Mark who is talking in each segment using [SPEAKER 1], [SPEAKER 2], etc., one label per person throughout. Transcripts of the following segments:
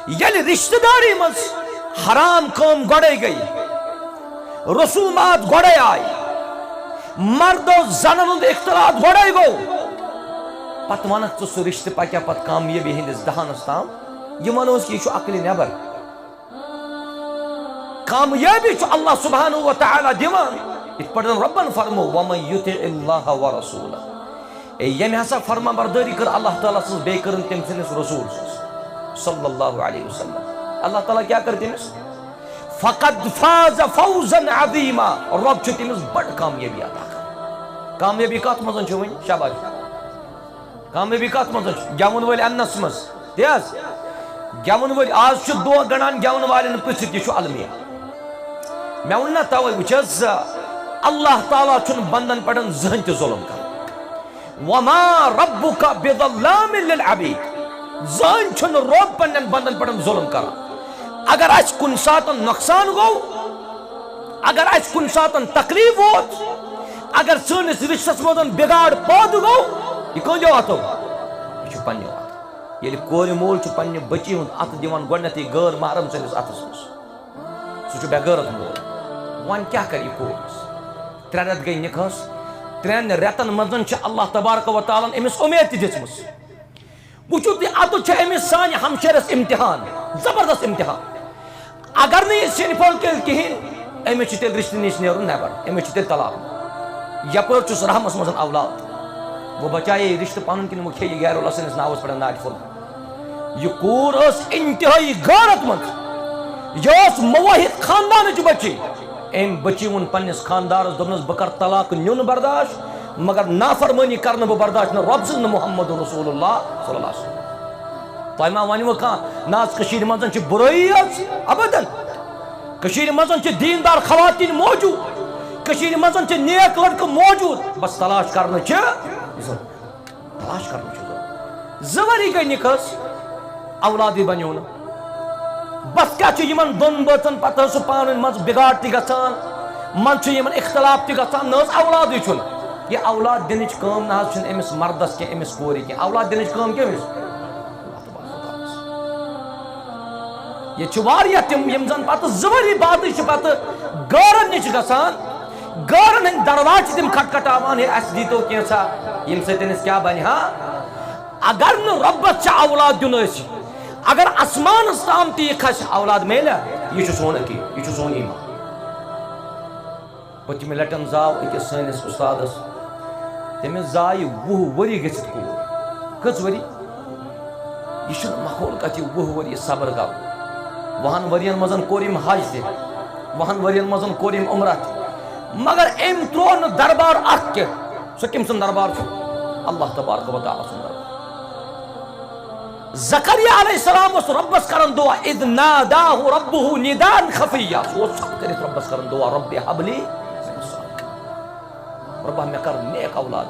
[SPEAKER 1] یل رشتہ داری مز حرام کام گوڑے گئی رسومات گوڑے آئی مرد و زنن ہند اختلاط گوڑے گو پت ونک ژٕ سُہ رشتہ پکیا پت کامیابی ہندس دہانس تام یہ ونوس کہ یہ عقل نیبر کامیابی اللہ سبحانہ و تعالی دیوان ات پہ ربن فرمو ومن یطع اللہ ورسولہ یم ہسا فرما برداری کر اللہ تعالیٰ سن بے کرن تم سندس رسول صلی اللہ علیہ وسلم اللہ تعالیٰ کیا کر تمس فقد فاز فوزا عظیما رب چھ تمس بڑ کامیابی عطا کر کامیابی کت مزن چھ ون شاباش کامیابی کت مزن گیون ول انس مز تیز گیون ول آج چھ دو گنان گیون والن پرژھِتھ یہ چھ المیہ میں ون نا توے وچھس اللہ تعالیٰ چھن بندن پہ زہن تہ ظلم کر وما ربک بظلام للعبید زہن چھن رب پنن بندن پہ ظلم کر اگر اس کن سات نقصان گو اگر اس کن سات تکلیف ووت اگر سنس رشتس مدن بگاڑ پود گو یہ کون جو اتو یہ پنہ ات یل کور مول چھ پنہ بچی ہند ات دیوان گۄڈنیتھٕے غٲر محرم سندس اتس مز سہ بے غیرت مول ون کیا کر یہ کورس 3 رٮ۪تھ گئی نکاحس 3 رٮ۪تن مزن چھ اللہ تبارک و تعالیٰ امس امید تہ دژمٕژ وچھو تہ اتھ چھ امس سانہ ہمشیرس امتحان زبردست امتحان اگر نہ یہ سن پھول کل کہین امس چھ تیل رشتہ نش نیرن نیبر امس چھ تیل طلاق یپر چھس رحمس مزن اولاد وہ بچائے رشتہ پن کن وہ کھے غیر اللہ سندس ناوس پہ ناٹ پھول یہ کور اس انتہائی غیرت مند یہ موحد خاندان بچی ام بچی ون پنس خاندارس دپنس بہ کر طلاق نیون برداشت مگر نافرمانی کرن بہ برداشت نہ رب سن محمد رسول اللہ صلی اللہ علیہ وسلم تہ ما ونو کھانا نا کشیر مزن چھ برائی ابدن کشیر مزن چھ دیندار خواتین موجود کشیر مزن چھ نیک لڑکہ موجود بس تلاش کرنا تلاش کرنا زوری گئی نکاحس اولادی بنیو نا بس کیا یمن دون بچن پتہ سہ پان مز بگاڑ تہ گژھان من چھ یمن اختلاف تہ گژھان نہ اولادی چھن یہ اولاد دنچ کام نہ چھن امس مردس کی امس کوری کی اولاد دنچ کام کیمس یہ چھ واریاہ تم یم زن پتہ زوری بات چھ پتہ گارن نش گژھان گارن ہند دروازہ تم کھٹکھٹاوان ہے اس دیتو کینسا یم ستنس کیا بنی ہاں اگر نہ ربس چھ اولاد دین اس اگر آسمان تام تہ یہ کھس اولاد میلیا یہ سون عقید یہ سون ایمان پتم لٹن زاو اکس سنس استادس تمس زائ 20 وری گژھت کور کٔژ وری یہ ماحول کتھ 20 وری صبر گو 20 ورین مزن کورم حج تہ 20 ورین مزن کورم عمرہ تہ مگر ام ترو نہ دربار اخ کی سہ کم سن دربار اللہ تبارک و تعالی سن دربار زکریا علیہ السلام اس ربس کرن دعا اذ ناداہ ربہ ندان خفیہ سو سب کرت ربس کرن دعا رب حب لی ربہ میں کر نیک اولاد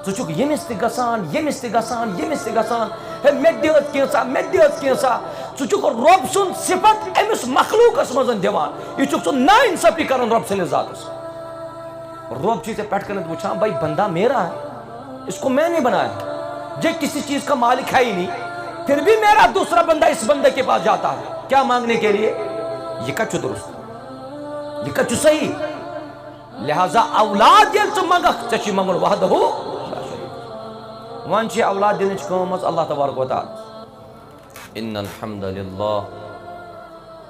[SPEAKER 1] ژٕ چھُکھ ییٚمِس تہِ گژھان ییٚمِس تہِ گژھان ییٚمِس تہِ گژھان ہے مےٚ دِیت کینٛژھا مےٚ دِیت کینٛژھا ژٕ چھُکھ رۄب سُنٛد صفت أمِس مخلوٗقس منٛز دِوان یہِ چھُکھ ژٕ نا انصافی کران رۄب سٕنٛدِس ذاتس رۄب چھُے ژےٚ پٮ۪ٹھ کٔنٮ۪تھ وٕچھان بھائی بندہ میرا ہے اس کو میں نے بنایا یہ کسی چیز کا مالک ہے ہی نہیں پھر بھی میرا دوسرا بندہ اس بندے کے پاس جاتا ہے کیا مانگنے کے لیے یہ کچھ درست یہ کچھ صحیح لہذا اولاد یل ژٕ منگکھ ژےٚ چھی منگُن وحدہ ون چھ اولاد دنچ کٲم اللہ تبارک و تعالی ان الحمد للہ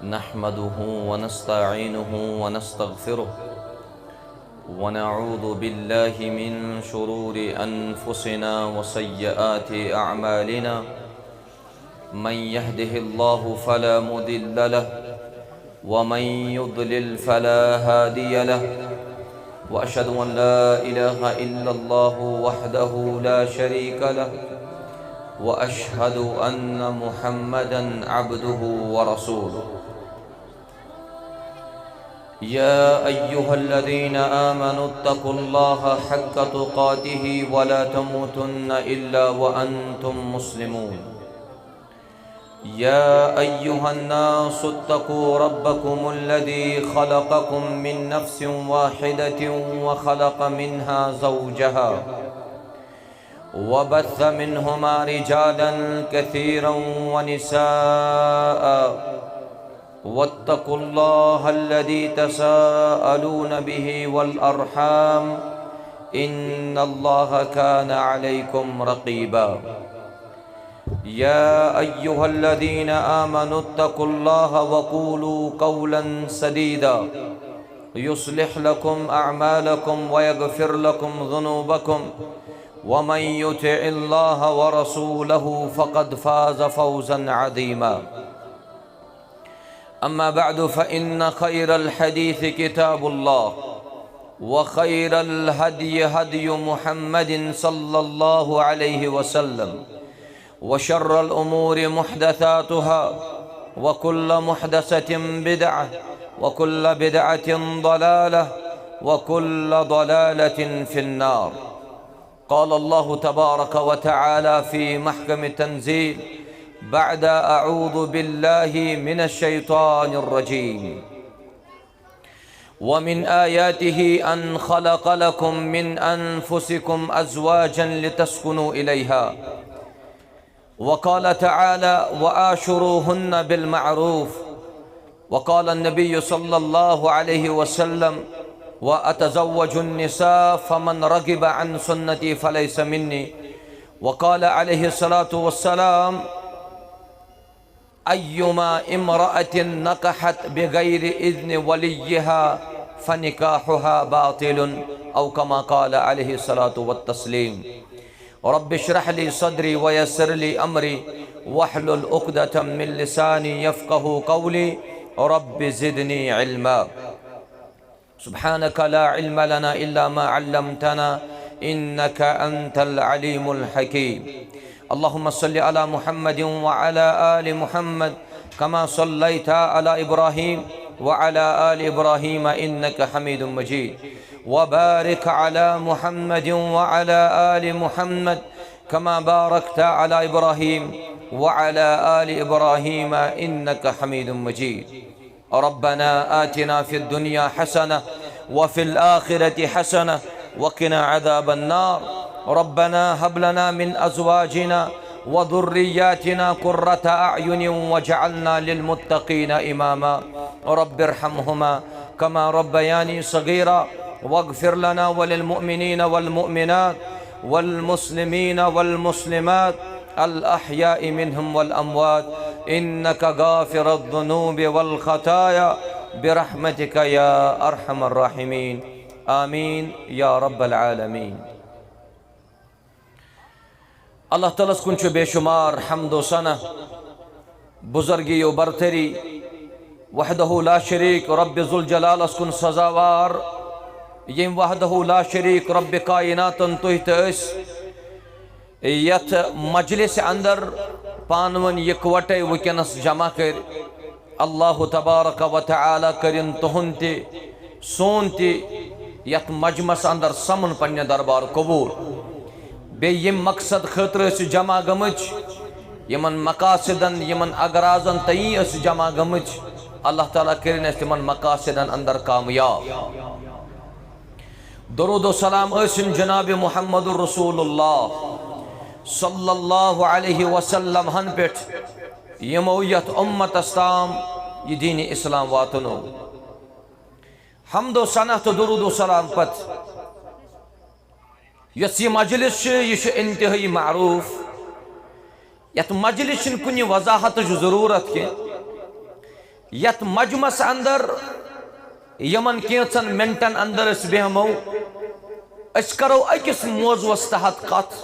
[SPEAKER 1] نحمده ونستعینه ونستغفره ونعوذ بالله من شرور أنفسنا وسيئات أعمالنا من يهده الله فلا مضل له ومن يضلل فلا هادي له وأشهد أن لا إله إلا الله وحده لا شريك له وأشهد أن محمدا عبده ورسوله يا أيها الذين آمنوا اتقوا الله حق تقاته ولا تموتن إلا وأنتم مسلمون يا أيها الناس اتقوا ربكم الذي خلقكم من نفس واحدة وخلق منها زوجها وبث منهما رجالا كثيرا ونساء واتقوا الله الذي تساءلون به والأرحام إن الله كان عليكم رقيبا يا أيها الذين آمنوا اتقوا الله وقولوا قولا سديدا يصلح لكم أعمالكم ويغفر لكم ذنوبكم ومن يطع الله ورسوله فقد فاز فوزا عظيما أما بعد فإن خير الحديث كتاب الله وخير الهدي هدي محمد صلى الله عليه وسلم وشر الأمور محدثاتها وكل محدثة بدعة وكل بدعة ضلالة وكل ضلالة في النار. قال الله تبارك وتعالى في محكم التنزيل بعد أعوذ بالله من الشيطان الرجيم ومن آياته أن خلق لكم من أنفسكم أزواجا لتسكنوا إليها وقال تعالى وآشروهن بالمعروف وقال النبي صلى الله عليه وسلم وأتزوج النساء فمن رغب عن سنتي فليس مني وقال عليه الصلاة والسلام أيما امرأة نكحت بغير إذن وليها فنكاحها باطل أو كما قال عليه الصلاة والتسليم. رب اشرح لي صدري ويسر لي أمري واحلل عقدة من لساني يفقه قولي رب زدني علما. سبحانك لا علم لنا إلا ما علمتنا إنك أنت العليم الحكيم. اللهم صل على محمد وعلى آل محمد كما صليت على إبراهيم وعلى آل إبراهيم إنك حميد مجيد وبارك على محمد وعلى آل محمد كما باركت على إبراهيم وعلى آل إبراهيم إنك حميد مجيد. ربنا آتنا في الدنيا حسنة وفي الآخرة حسنة وقنا عذاب النار. ربنا هب لنا من أزواجنا وذرياتنا قرة أعين واجعلنا للمتقين إماما. رب ارحمهما كما ربياني صغيرا واغفر لنا وللمؤمنين والمؤمنات والمسلمين والمسلمات الأحياء منهم والأموات إنك غافر الذنوب والخطايا برحمتك يا أرحم الراحمين آمين يا رب العالمين. اللہ تعالیٰ کن بے شمار حمد و ثنا بزرگی و برتری وحدہ لا شریک رب ذوالجلال کن سزاوار یم وحدہ لا شریک رب کائنات تہس یت مجلس اندر پانون یکوٹے ونکس جمع کر اللہ تبارک و تعالی کرن تہن تہ سون تہ یت مجمس اندر سمن پنہ دربار قبول بے یم مقصد خاطر جمع گمچ یمن مقاصدن یمن اغراضن تئی جمع گمچ اللہ تعالیٰ کرن تمن مقاصدن اندر کامیاب. درود و سلام ٲسِن جناب محمد رسول اللہ صلی اللہ علیہ وسلم ہن پٮ۪ٹھ یمو یتھ امتس تام یہ دین اسلام واتنو. حمد و ثنا تو درود و سلام پت یس یہ مجلس یہ انتہائی معروف یت مجلس کن وضاحت ضرورت کی یت مجمس اندر یمن کینچن منٹن اندر اس بہمو اس کرو اکس موضوعس تحت کت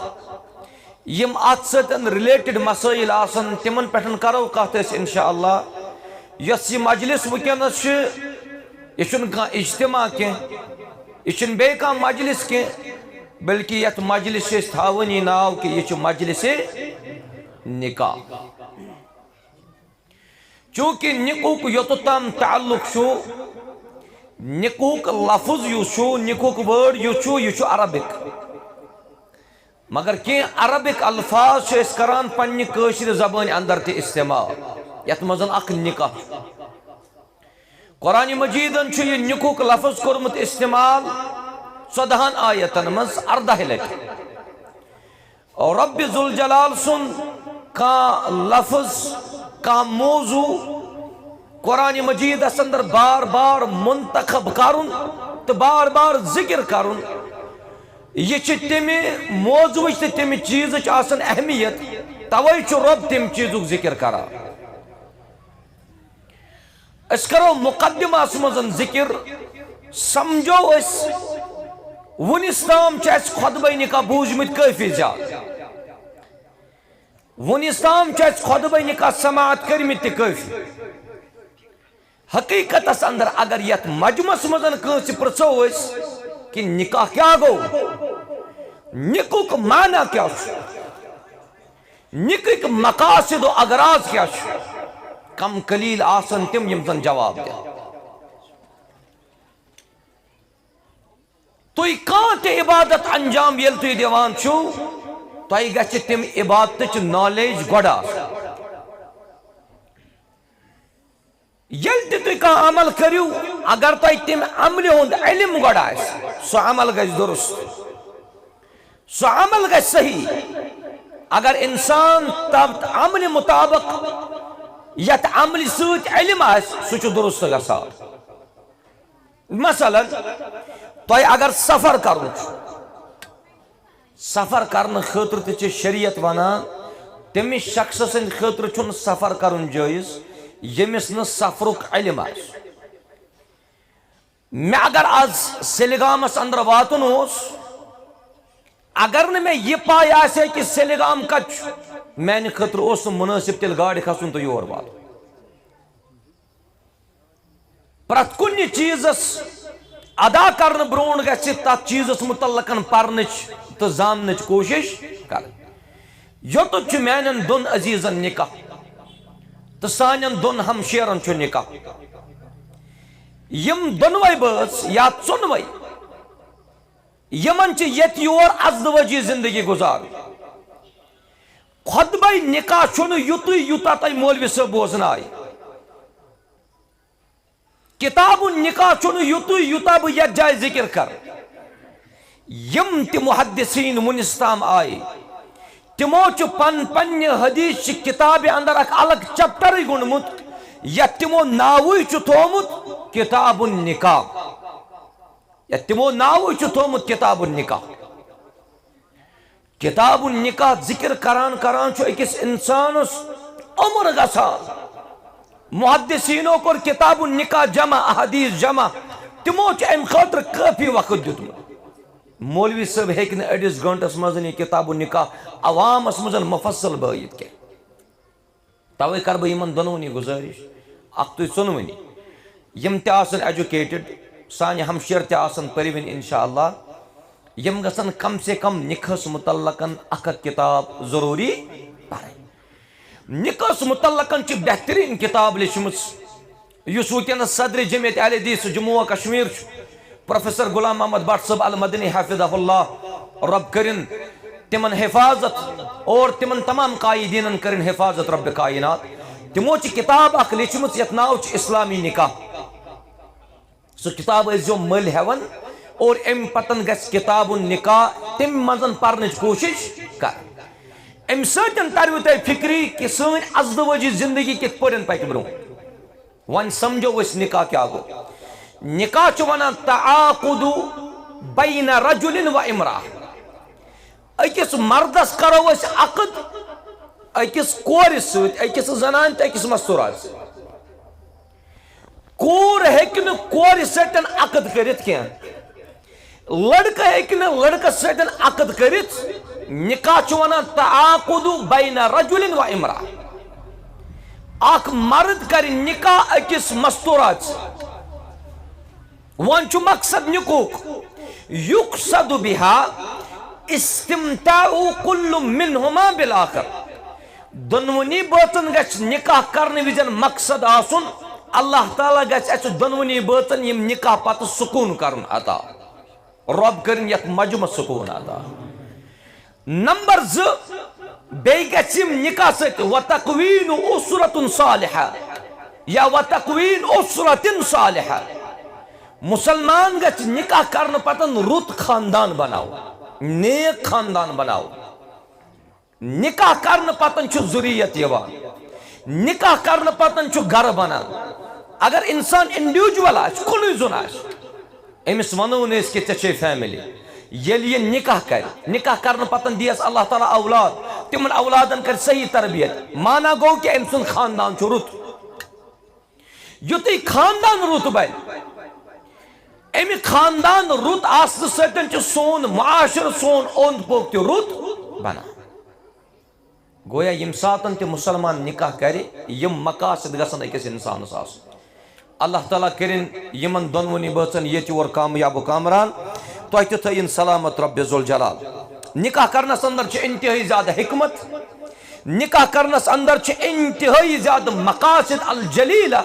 [SPEAKER 1] یم ات ستن ریلیٹڈ مسائل آسن تمن پٹھن کرو کت اس انشاءاللہ. یس یہ مجلس ونکس یہ کھانا اجتماع کی یہ بے کھانا مجلس کی بلکہ یت مجلس تھاونی ناو کہ یہ مجلس نکاح. چونکہ نکوک یوتام تعلق شو نکوک لفظ یو نکوک ورڈ یہ عربک مگر کی عربک الفاظ اس کران پنہ کاشر زبان اندر تی استعمال یت مزن اخ نکاح. قرآن مجیدن یہ نکوک لفظ کرمت استعمال 14 آیتن مز 14 لٹ اور رب ذوالجلال سن کا لفظ کا موضوع قرآن مجید اندر بار بار منتخب کرن تو بار بار ذکر کرن یہ تمہ موضوع تمہ چیز اہمیت توے رب تم چیزک ذکر کران اس کرو مقدمہ مزن ذکر سمجھو اس ونس تام اس خطبہ نکاح بوجمت کافی زیادہ ونس تام اس خطبہ نکاح سماعت کرمت کافی حقیقت اندر اگر یت مجمس مزن کنس پرسو اس کہ نکاح کیا گو نکاح معنی کیا نکاح مقاصد و اغراض کیا کم قلیل آسن تم یم زن جواب دے توی کانت عبادت انجام یل توی دیوان چھو توی گچھ تم عبادت چھ نالیج گوڑا یل توی کان عمل کریو اگر توی تم عمل ہوند علم گوڑا ہے سو عمل گچھ درست سو عمل گچھ صحیح اگر انسان تب عمل مطابق یت عمل سوت علم آس سو درست گسان مثلا تو اگر سفر کرو سفر کرنے خاطر تہ شریعت ونان تمس شخص سند خاطر چھن سفر کرن جائز یمس ن سفرک علم آس میں اگر آز سلگامس اندر واتن ہوس اگر نہ میں یہ پائے آسے کہ سلگام کچھ میانہ خاطر اس مناسب تیل گاڑی کھسن تو یور وات پرت کن چیزس ادا کرن برون گژھِ تتھ چیزس متعلقن پرنچ تو زاننچ کوشش کر یوتت چھ میانن دون عزیزن نکاح تو سانن دون ہمشیرن چھ نکاح یم دونوے بٲژ یا ژۄنوے یمن چھ یت یور ازدواجی زندگی گزار خطبہ نکاح چھُنہٕ یُتُے یوٗتاہ تۄہہِ مولوی صٲب بوزنایہِ کتاب النکاح چھُنہٕ یُتُے یوٗتاہ بہٕ یتھ جایہِ ذکر کر یم تہِ محدثین ونس تام آیہِ تمو چھُ پننہِ حدیث چہِ کتابہِ اندر اکھ الگ چپٹرٕے گوٚنڈمُت یتھ تمو ناوٕے چھُ تھومُت کتاب النکاح یتھ تمو ناوٕے چھُ تھومُت کتاب النکاح کتاب النکاح ذکر کران کران چھُ أکِس انسانس عمر گژھان محدثینو کور کتاب النکاح جمع احادیث جمع تمو چھُ امہِ خٲطرٕ کٲفی وقت دیُتمُت مولوی صٲب ہیٚکہِ نہٕ أڑِس گٲنٛٹس منٛز یہِ کتاب النکاح عوامس منٛز مفصل بٲیِتھ کینٛہہ توے کر بہٕ یِمن دۄنوٕنی گُزٲرِش اکھ تُہۍ ژۄنوٕنی یم تہِ آسن ایجوکیٹڈ سانہِ ہمشیر تہِ آسن پٔرۍوٕنۍ انشاء اللہ یم گژھن کم سے کم نکاحس متعلقن اکھ کتاب ضروری پرٕنۍ نکاحس متعلقن چھ بہترین کتاب لیچھمٕژ یُس وٕنکیٚنس صدر جمعیت اہل حدیث جموں و کشمیر چھُ پروفیسر غلام محمد بٹ صٲب المدنی حافظہ اللہ رب کرن تمن حفاظت اور تمن تمام قائدینن کرن حفاظت رب کائنات تمو چھ کتاب اکھ لیچھمٕژ یتھ ناو چھُ اسلامی نکاح سو کتاب ٲسۍزیو مٔلۍ ہٮ۪وان اور ام پتن گژھِ کتاب النکاح تم منزن پرنچ کوشش کر ام سۭتۍ تروٕ تۄہہِ فکری کہ سٲنۍ ازدواجی زندگی کِتھ پٲٹھۍ پکہِ برونٛہہ وۄنۍ سمجھو أسۍ نکاح کیٛاہ گوٚو نکاح چھُ ونان تعاقد بین رجل و امرأة أکِس مردس کرو أسۍ عقد أکِس کورِ سۭتۍ أکِس زنانہِ تہٕ أکِس مستوٗرات سۭتۍ کور ہیٚکہِ نہٕ کورِ سۭتۍ عقد کٔرِتھ کینٛہہ لڑکہٕ ہیٚکہِ نہٕ لڑکس سۭتۍ عقد کٔرِتھ نکاح چھُ ونان تعاقد بین رجل و امرأة اکھ مرد کرِ نکاح أکِس مستوٗرات سۭتۍ وۄنۍ چھُ مقصد نکوک یقصد بها استمتاع كل منهما بالآخر دۄنوٕنی بٲژن گژھِ نکاح کرنہٕ وِزِ مقصد آسُن اللہ تعالیٰ گژھِ اسہِ دۄنوٕنی بٲژن یِم نکاح پتہٕ سکوٗن کرُن عطا رب کرن یتھ مجمع سکوٗن عطا نمبر 2 بیٚیہِ گژھِ یِم نکاح سۭتۍ وتقوین اسرة صالحة یا وتقوین اسرة صالحة مسلمان گژھِ نکاح کرنہٕ پتہٕ رُت خاندان بناو نیک خاندان بناو نکاح کرن پتن چھ ذریت یوان نکاح کرن پتن چھ گر بنان اگر انسان انڈیویجول آس کن زن آس امس ونو نس کہ ژے فیملی یل یہ نکاح کرن پتن دیس اللہ تعالیٰ اولاد تمن اولادن کر صحیح تربیت مانا گو کہ ام سن خاندان چھ رت یوتی خاندان رت بل امی خاندان رت آسن ستن چھ سون معاشر سون اوند پوک تہ رت بنا گویا یم ساتن تہ مسلمان نکاح کرے یم مقاصد گژھن أکس انسانس آسن اللہ تعالیٰ کرن یمن دونونی بچن یہ اور کامیاب و کامران تہ تہ تھین سلامت رب ذوالجلال نکاح کرنس اندر چھ انتہائی زیادہ حکمت نکاح کرنس اندر چھ انتہائی زیادہ مقاصد الجلیلہ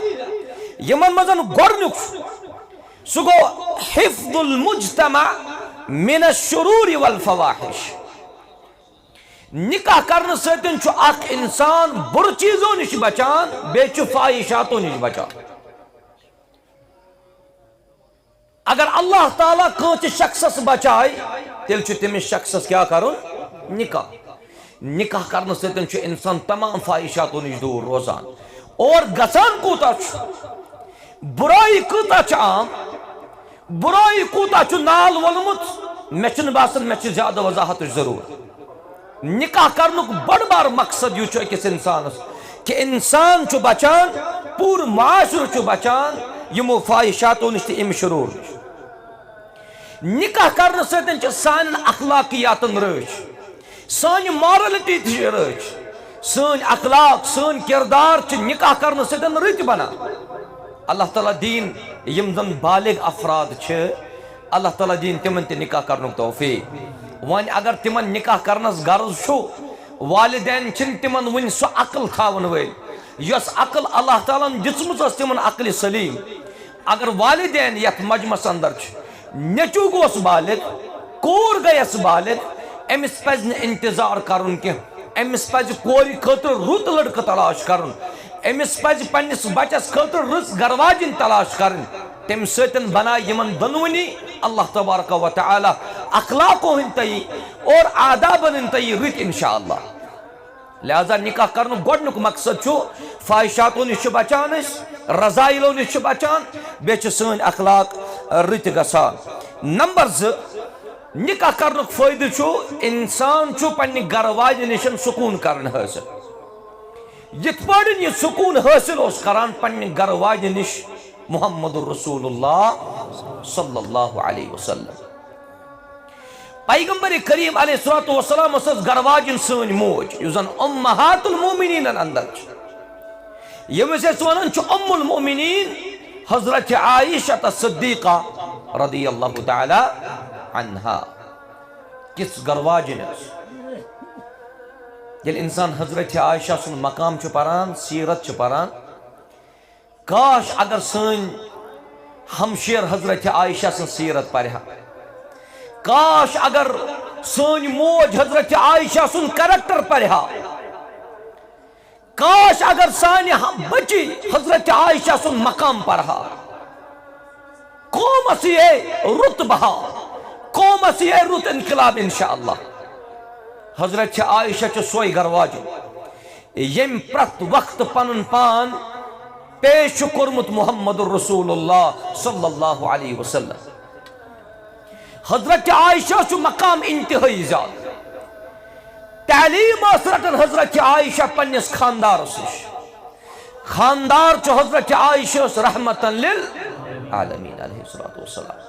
[SPEAKER 1] یمن مزن گورنک سہ گو حفظ المجتمع من الشرور والفواحش نکاح کرنے ستن چھ اخ انسان بر چیزوں نش بچان بے چھ فاحشاتوں نش بچان اگر اللہ تعالیٰ کانچ شخصس بچائے تیل چھ تمس شخصس کیا کرن نکاح کرنے ستن چھ انسان تمام فاحشاتوں نش دور روزان اور گژھان کوتا چھ برائی کوتا چھ عام برائی کوتا چھ نال ولمت مے چھن باسان مے چھ زیادہ وضاحت ضرور نکاح کرنک بڑ بار مقصد یہ أکس انسانس کہ انسان چھ بچان پور معاشر چھ بچان یمو فاحشاتوں نش تہ ام شرور نش نکاح کرنے ستن چھ سان اخلاقیاتن رچ سان مارلٹی تہ رچ سن اخلاق سن کردار چھ نکاح کرنے ستن رت بنان اللہ تعالیٰ دین یم زن بالغ افراد چھ اللہ تعالیٰ دین تمن تہ نکاح کرنک توفیق ون اگر تمن نکاح کرنس غرض چھو والدین چھن تمن ون سو عقل تھاون ول یس عقل اللہ تعالیٰ دژمٕژ ٲس تمن عقل سلیم اگر والدین یتھ مجمس اندر چھ نیچو گوس بالغ کور گیس بالغ امس پز نہ انتظار کرن کی امس پز کوری خاطر رت لڑکہ تلاش کرن امس پز پنس بچس خاطر رٕژ گرواجن تلاش کرن تم ستن بنا یمن دنونی اللہ تبارک و تعالی اخلاقو ہنتئی اور آدابن ہنتئی رت انشاءاللہ لہذا نکاح کرن گۄڈنیُک مقصد چھُ فاحشاتو نش چھ بچان رضائلو نش چھ بچان بیٚیہِ چھِ سٲنۍ اخلاق رٕتۍ گژھان نمبر 2 نکاح کرنُک فٲیدٕ چھُ انسان چھُ پننہِ گرٕ واجہِ نِش سکوٗن کران حٲصِل یتھ پٲٹھۍ یہ سکوٗن حٲصِل اوس کران پننہِ گرٕ واجہِ نِش محمد رسول اللہ صلی اللہ علیہ وسلم پیغمبر کریم علیہ الصلوۃ والسلام ٲس گرواجن سٲنۍ موج یُس زن امہات المومنین اندر چھِ ییٚمِس أسۍ ونان چھِ ام المومنین حضرت عائشہ صدیقہ رضی اللہ تعالی عنہا کس گرواجن ٲس ییٚلہِ انسان حضرت عائشہ سُنٛد مقام چھُ پران سیرت چھُ پران کاش اگر سن ہمشیر حضرت عائشہ سن سیرت پرہا کاش اگر سن موج حضرت عائشہ سن کریکٹر پرہا کاش اگر سان بچی حضرت عائشہ سن مقام پرہا قوم اسی رت بہا قوم اسی رت انقلاب انشاءاللہ حضرت عائشہ چھ سوئی گرواج یم پرت وقت پنن پان پیش کورمت محمد رسول اللہ صلی اللہ علیہ وسلم حضرت عائشہ چھ مقام انتہائی زیادہ تعلیم رٹن حضرت عائشہ پنس خاندارس نش خاندار چھ حضرت عائشہ رحمتا للعالمین علیہ الصلوۃ والسلام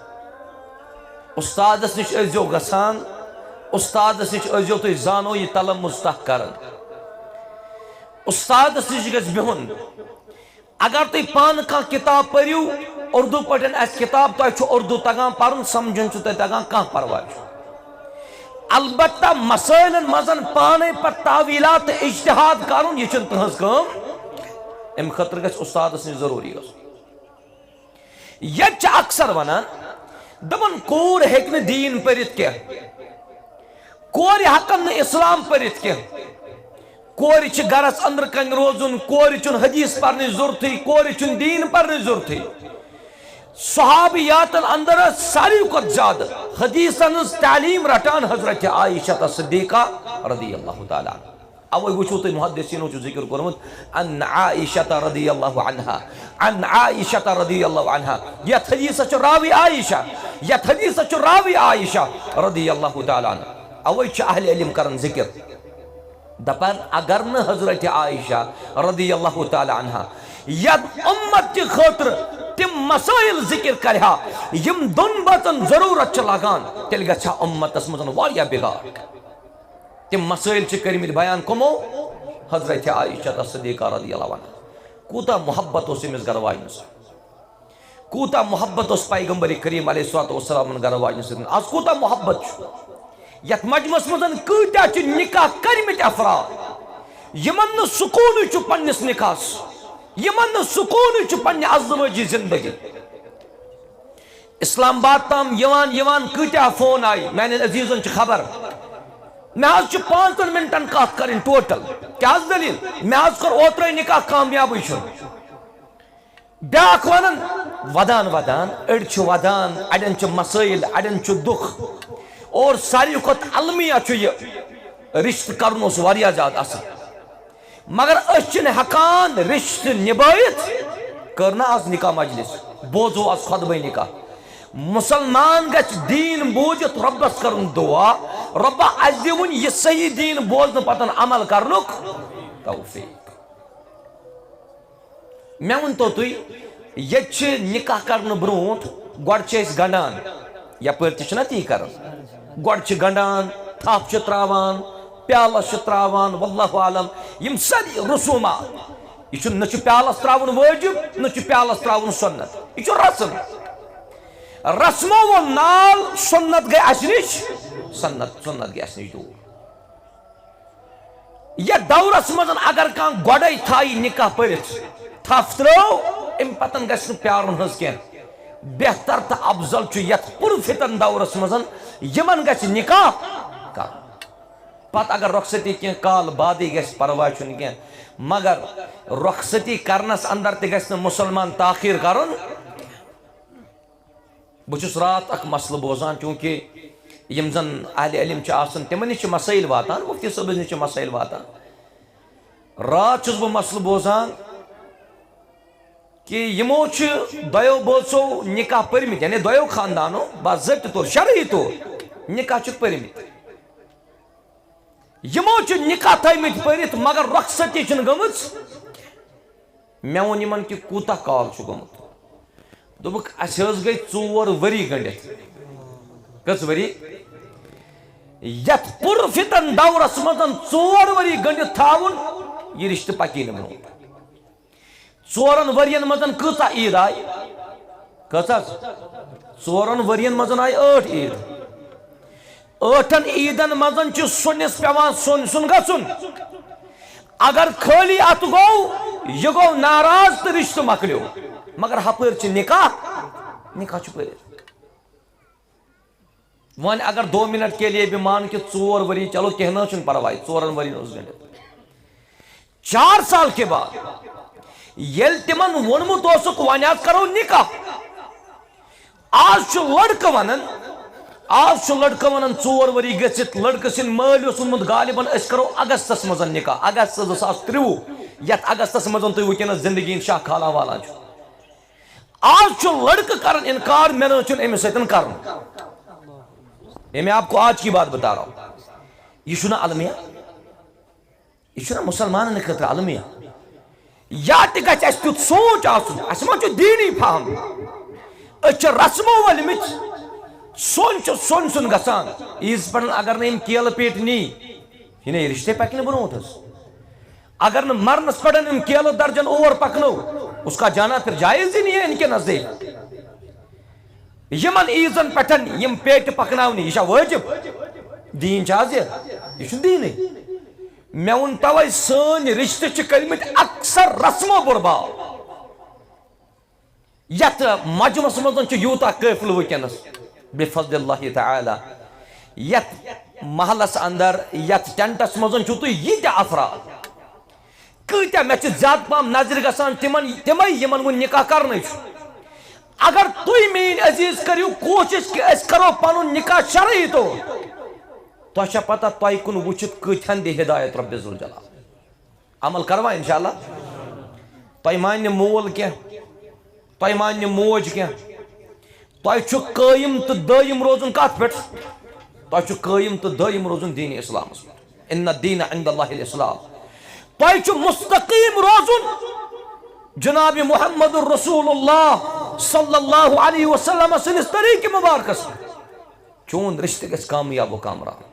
[SPEAKER 1] استادس نش ازیو گژھان استادس نش ازیو تُہۍ زانو یہ تلمُظ تہ کران استادس نش گژھِ بہن اگر تُہۍ پانہٕ کانٛہہ کتاب پٔرِو اردو پٲٹھۍ آسہِ کتاب تۄہہِ چھُ اردو تگان پرُن سمجھُن چھُ تۄہہِ تگان کانٛہہ پرواے چھُ البتہ مسٲیلن منٛز پانے پتہٕ تعویلات تہٕ اجتہاد کرُن یہِ چھُنہٕ تُہنٛز کٲم امہِ خٲطرٕ گژھِ استادس نِش ضروٗری گژھُن ییٚتہِ چھِ اکثر ونان دپان کوٗر ہیٚکہِ نہٕ دیٖن پٔرِتھ کینٛہہ کورِ ہٮ۪کن نہٕ اسلام پٔرِتھ کینٛہہ کورِ چھِ گرس اندر کنہِ روزُن کورِ چھُنہٕ حدیث پرنٕچ ضروٗرتھٕے کورِ چھُنہٕ دیٖن پرنٕچ ضروٗرتھٕے صحابیات اندر ساری کو زیادہ حدیثن تعلیم رٹان حضرت عائشہ صدیقہ رضی اللہ تعالیٰ عنہ. اوے وچھو تو محدثینو چھ ذکر کرمت ان عائشہ رضی اللہ عنہ عن عائشہ رضی اللہ عنہ. یت حدیث چھ راوی عائشہ، یت حدیث چھ راوی عائشہ رضی اللہ تعالیٰ عنہ. اوے چھ اہل علم کرن ذکر دپان اگر نہ حضرت عائشہ رضی اللہ تعالیٰ عنہ ید امت کی خاطر تم مسائل ذکر کرہا یم دون باتن ضرورت چھ لگان تیل گچھا امتس مزن واریا بگار. تم مسائل چھ کرمت بیان کمو حضرت عائشہ صدیقہ رضی اللہ عنہ. کوتا محبت اس امس گروائی سے، کوتا محبت اس پیغمبر کریم علیہ السلام گروائی سے. آج کوتا محبت چھ یت مجمس مزن کتیا چھ نکاح کرمت افراد یمن سکون چھ پنس نکاحس، یمن سکون چھ پنہ ازدواجی زندگی. اسلام آباد تام یوان کتیا فون آئی میانن عزیزن چھ خبر میں آج چھ 5 منٹن کات کرن ٹوٹل. کیا دلیل؟ میں آج کر اوترے نکاح کامیابی چھن. بیاکھ ونن ودان اڑ چھ ودان اڑن چھ مسائل اڑن چھ دکھ اور ساری کھت المیہ چھ یہ رشتہ کرن اس واریاہ زیادہ اصل. مگر اس چھن ہکان رشتہ نبائت کرنا آز نکاح مجلس بوزو آز خطبہ نکاح. مسلمان گچ دین بوجت ربس کرن دعا ربا از دیون یہ صحیح دین بوزن پتن عمل کرنک توفیق. میں ونتو تھی یہ چھ نکاح کرن برونت گوڑ چھ اس گنڈان یا پرتی چھنا تی کرن گوڑ چھ گنڈان تھاپ چھ تراوان پیالہ چھ تراوان واللہ عالم یم ساری رسومات. یہ چھ نچ پیالس تراون واجب نچ پیالس تراون سنت، یہ چھ رسم. رسمو و نال سنت گئی اسنش سنت گئی اسنش دور. یہ دورس مزن اگر کان گوڑائی تھائی نکاح پرت تھاف ترو ام پتن گسن پیارن ہز کین. بہتر تا افضل چھ یت پر فتن دورس مزن یمن گس نکاح کر. پت اگر رخصتی کین کال بادی گس پرواہ چھن کین، مگر رخصتی کرنس اندر تی گس مسلمان تاخیر کرن. بچس رات اک مسئلہ بوزان چونکہ یم زن اہل علم چھ آسن تمن چھ مسائل واتان مفتی صاحب چھ مسائل واتان. رات چھس بہ مسئلہ بوزان کہ یمو چھ دویو بوزو نکاح پرمت یعنی دویو خاندانو باضابطہ طور شرعی طور نکاح چھ پرمت. یمو چھ نکاح تھیمت پرت مگر رخصتی چھن گمت. میں ون یمن کہ کوتا کال چھ گمت. دوبک اس حض گئی 4 وری گنڈت. کس وری؟ یت پر فتن دورس مزن 4 وری گنڈت تھاون یہ رشتہ پکی نمو. 4 ورین مزن کتا عید آئی؟ کتا 4 ورین مزن آئی 8 عید. 8 عیدن مزن چھ سنس پیوان سن گسن. اگر خالی ات گو یہ گو ناراض تو رشتہ مکلیو. مگر ہپر چھ نکاح چھ پر. ون اگر 2 منٹ کے لیے بھی مان کہ 4 وری چلو کہنا چھن پروائی 4 وری نوز گنڈت. 4 سال کے بعد یل تمن ونمت اوسک ونیات کرو نکاح. آج چھ لڑکہ ونن 4 وری گژھت لڑکہ سن مال اوسمت غالباً اس کرو اگستس مزن نکاح. اگست 2023 یت اگستس مزن تو ونکس زندگی ان شاہ کھالا والا چھ. آج چھ لڑکہ کرن انکار میں نے چھن امس سیتن کرن. یہ میں آپ کو آج کی بات بتا رہا ہوں. یہ چھنا علمیہ، یہ چھنا مسلمان نے خطر علمیہ. یا تی گچھ اس تیت سوچ آسن اس ما چھو دینی فهم. اچھ رسمو ولمت سون سن گسان. عیز پڑھن اگر نے ام کیل پیٹ نی یہ نہیں رشتے پکنے بنوت اس. اگر نہ مرنس پڑھن ام کیل درجن اور پکنو اس کا جانا پھر جائز ہی نہیں ہے ان کے نزدیک. یمن عیزن پٹھن یم پیٹ پکناونی یہ واجب دین چاز یہ دین. میں ون توے سن رشتہ چھ کرمت اکثر رسمو برباو. یت مجمس مزن چھ یوتا قافل ونکس بفضل اللہ تعالی. یت محلس اندر یت ٹینٹس مزن چھ تو یہ افراد کتیا میں زیادہ پہم نظر گسان تمے یمن ون نکاح کرنے. اگر تُہۍ میٛٲنۍ عزیز کٔرِو کوٗشِش کہ أسۍ کرو پنُن نکاح شرعی طور تۄہہِ چھا پتہ تۄہہِ کُن وٕچھِتھ کۭتہن دِ ہدایت رب ذوالجلال عمل کروا انشاءاللہ تۄہہِ مانہِ نہٕ مول کینٛہہ تۄہہِ مانہِ نہٕ موج کینٛہہ تۄہہِ چھُ قٲیِم تہٕ دٲیِم روزُن کتھ پٮ۪ٹھ تۄہہِ چھُ قٲیِم تہٕ دٲیِم روزُن دیٖنِ اِسلامس پٮ۪ٹھ اِنَّ الدیٖنَ عِنٛدَ اللہِ الاسلام تۄہہِ چھُ مستقیٖم روزُن جناب محمد الرسول اللہ صلی اللہ علیہ وسلم سٕنٛدِس طریٖقہٕ مُبارکس چون رشتہٕ گژھِ کامیاب و کامران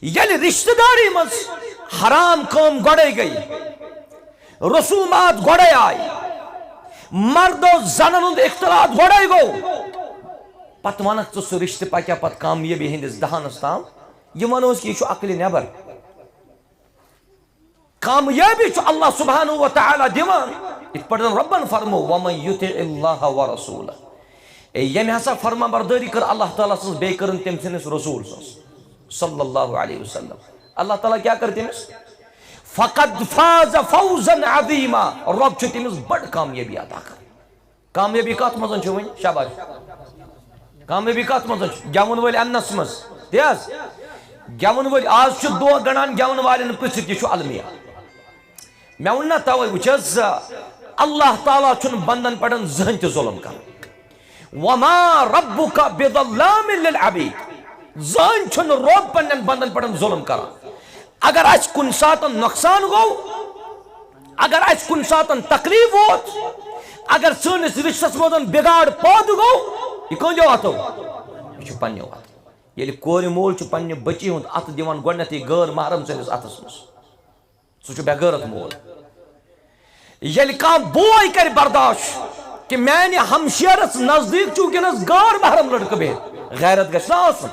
[SPEAKER 1] ییٚلہِ رشتہٕ داری منٛز حرام کٲم گۄڈے گٔے رسومات گۄڈے آیہِ مردو زنن ہُنٛد اختلاط گۄڈے گوٚو پتہٕ ونکھ ژٕ سُہ رشتہٕ پکیٛاہ پتہٕ کامیٲبی ہٕنٛدِس دہانس تام یہِ ونو أسۍ کہِ یہِ چھُ عقلہِ نٮ۪بر کامیٲبی چھُ اللہ سبحانہ و تعالیٰ دِوان یِتھ پٲٹھۍ زن رۄبن فرمو وَمَن یُطِعِ اللّٰهَ وَرَسوٗلَهُ ییٚمہِ ہسا فرما بردٲری کٔر اللہ تعالیٰ سٕنٛز بیٚیہِ کٔرٕن تٔمۍ سٕنٛدِس رسوٗل سٕنٛز صلی اللہ علیہ وسلم اللہ تعالیٰ کیٛاہ کٔر تٔمِس فقد فاز فوزا عظیما رۄب چھُ تٔمِس بٔڑ کامیٲبی عطا کران کامیٲبی کتھ منٛز چھِ وۄنۍ شاباش کامیٲبی کتھ منٛز چھِ گٮ۪وُن وٲلۍ اننس منٛز تی حظ گٮ۪وُن وٲلۍ آز چھُ دۄہ گنٛڈان گٮ۪وُن والٮ۪ن پرٛژھِتھ یہِ چھُ المیہ مےٚ ووٚن نا توے وٕچھ حظ اللہ تعالیٰ چھُنہٕ بنٛدن پٮ۪ٹھ زٕہٕنۍ تہِ ظُلم کران وما ربُکَ بِظَلَّامٍ لِلْعَبیٖد زٕہٕنۍ چھُنہٕ رۄب پننٮ۪ن بنٛدن پٮ۪ٹھ ظُلم کران اگر اسہِ کُنہِ ساتہٕ نۄقصان گوٚو اگر اسہِ کُنہِ ساتہٕ تکلیٖف ووت اگر سٲنِس رشتس منٛز بِگاڑ پٲدٕ گوٚو یہِ کٕہٕنٛدیو اتھو یہِ چھُ پننیو اتھو ییٚلہِ کورِ مول چھُ پننہِ بچی ہُنٛد اتھٕ دِوان گۄڈنیتھٕے غٲر محرم سٕنٛدِس اتھس منٛز سُہ چھُ بے غٲرت مول ییٚلہِ کانٛہہ بوے کرِ برداشت کہِ میانہِ ہمشیرس نزدیٖک چھُ وٕنکیٚنس غٲر محرم لڑکہٕ بِہِتھ غیرت گژھِ نا آسُن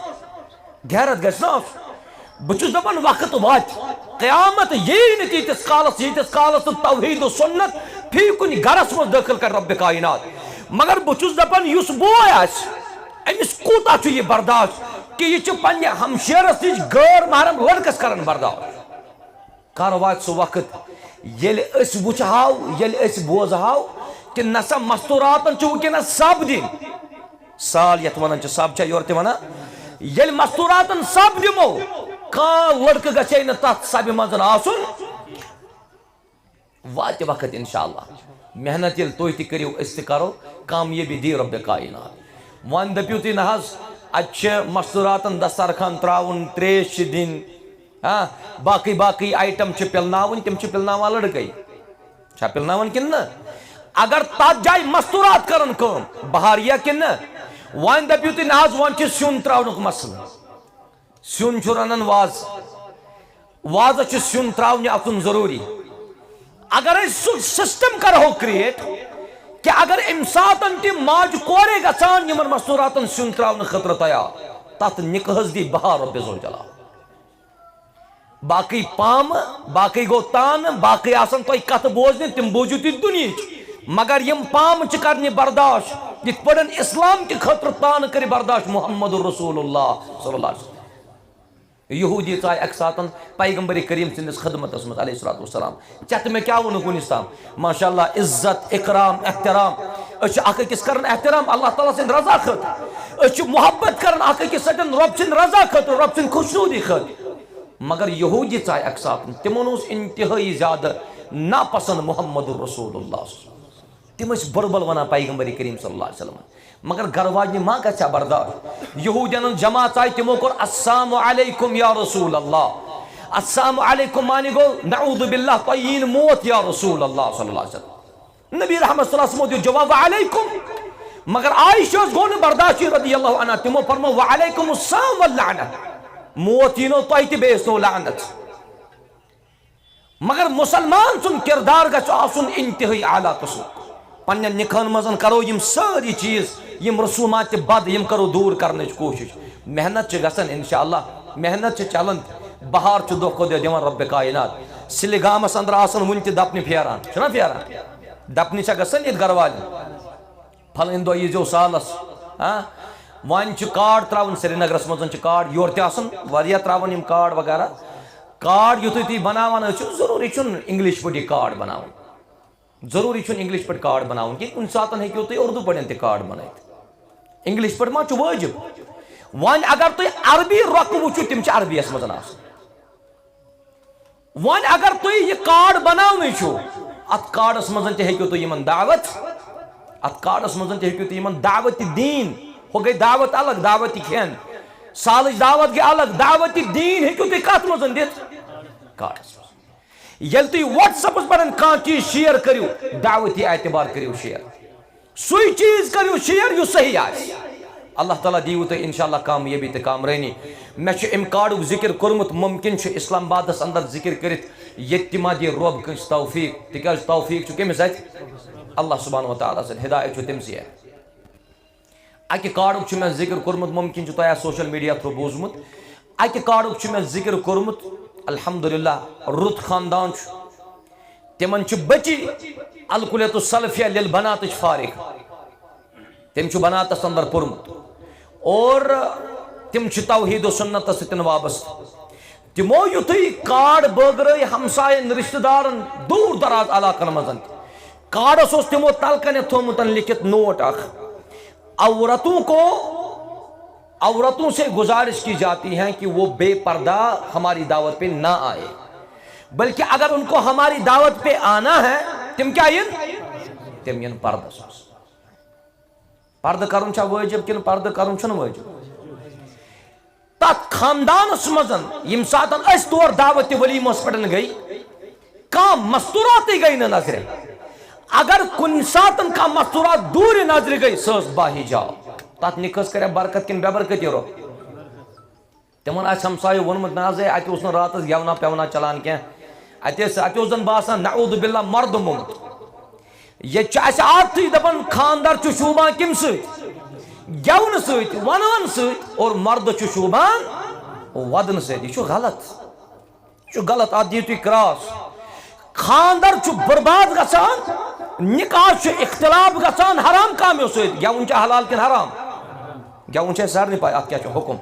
[SPEAKER 1] غیرت گژھِ نا آسُن بہٕ چھُس دپان وقت واتہِ قیامت یی نہٕ تیٖتِس کالس تہٕ توحیٖد و سنت فی کُنہِ گرس منٛز دٲخل کرِ رۄبِ کاینات مگر بہٕ چھُس دپان یُس بوے آسہِ أمِس کوٗتاہ چھُ یہِ برداشت کہِ یہِ چھُ پننہِ ہمشیرس نِش غٲر محرم لڑکس کران برداشت کر واتہِ سُہ وقت ییٚلہِ أسۍ وٕچھہاو ییٚلہِ أسۍ بوزہاو کہِ نسا مستوٗراتن چھُ وٕنکیٚنس سب دِنۍ سال یتھ ونان چھِ سب چھا یورٕ تہِ ونان ییٚلہِ مستوٗراتن سب دِمو کانٛہہ لڑکہٕ گژھِ نہٕ تتھ سبہِ منٛز آسُن واتہِ وقت انشاءاللہ محنت ییٚلہِ تُہۍ تہِ کٔرِو أسۍ تہِ کرو کامیٲبی دی رۄبِ کاینات وۄنۍ دٔپِو تُہۍ نہ حظ اتہِ چھِ مستوٗراتن دسترخان تراوُن تریش چھِ دِنۍ باقٕے باقٕے آیٹم چھِ پِلناوٕنۍ تِم چھِ پِلناوان لڑکے چھا پِلناوان کِنہٕ نہ اگر تتھ جایہِ مستوٗرات کرن کٲم بہار یِیا کِنہٕ نہ وۄنۍ دٔپِو تُہۍ نہ حظ وۄنۍ چھُ سیُن تراونُک مسلہٕ سیُن چھُ رنان واز وازس چھُ سیُن تراونہِ اژُن ضروٗری اگر أسۍ سُہ سسٹم کرہو کریٹ کہ اگر امہِ ساتن تہِ ماجہِ کورے گژھان یِمن مستوٗراتن سیُن تراونہٕ خٲطرٕ تیار تتھ نِکہس دی بہار رۄبِ ذوالجلال باقٕے پامہٕ باقٕے گوٚو تانہٕ باقٕے آسن تۄہہِ کتھٕ بوزنہِ تِم بوٗزِو تُہۍ دُنہِچ مگر یِم پامہٕ چھِ کرنہِ برداشت یِتھ پٲٹھۍ اسلام کہِ خٲطرٕ تانہٕ کٔرِ برداشت محمد الرسول اللہ صلی اللہ علیہ وسلم یہوٗدی ژاے اکہِ ساتن پیغمبرِ کریم سٕنٛدِس خدمتس منٛز علیہ الصلوٰۃ والسلام ژےٚ تہٕ مےٚ کیٛاہ ووٚنُکھ وُنِس تام ماشاء اللہ عزت اکرام احترام أسۍ چھِ اکھ أکِس کران احترام اللہ تعالیٰ سٕنٛدِ رضا خٲطرٕ أسۍ چھِ محبت کران اکھ أکِس سۭتۍ رۄب سٕنٛدِ رضا خٲطرٕ رۄب سٕنٛدِ خوشنوٗدی خٲطرٕ مگر یہوٗدی ژاے اکہِ ساتن تِمن اوس انتہٲیی زیادٕ ناپسنٛد محمد الرسول اللہ تِم ٲسۍ بُربل ونان پیغمبرِ کریم صلی اللہ علیہ وسلم مگر گھر واجنہِ ما گژھِ ہا برداشت یہوٗدین ہٕنٛز جماعت آیہِ تِمو کوٚر السلام علیکم یا رسول اللہ السلام علیکم معنی گوٚو نعوذ باللہ تۄہہِ یی نہٕ موت یا رسول اللہ صلی اللہ علیہ وسلم نبی رحمت صلی اللہ علیہ وسلم دیُت جواب وعلیکم مگر عائشہ گوٚو نہٕ برداشی رضی اللہ عنہا تِمو فرمو وعلیکم السلام واللعنہ موت یی نو تۄہہِ تہِ بیٚیہِ ٲسنو لعنت مگر مسلمان سُنٛد کردار گژھِ آسُن انتہٲیی اعلیٰ قٕسمُک پننٮ۪ن نِکاحن منٛز کرو یِم سٲری چیٖز یِم رسوٗمات تہِ بد یِم کرو دوٗر کرنٕچ کوٗشش محنت چھِ گژھان انشاء اللہ محنت چھِ چلان بہار چھُ دۄہ کھۄتہٕ دۄہ دِوان رۄبِ کاینات سِلہِ گامس انٛدر آسان وُنہِ تہِ دپنہِ پھیران چھُنہ پھیران دپنہِ چھا گژھان ییٚتہِ گرٕ والٮ۪ن پھلٲنۍ دۄہ ییٖزیو سالس وۄنۍ چھُ کاڈ تراوُن سرینگرس منٛز چھِ کاڈ یورٕ تہِ آسان واریاہ تراوان یِم کاڈ وغیرہ کاڈ یُتھُے تُہۍ بناوان ٲسِو ضروٗری چھُنہٕ انگلش پٲٹھی کاڈ بناوُن ضروری چھُنہٕ انگلش پٲٹھۍ کارڈ بناوُن کینٛہہ کُنہِ ساتہٕ ہیٚکِو تُہۍ اردوٗ پٲٹھۍ تہِ کارڈ بنٲیِتھ انگلش پٲٹھۍ ما چھُ وٲجِب وۄنۍ اگر تُہۍ عربی رۄقہٕ وٕچھِو تِم چھِ عربیَس منٛز آسان وۄنۍ اگر تُہۍ یہِ کارڈ بناونٕے چھُو اتھ کارڈس منٛز تہِ ہیٚکِو تُہۍ یِمن دعوت اتھ کارڈس منٛز تہِ ہیٚکِو تُہۍ یِمن دعوت دیٖن ہُہ گٔے دعوت الگ دعوت کھٮ۪ن سالٕچ دعوت گٔے الگ دعوت دیٖن ہیٚکِو تُہۍ کتھ منٛز دِتھ کارڈس منٛز ییٚلہِ تُہۍ وٹس ایپس پٮ۪ٹھ کانٛہہ چیٖز شیر کٔرِو دعوتی اعتبار کٔرِو شیر سُے چیٖز کٔرِو شیر یُس صحیح آسہِ اللہ تعالیٰ دیٖوٕ تۄہہِ انشاءاللہ کامیٲبی تہٕ کامرٲنی مےٚ چھُ اَمہِ کارڈُک ذِکر کوٚرمُت مُمکِن چھُ اسلام آبادس اندر ذِکر کٔرِتھ ییٚتہِ تہِ ما دِ رۄب کٲنٛسہِ توفیٖق تِکیٛازِ توفیٖق چھُ کٔمِس اتھِ اللہ سبحانہ وتعالیٰ سٕنٛدِ ہدایت چھُ تٔمسٕے اتھِ اکہِ کارڈُک چھُ مےٚ ذِکر کوٚرمُت مُمکِن چھُ تۄہہِ آسہِ سوشل میڈیا تھروٗ بوٗزمُت اکہِ کارڈُک چھُ مےٚ ذِکر کوٚرمُت الحمدللہ رُت خاندان چھُ تِمن چھِ بٔچی الکُلیتُ السلفیہ للبناتٕچ فارغ تٔمۍ چھُ بناتس اندر پوٚرمُت اور تِم چھِ توحیٖد و سُنتس سۭتۍ وابستہٕ تِمو یُتھُے کارڈ بٲگرٲے ہمساین رشتہٕ دارن دوٗر دراز علاقن منٛز تہِ کارڈس اوس تِمو تل کنیتھ تھوٚومُت لیکھِتھ نوٹ اکھ عورتوں سے گزارش کی جاتی ہے کہ وہ بے پردہ ہماری دعوت پہ نہ آئے بلکہ اگر ان کو ہماری دعوت پہ آنا ہے تم کیا ین تم ین پردہ پردہ کرن چھا واجب کن پردہ کرن چھُنہٕ واجب تت خاندانس مزن یم ساتن اس طور دعوت ولیمس پٹن گئی کانٛہہ مستوراتی گئی نہ نظرِ اگر کُنہِ ساتن کانٛہہ مستورات دوٗرِ نظرِ گئی سۄ ٲس باحجاب تتھ نِکاحس کریا برکت کِنہٕ بے برکتی رو تِمن آسہِ ہمسایو ووٚنمُت نہ حظ اتہِ اوس نہٕ راتس گٮ۪ونا پٮ۪ونا چلان کینٛہہ اتہِ اوس زن باسان نعوذ باللہ مرد موٚمُت ییٚتہِ چھُ اَسہِ عادتھٕے دپان خاندر چھُ شوٗبان کمہِ سۭتۍ گٮ۪ونہٕ سۭتۍ ونان سۭتۍ اور مرد چھُ شوٗبان ودنہٕ سۭتۍ یہِ چھُ غلط اتھ دِیِو تُہۍ کراس خاندر چھُ برباد گژھان نکاح چھُ اختلاف گژھان حرام کامیو سۭتۍ گٮ۪وُن چھا حلال کِنہٕ حرام گٮ۪وُن چھُ اَسہِ سارنٕے پاے اتھ کیٛاہ چھُ حُکُم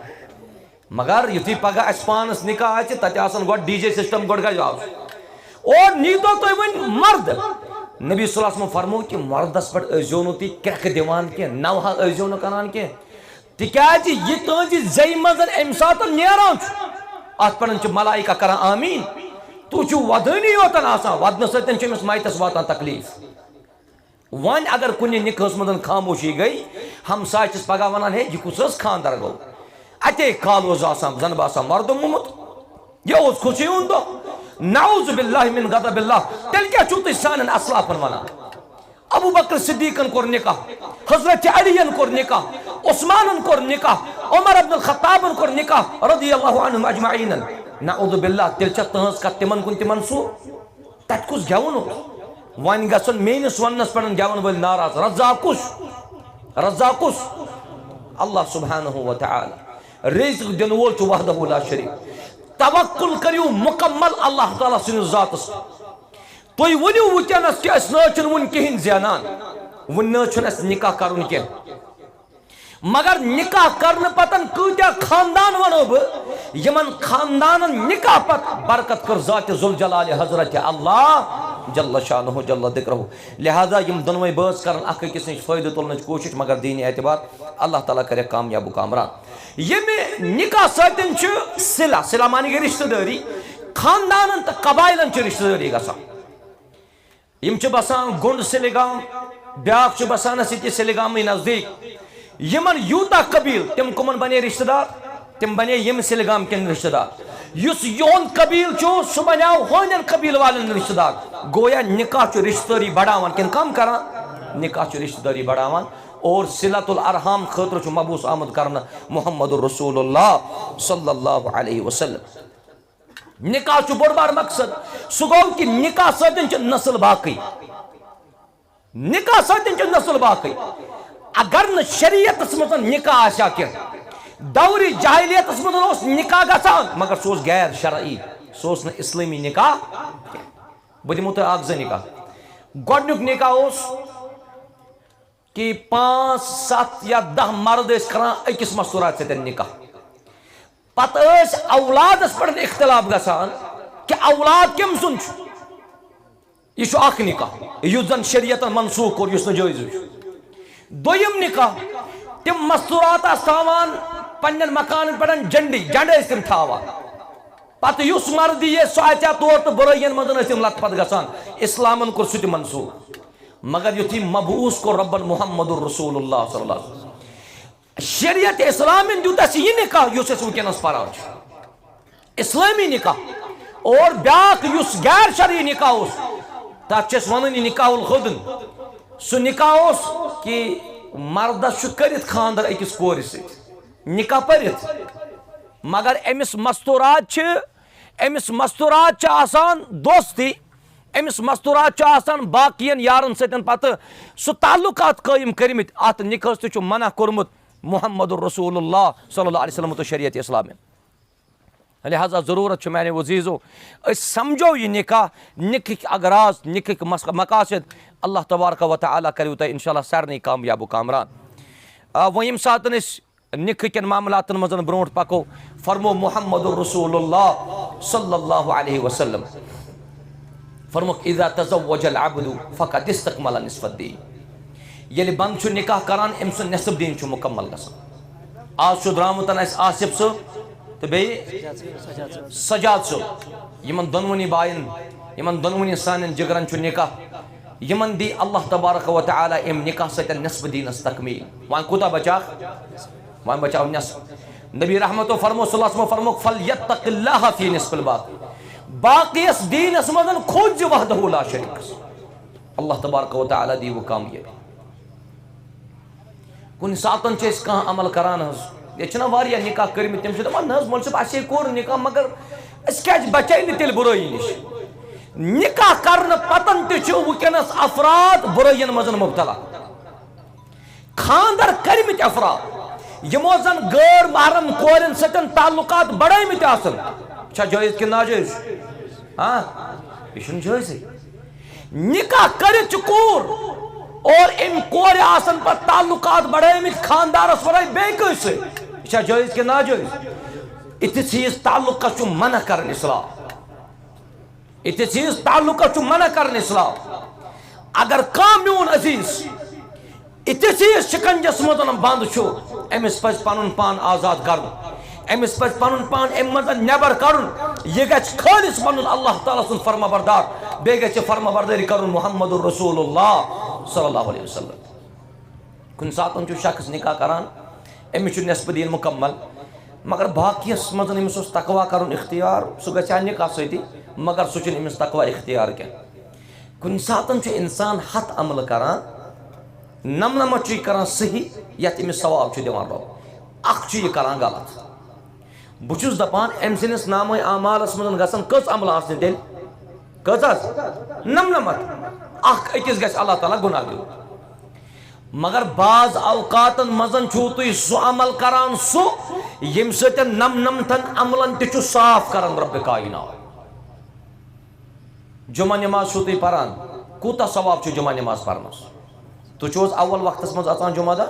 [SPEAKER 1] مگر یُتھُے پگاہ اَسہِ پانس نکاح آسہِ تتہِ آسان گۄڈٕ ڈی جے سسٹم گۄڈٕ گژھِ آسُن اور نیٖتو تُہۍ وۄنۍ مرد نبی صلی اللہ علیہ وسلم فرمو کہ مردس پٮ۪ٹھ ٲسۍزیو نہٕ تُہۍ کرٛٮ۪کہٕ دِوان کینٛہہ نوحہ ٲسۍزیو نہٕ کَران کینٛہہ تِکیٛازِ یہِ تُہنٛزِ زٮ۪یہِ منٛز اَمہِ ساتہٕ نیران چھُ اتھ پٮ۪ٹھ چھِ ملائکہ کران آمیٖن تُہۍ چھِو ودٲنی یوتن آسان ودنہٕ سۭتۍ چھِ أمِس مایتس واتان تکلیٖف وۄنۍ اگر کُنہِ نِکاحس منٛز خاموشی گٔے ہمساے چھِس پگاہ ونان ہے یہِ کُس حظ خاندر گوٚو اتے کال اوس آسان زن باسان مردٕ موٚمُت یہِ اوس خوشی ہُنٛد دۄہ نعوذ باللہ من غضب اللہ تیٚلہِ کیٛاہ چھُو تُہۍ سانٮ۪ن اسلافن ونان ابو بکر صدیقن کوٚر نکاح حضرت علیین کوٚر نکاح عثمانن کوٚر نکاح عمر ابن الخطابن کوٚر نکاح رضی اللہ عنہم اجمعین نعوذ باللہ تیٚلہِ چھا تٕہنٛز کتھ تِمن کُن تہِ منسوٗخ تتہِ کُس گٮ۪وُن اوس وۄنۍ گژھن میٲنِس وننس پٮ۪ٹھ گٮ۪ون وٲلۍ ناراض رزاق کُس اللہ سبحانہ وتعالیٰ رزق دِنہٕ وول چھُ وحدہ لا شریٖک توکل کٔرِو مکمل اللہ تعالیٰ سٕنٛدِس ذاتس تُہۍ ؤنِو وٕنکٮ۪نس کہِ أسۍ نہ حظ چھِنہٕ وُنہِ کِہیٖنۍ زینان وُنہِ نہ حظ چھُنہٕ اَسہِ نکاح کرُن کینٛہہ مگر نکاح کرنہٕ پتن کۭتیاہ خاندان ونو بہٕ یِمن خاندانن نکاح پتہٕ برکت کٔر ذاتِ ذوالجلالِ حضرت اللہ جل شانہ جل ذکرہ لہذا یم دۄنوے بٲژ کرن اکھ أکِس نِش فٲیدٕ تُلنٕچ کوٗشش مگر دیٖنی اعتبار اللہ تعالیٰ کریکھ کامیاب و کامران ییٚمہِ نکاح سۭتۍ چھُ صلہ معنی گٔے رشتہٕ دٲری خاندانن تہٕ قبایلن چھِ رشتہٕ دٲری گژھان یم چھِ بسان گُنٛڈ سِلگام بیاکھ چھُ بسان اَسہِ ییٚتہِ سِلگامٕے نزدیٖک یِمن یوٗتاہ قبیٖل تِم کٕمن بنے رشتہٕ دار تِم بنے ییٚمہِ سِلگام کٮ۪ن رشتہٕ دار یُس یِہُنٛد قبیٖل چھُ سُہ بنیو ہونٮ۪ن قبیٖل والٮ۪ن رشتہٕ دار گویا نکاح چھُ رشتہٕ دٲری بڑاوان کِنہٕ کم کران نکاح چھُ رشتہٕ دٲری بڑاوان اور صلۃ الارحام خٲطرٕ چھُ مبعوث آمُت کرنہٕ محمد رسول اللہ صلی اللہ علیہ وسلم نکاح چھُ بوٚڑ بار مقصد سُہ گوٚو کہِ نکاح سۭتۍ چھِ نسل باقٕے نکاح سۭتۍ چھِ نسل باقٕے اگر نہٕ شریعتس منٛز نکاح آسہِ ہا کینٛہہ دورِ جاہلیتس منٛز اوس نکاح گژھان مگر سُہ اوس غیر شرعی سُہ اوس نہٕ اسلٲمی نکاح کینٛہہ بہٕ دِمو تۄہہِ اکھ زٕ نکاح گۄڈنیُک نکاح اوس کہ 5 7 یا 10 مرد ٲسۍ کران أکِس مستوٗرات سۭتۍ نکاح پتہٕ ٲسۍ اولادس پٮ۪ٹھ اختلاف گژھان کہ اولاد کٔمۍ سُنٛد چھُ یہ اخ نکاح یس زن شریعت منسوخ کور یس جائز دویم نکاح تم مستورات تھاوان پنن مکان پہ جنڈ تم تھاوان پتہ یس مرد یہ سہ اچا طور تو برائین مزن تم لت پت گسان اسلامن کور سہ منسوخ مگر یتھی مبعوث کو رب محمد الرسول اللہ صلی اللہ علیہ وسلم شریعت اسلامن دیت اس یہ نکاح یس ونکس پران اسلامی نکاح اور بیاکھ یس غیر شرعی نکاح اس تک ون نکاح الخدن سہ نکاح اس کہ مردس کرت خاندر اکس کور ست نکاح پرت مگر امس مستورات آسان دوستی امس مستورات آسان باقین یارن ستن پتہ سہ تعلقات قائم کرمت ات نکاح تہ منع کورمت محمد الرسول اللہ صلی اللہ علیہ وسلم تو شریعت اسلام لہذا ضرورت میانے عزیزو اس سمجھو یہ نکاح نکاح اغراض نکاح مقاصد اللہ تبارک و تعالیٰ کرو تہ انشاءاللہ سارنی کامیاب و کامران وہ یم ساتن اس نکاح کن معاملاتن مزن برونٹ پکو فرمو محمد الرسول اللہ صلی اللہ علیہ وسلم فرموک اذا تزوج العبد فقد استکمل نصف الدین یل بند نکاح کران ام سن نصف دین مکمل گژھان آج درامتن اس آصف صاحب تو بیٚیہِ سجاد صاحب یمن دونونی بائن یمن دونونی سانن جگرن نکاح یمن دی اللہ تبارک و تعالی ام نکاح سۭتۍ نصف دینس تکمیل وان کوتاہ بچاو نصف نبی رحمت و فرمو صلی اللہ علیہ وسلم فرموک فلیتق اللہ فی نصف الباقی باقی اس دینس مدن کھوج وحدہ لا شریک اللہ تبارک و تعالی دی وہ کامیابی کن ساتن چھ اس کہاں عمل کران یہ چھنا واریاہ نکاح کرمت تم دپان نہ مول صاحب اسے کور نکاح مگر اس کیازِ بچائی نہ تیل برائی نش نکاح کرن پتن تہ چھ ونکس افراد برائین مزن مبتلا خاندر کرمت افراد یمو زن غیر محرم کورن ستن تعلقات بڑھائمت آسن چھا جائز کہ ناجائز ہاں یہ چھن جائز نکاح کرت کور اور ام کور آسن پر تعلقات بڑھائمت خاندارس ورائی بے کیسے چھا جائز کہ ناجائز اتھ چیز تعلق کا چھو منع کرن اسلام اتھ چیز تعلق کا چھو منع کرن اسلام اگر کام میون عزیز اتھ چیز شکنجس مدن بند چھو امس پز پنن پان آزاد کرن امس پز پنن پان ام مدن نبر کرن یہ گچ خالص بنن اللہ تعالیٰ سن فرما بردار بے گچ فرما برداری کرن محمد الرسول اللہ صلی اللہ علیہ وسلم کن ساتن چھو شخص نکاح کران امس نصف دین مکمل مگر باقیس مزن امس تقوی کرن اختیار سہ گژھِ نکاح سۭتی مگر سہ چھُنہٕ امس تقوی اختیار کینٛہہ کُنہِ ساتن چھُ انسان ہتھ عمل کران نمنمت چھُ یہِ کران صحیح یتھ امس ثواب چھُ دِوان رۄب اکھ چھُ یہِ کران غلط بہٕ چھُس دپان أمۍ سٕنٛدِس نامے اعمالس منٛز گژھن کٔژ عمل آسنہِ تیٚلہِ کٔژ حظ نمنمت اکھ أکِس گژھِ اللہ تعالیٰ گُناہ دیُن مگر بعض اوقاتن مزن چھو تُہۍ سُہ عمل کران سُہ ییٚمہِ سۭتۍ نمنمتن عملن تہِ چھُ صاف کران رب کائنات جمعہ نماز چھو تُہۍ پران کوٗتاہ ثواب چھُ جمعہ نماز پرنس تُہۍ چھو حظ اول وقتس منٛز اژان جمعہ دۄہ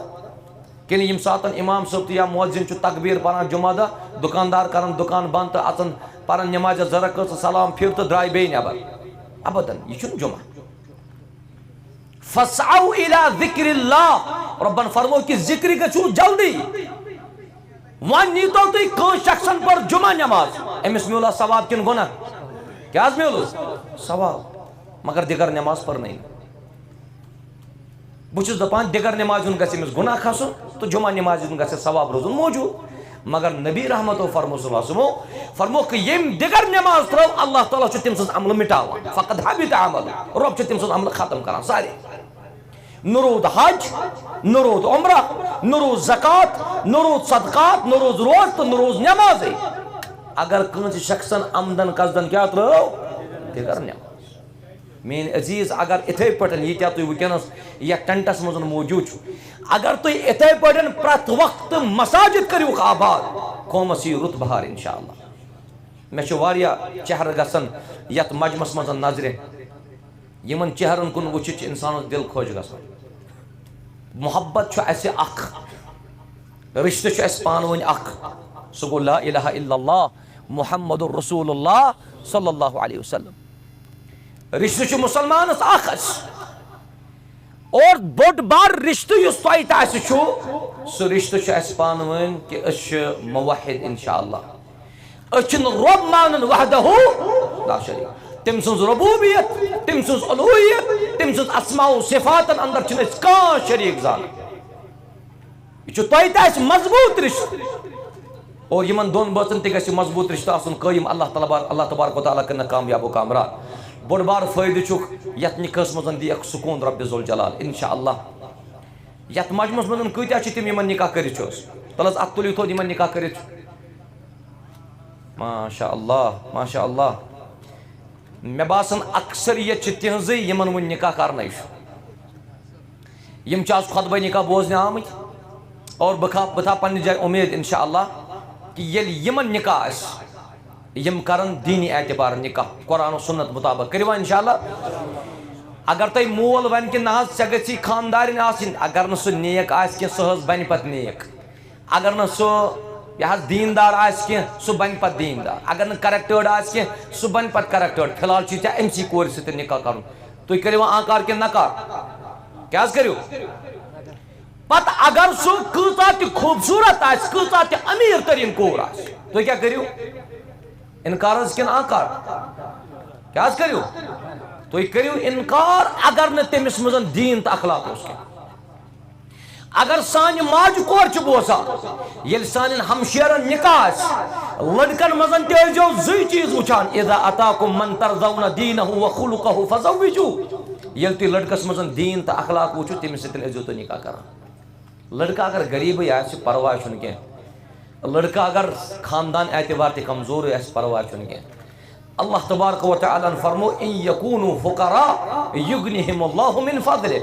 [SPEAKER 1] کنہِ ییٚمہِ ساتن امام صٲب تہٕ یا مؤذِن چھُ تکبیٖر پران جمعہ دۄہ دُکاندار کران دُکان بنٛد تہٕ اژان پران نمازِ زٕ رکعت سلام پھِر تہٕ درٛاے بیٚیہِ نٮ۪بر ابدن یہ چھُنہٕ جمعہ فسعوا الى ذکر اللہ ربن فرمو کہ ذکر گژھو جلدی وۄنۍ نیٖتو تُہۍ کٲنٛسہِ شخصن پر جمعہ نماز أمِس میوٗلا ثواب کِنہٕ گۄناہ کیٛاہ حظ میوٗلُس ثواب مگر دِگر نماز پرنٲے نہٕ بہٕ چھُس دپان دِگر نمازِ ہُنٛد گژھِ أمِس گۄناہ کھسُن تہٕ جمعہ نمازِ ہُنٛد گژھِ ثواب روزُن موجوٗد مگر نبی رحمتو فرمو صلی اللہ علیہ وسلم فرموکھ ییٚمۍ دِگر نماز ترٲو اللہ تعالیٰ چھُ تٔمۍ سٕنٛز عملہٕ مٹاوان فقط حبط عمل رۄب چھُ تٔمۍ سُنٛد عملہٕ ختم کران سارے نہ روٗد حج نہ روٗد عمرہ نہ روٗد زکات نہ روٗد صدقات نہ روٗد روز تہٕ نہ روٗز نمازے اگر کٲنٛسہِ شخصن آمدن قصدن کیٛاہ ترٲو دِگر نماز میٲنۍ عزیز اگر اِتھے پٲٹھۍ ییٖتیاہ تُہۍ وٕنکٮ۪نس یتھ ٹینٹس منٛز موجوٗد چھُ اگر تُہۍ اِتھے پٲٹھۍ پرٛٮ۪تھ وقتہٕ مساجد کٔرِوُکھ آباد قومس یی رُت بہار انشاء اللہ مےٚ چھُ واریاہ چہرٕ گژھان یتھ مجمس منٛز نظرِ یِمن چہرن کُن وٕچھِتھ چھُ انسانس دل خۄش گژھان محبت چھُ اسہِ اکھ رشتہٕ چھُ اسہِ پانہٕ ؤنۍ اکھ سُہ گوٚو لا الہ الا اللہ محمد الرسول اللہ صلی اللہ علیہ وسلم رشتہ چھ مسلمانس اخس اور بوڑ بار رشتہ یس تہ تہ سہ رشتہ چھ اس پانوین کہ اس موحد انشاءاللہ اس چھ رب مانن وحدہ لا شریک تم سنز ربوبیت تم سنز الوہیت تم سنز اسماء و صفاتن اندر چھ اس کان شریک زان یہ چھ تہ مضبوط رشتہ اور یمن دون بچن تہ گژھِ مضبوط رشتہ آسن قائم اللہ تبارک و تعالیٰ کرنا کامیاب و کامران بوڑ بار فائدہ چھک یت نکاحس مزن دیکھ سکون رب ذوالجلال انشاءاللہ یت مجمس مزن کتیا چھ تم یمن نکاح کرت تلس ات تلیو تھود یمن نکاح کرت ماشاء اللہ مے باسان اکثریت چھ تہذی یمن ون نکاح کرنے یم چھ آز خطبہ نکاح بوزنے آمت اور بہ تھا پنہ جائے امید انشاءاللہ کہ یل یمن نکاح اس یم کرن دینی اعتبار نکاح قرآن و سنت مطابق کروا انشاءاللہ اگر تہ مول ون کہ نہ ژے خاندارن آسن اگر نہ سہ نیک آس کی سہ بن پت نیک اگر نہ سہ یہ دیندار آس کی سہ بن پت دیندار اگر نہ کریکٹرڈ آس کی سہ بن پت کریکٹرڈ فی الحال چھ ام سی کور ست نکاح کرن تھی کرو آکار کہ نکار کیا کرو پت اگر سہ کۭژاہ تہ خوبصورت آس کۭژاہ تہ امیر ترین کور آس تھی کیا کرو انکار کن آکار کیا کرو تھی کرو انکار اگر نہ تمس مزن دین تو اخلاق اس کے اگر سان ماج کور بوزان یل سان ہمشیرن نکاح لڑکن مزن تیزو زی چیز وچان اذا اتاکم من ترضون دینہ و خلقہ فزوجو یل تھی لڑکس مزن دین تو اخلاق وچو تمس ستن ازو تو نکاح کران لڑکا اگر غریب آس پرواہ چھ کی لڑکا اگر خاندان اعتبار تے کمزور ہے پرواہ چھ کی اللہ تبارک و تعالی فرمو ان یکونوا فقراء یغنیہم اللہ من فضلہ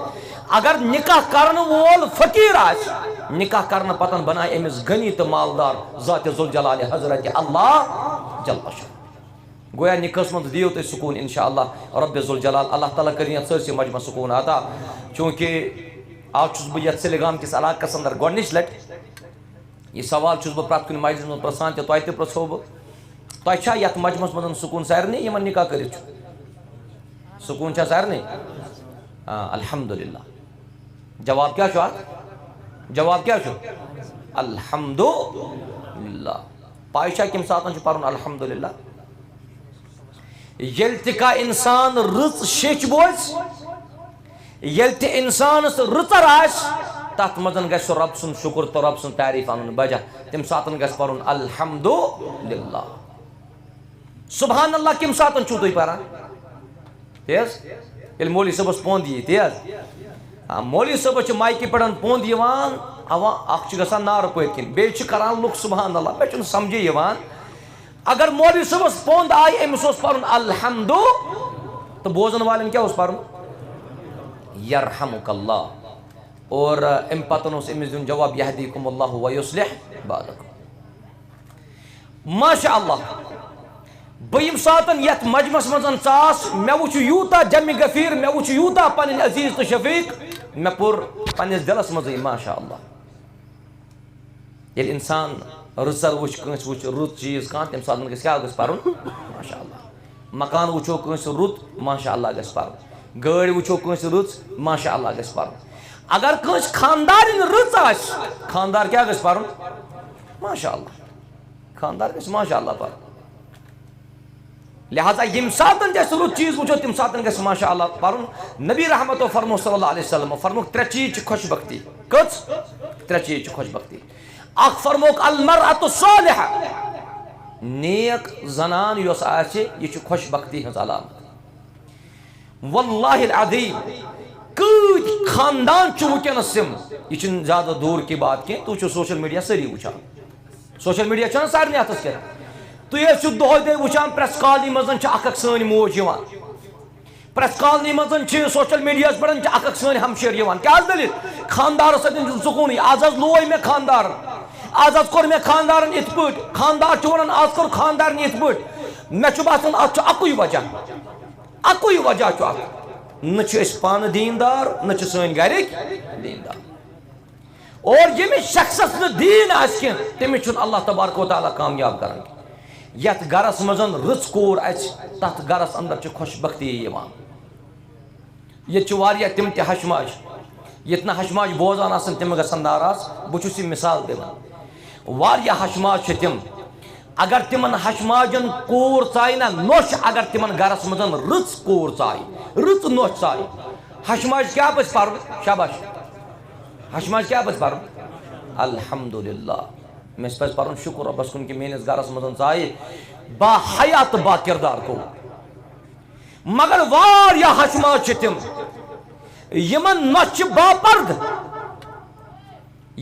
[SPEAKER 1] اگر نکاح کرن وول فقیر آس نکاح کرن پتن بنائے امس غنی تو مالدار ذات ذوالجلال حضرت اللہ جل شانہ گویا نکاح من دیو تے سکون انشاءاللہ رب ذوالجلال اللہ تعالی کرین سرسی مجمع سکون عطا چونکہ آج چھس بہ یت سلگام کس علاقس اندر گۄڈنِچ لٹہِ یہ سوال چھس بہ پرٛٮ۪تھ کُنہِ مجلس منٛز پرژھان تہِ تۄہہِ تہِ پرژھو بہٕ تۄہہِ چھا یتھ مجمس منٛز سکوٗن سارنٕے یِمن نکاح کٔرِتھ چھُ سکوٗن چھا سارنٕے الحمدللہ جواب کیا چھُ اتھ جواب کیا چھُ الحمدللہ پاے چھا کمہِ ساتہٕ چھُ پرُن الحمدللہ ییٚلہِ تہِ کانٛہہ انسان رٕژ شیٚچھ بوزِ ییٚلہِ تہِ انسانس رٕژر آسہِ تات مزن گژھِ سُہ رب سُنٛد شُکر تہٕ رب سُنٛد تعریف انُن بجا تمہِ ساتہٕ گژھِ پرُن الحمدللہ سبحان اللہ کمہِ ساتہٕ چھُو تُہۍ پران تی حظ ییٚلہِ مولوی صٲبس پوٚنٛد یی تی حظ مولوی صٲبس چھُ مایکہِ پٮ۪ٹھ پوٚنٛد یِوان اوا اکھ چھُ گژھان نارٕ پٔتۍ کِنۍ بیٚیہِ چھِ کران لُکھ سبحان اللہ مےٚ چھُنہٕ سمجھے یِوان اگر مولوی صٲبس پوٚنٛد آیہِ أمِس اوس پرُن الحمدُ تہٕ بوزن والٮ۪ن کیٛاہ اوس پرُن یرحمک اللہ اور ام پتن اس امس دن جواب یہدیکم اللہ و یصلح بالکم ماشاء اللہ بیم ساتن یت مجمس مزن ژاس مے وچھ یوتا جمع غفیر مے وچھ یوتا پنن عزیز تو شفیق مے پور پنس دلس مزے ماشاء اللہ یل انسان رزر وچھ کنس وچھ رت چیز کان تم ساتن گس کیا گس پرن ماشاء اللہ مکان وچھو کنس رت ماشاء اللہ گس پرن گاڑی وچھو کنس رت ماشاء اللہ گس پرن اگر کنس خاندارن رٕژ آسہِ خاندار کیا گژھِ پرُن ماشاء اللہ خاندار گژھِ ماشاء اللہ پرُن لہذا ییٚمہِ ساتہٕ تہِ أسۍ رُت چیٖز وٕچھو تمہِ ساتہٕ گژھِ ماشاء اللہ پرُن نبی رحمتو فرمو صلی اللہ علیہ وسلم فرموک ترٛےٚ چیٖز چھِ خۄش بختی کٔژ ترٛےٚ چیٖز چھِ خۄش بختی اکھ فرموک المرأة الصالحة نیک زنان یۄس آسہِ یہِ چھِ خۄش بختی ہٕنٛز علامت واللہ العظیم کۭتۍ خاندان چھُ وٕنکٮ۪نس یِم یہِ چھُنہٕ زیادٕ دوٗر کی بات کینٛہہ تُہۍ چھِو سوشل میڈیا سٲری وٕچھان سوشل میڈیا چھُنہ سارنٕے اتھس کٮ۪تھ تُہۍ ٲسِو دۄہے دۄہے وٕچھان پرٛٮ۪س کالنی منٛز چھِ اکھ سٲنۍ موج یِوان پرٛٮ۪س کالنی منٛز چھِ سوشل میڈیاہس پٮ۪ٹھ چھِ اکھ سٲنۍ ہمشیر یِوان کیٛاہ حظ دٔلیٖل خاندارس سۭتۍ چھُنہٕ سکوٗنٕے آز حظ لوے مےٚ خاندارن آز حظ کوٚر مےٚ خاندارن یِتھ پٲٹھۍ خاندار چھُ ونان آز کوٚر خاندارن یِتھ پٲٹھۍ مےٚ چھُ باسان اتھ چھُ اکُے وجہ چھُ اتھ نہ چھِ أسۍ پانہٕ دیندار نہ چھِ سٲنۍ گرِکۍ دیندار اور ییٚمِس شخصس نہٕ دیٖن آسہِ کینٛہہ تٔمِس چھُنہٕ اللہ تبارک و تعالیٰ کامیاب کران یت گرس مزن رٕژ کوٗر اَژِ تتھ گرس اندر چھِ خوش بختی یِوان ییٚتہِ چھِ واریاہ تِم تہِ ہشماج ییٚتہِ نہٕ ہشماج بوزان آسن تِم گژھن ناراض بہٕ چھُس یہِ مثال دِوان واریاہ ہشماج چھِ تِم اگر تِمن ہشماجن کوٗر ژایہِ نا نوٚش اگر تِمن گرس منٛز رٕژ کوٗر ژایہِ رٕژ نوٚش ژایہِ ہشماج کیٛاہ پَزِ پرُن شاباش ہشماج کیٛاہ پَزِ پرُن الحمدللہ مےٚ پَزِ پرُن شُکر رۄبس کُن کہِ میٲنِس گرس منٛز ژایہِ با حیا تہٕ با کِردار کوٗر مگر واریاہ ہشماج چھِ تِم یِمن نۄش چھِ باپرد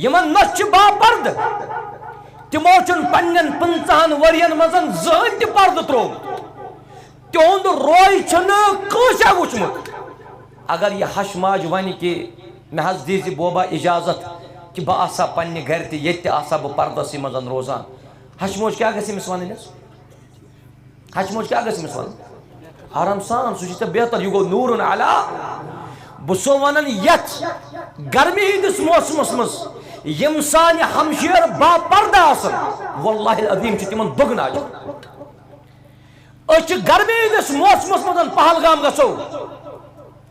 [SPEAKER 1] یِمن نۄش چھِ باپرد تِمو چھُنہٕ پننٮ۪ن 15 ؤرین منٛز زٕہٕنۍ تہِ پردٕ ترٛوومُت تِہُنٛد روے چھُنہٕ کٲنٛسے وٕچھمُت اگر یہِ ہشماج ونہِ کہِ مےٚ حظ دیٖزِ بوبا اِجازت کہِ بہٕ آسہٕ ہا پننہِ گرِ تہِ ییٚتہِ تہِ آسہٕ ہا بہٕ پردسٕے منٛز روزان ہشموج کیٛاہ گژھِ أمِس وَنٕنۍ حظ ہشموج کیٛاہ گژھِ أمِس وَنُن آرام سان سُہ چھُ ژےٚ بہتر یہِ گوٚو نوٗرُن علا بہٕ چھُسو وَنان یتھ گرمی ہٕنٛدِس موسمس منٛز یِم سانہِ ہمشیر باپردٕ آسن واللہ العظیٖم چھُ تِمن دۄگنہٕ اجر أسۍ چھِ گرمی ہٕنٛدِس موسمس منٛز پہلگام گژھو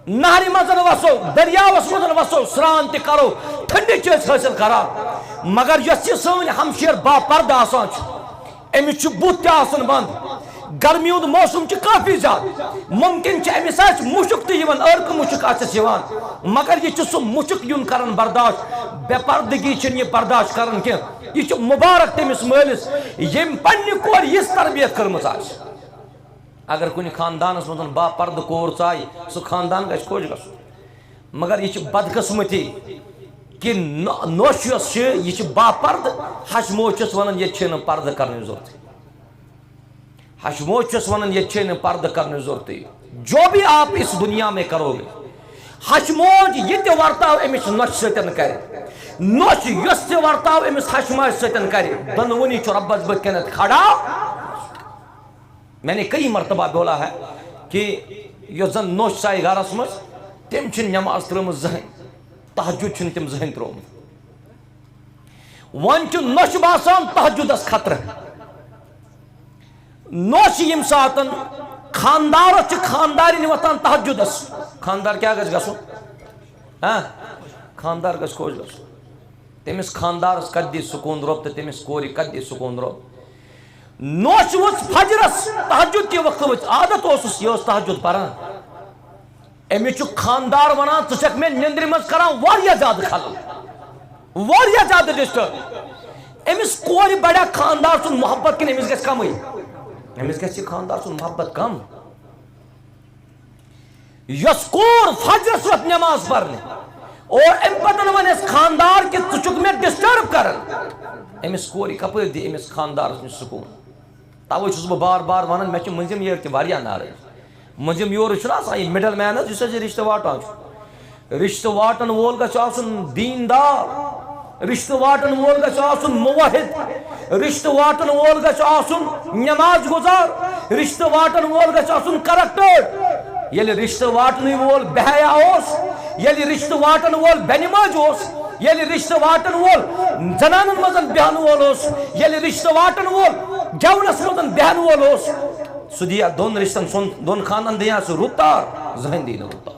[SPEAKER 1] نہرِ منٛز وسو دٔریاوس منٛز وسو سرٛان تہِ کرو ٹھنڈٕ چھِ أسۍ حٲصِل کران مگر یۄس یہِ سٲنۍ ہمشیر باپردٕ آسان چھِ أمِس چھُ بُتھ تہِ آسان بنٛد گرمی ہُنٛد موسم چھُ کٲفی زیادٕ مُمکِن چھُ أمِس آسہِ مُشُک تہِ یِوان عٲرقہٕ مُشُک آسٮ۪س یِوان مگر یہِ چھُ سُہ مُشُک یُن کران برداشت بے پردگی چھِنہٕ یہِ برداشت کران کینٛہہ یہِ چھُ مُبارک تٔمِس مٲلِس ییٚمۍ پننہِ کورِ یِژھ تربیت کٔرمٕژ آسہِ اگر کُنہِ خاندانس منٛز باپردٕ کوٗر ژایہِ سُہ خاندان گژھِ خۄش گژھُن مگر یہِ چھِ بدقٕسمتی کہِ نوٚش یۄس چھِ یہِ چھِ باپردٕ ہشموج چھُس ونان ییٚتہِ چھے نہٕ پردٕ کرنٕچ ضروٗرتٕے ہشموج چھُس ونان ییٚتہِ چھے نہٕ پردٕ کرنٕچ ضروٗرتٕے جو بھی آپ اس دنیا میں کرو گے ہشموج یہِ تہِ ورتاو أمِس نۄشہِ سۭتۍ کرِ نوٚش یۄس تہِ ورتاو أمِس ہشماجہِ سۭتۍ کرِ دۄنوٕنی چھُ رۄبس بٔتھۍ کٮ۪نتھ کھڑا میں نے کئی مرتبہ بولا ہے کہ یۄس زن نوٚش ژایہِ گرس منٛز تٔمۍ چھِنہٕ نٮ۪ماز ترٲمٕژ زٕہٕنۍ تہجُد چھُنہٕ تٔمۍ زٕہٕنۍ ترٛوومُت وۄنۍ چھُ نوٚشہِ باسان تہجُدس خطرٕ نوٚش ییٚمہِ ساتن خاندارس چھِ خاندارِنۍ وۄتھان تہجُدس خاندار کیٛاہ گژھِ گژھُن خاندار گژھِ خۄش گژھُن تٔمِس خاندارس کتہِ دی سکوٗن رۄب تہٕ تٔمِس کورِ کتہِ دی سکوٗن رۄب نوٚش ؤژھ فجرس تہجُد کہِ وقتہٕ ؤژھ عادت اوسُس یہِ ٲس تہجُد پران أمِس چھُ خاندار ونان ژٕ چھکھ مےٚ نِندرِ منٛز کران واریاہ زیادٕ خلل واریاہ زیادٕ ڈسٹٲرب أمِس کورِ بڑیا خاندار سُنٛد محبت کِنہٕ أمِس گژھِ کمٕے أمِس گژھِ یہِ خاندار سُنٛد محبت کم یۄس کوٗر فجرس وۄتھ نٮ۪ماز پرنہِ اور امہِ پتہٕ ونٮ۪س خاندار کہِ ژٕ چھُکھ مےٚ ڈسٹٲرب کران أمِس کورِ کپٲرۍ دی أمِس خاندارس نِش سکوٗن توے چھُس بہٕ بار بار ونان مےٚ چھِ مٔنٛزِم یٲرۍ تہِ واریاہ ناراض مٔنٛزِم یورٕ چھُنہ آسان یہِ مِڈل مین حظ یُس حظ یہِ رشتہٕ واٹان چھُ رشتہٕ واٹن وول گژھِ آسُن دیٖندار رشتہٕ واٹن وول گژھِ آسُن موحد رشتہٕ واٹن وول گژھِ آسُن نٮ۪ماز گُزار رشتہٕ واٹن وول گژھِ آسُن کرکٹٲرۍ ییٚلہِ رشتہٕ واٹنٕے وول بے حیا اوس ییٚلہِ رشتہٕ واٹن وول بے نٮ۪مٲزۍ اوس ییٚلہِ رشتہٕ واٹن وول زنانن منٛز بیٚہن وول اوس ییٚلہِ رشتہٕ واٹن وول گٮ۪ونس منٛز بیٚہن وول اوس سُہ دِیا دۄن رشتن دۄن خانن دِیا سُہ رُتار زٕہٕنۍ دی نہٕ رُتار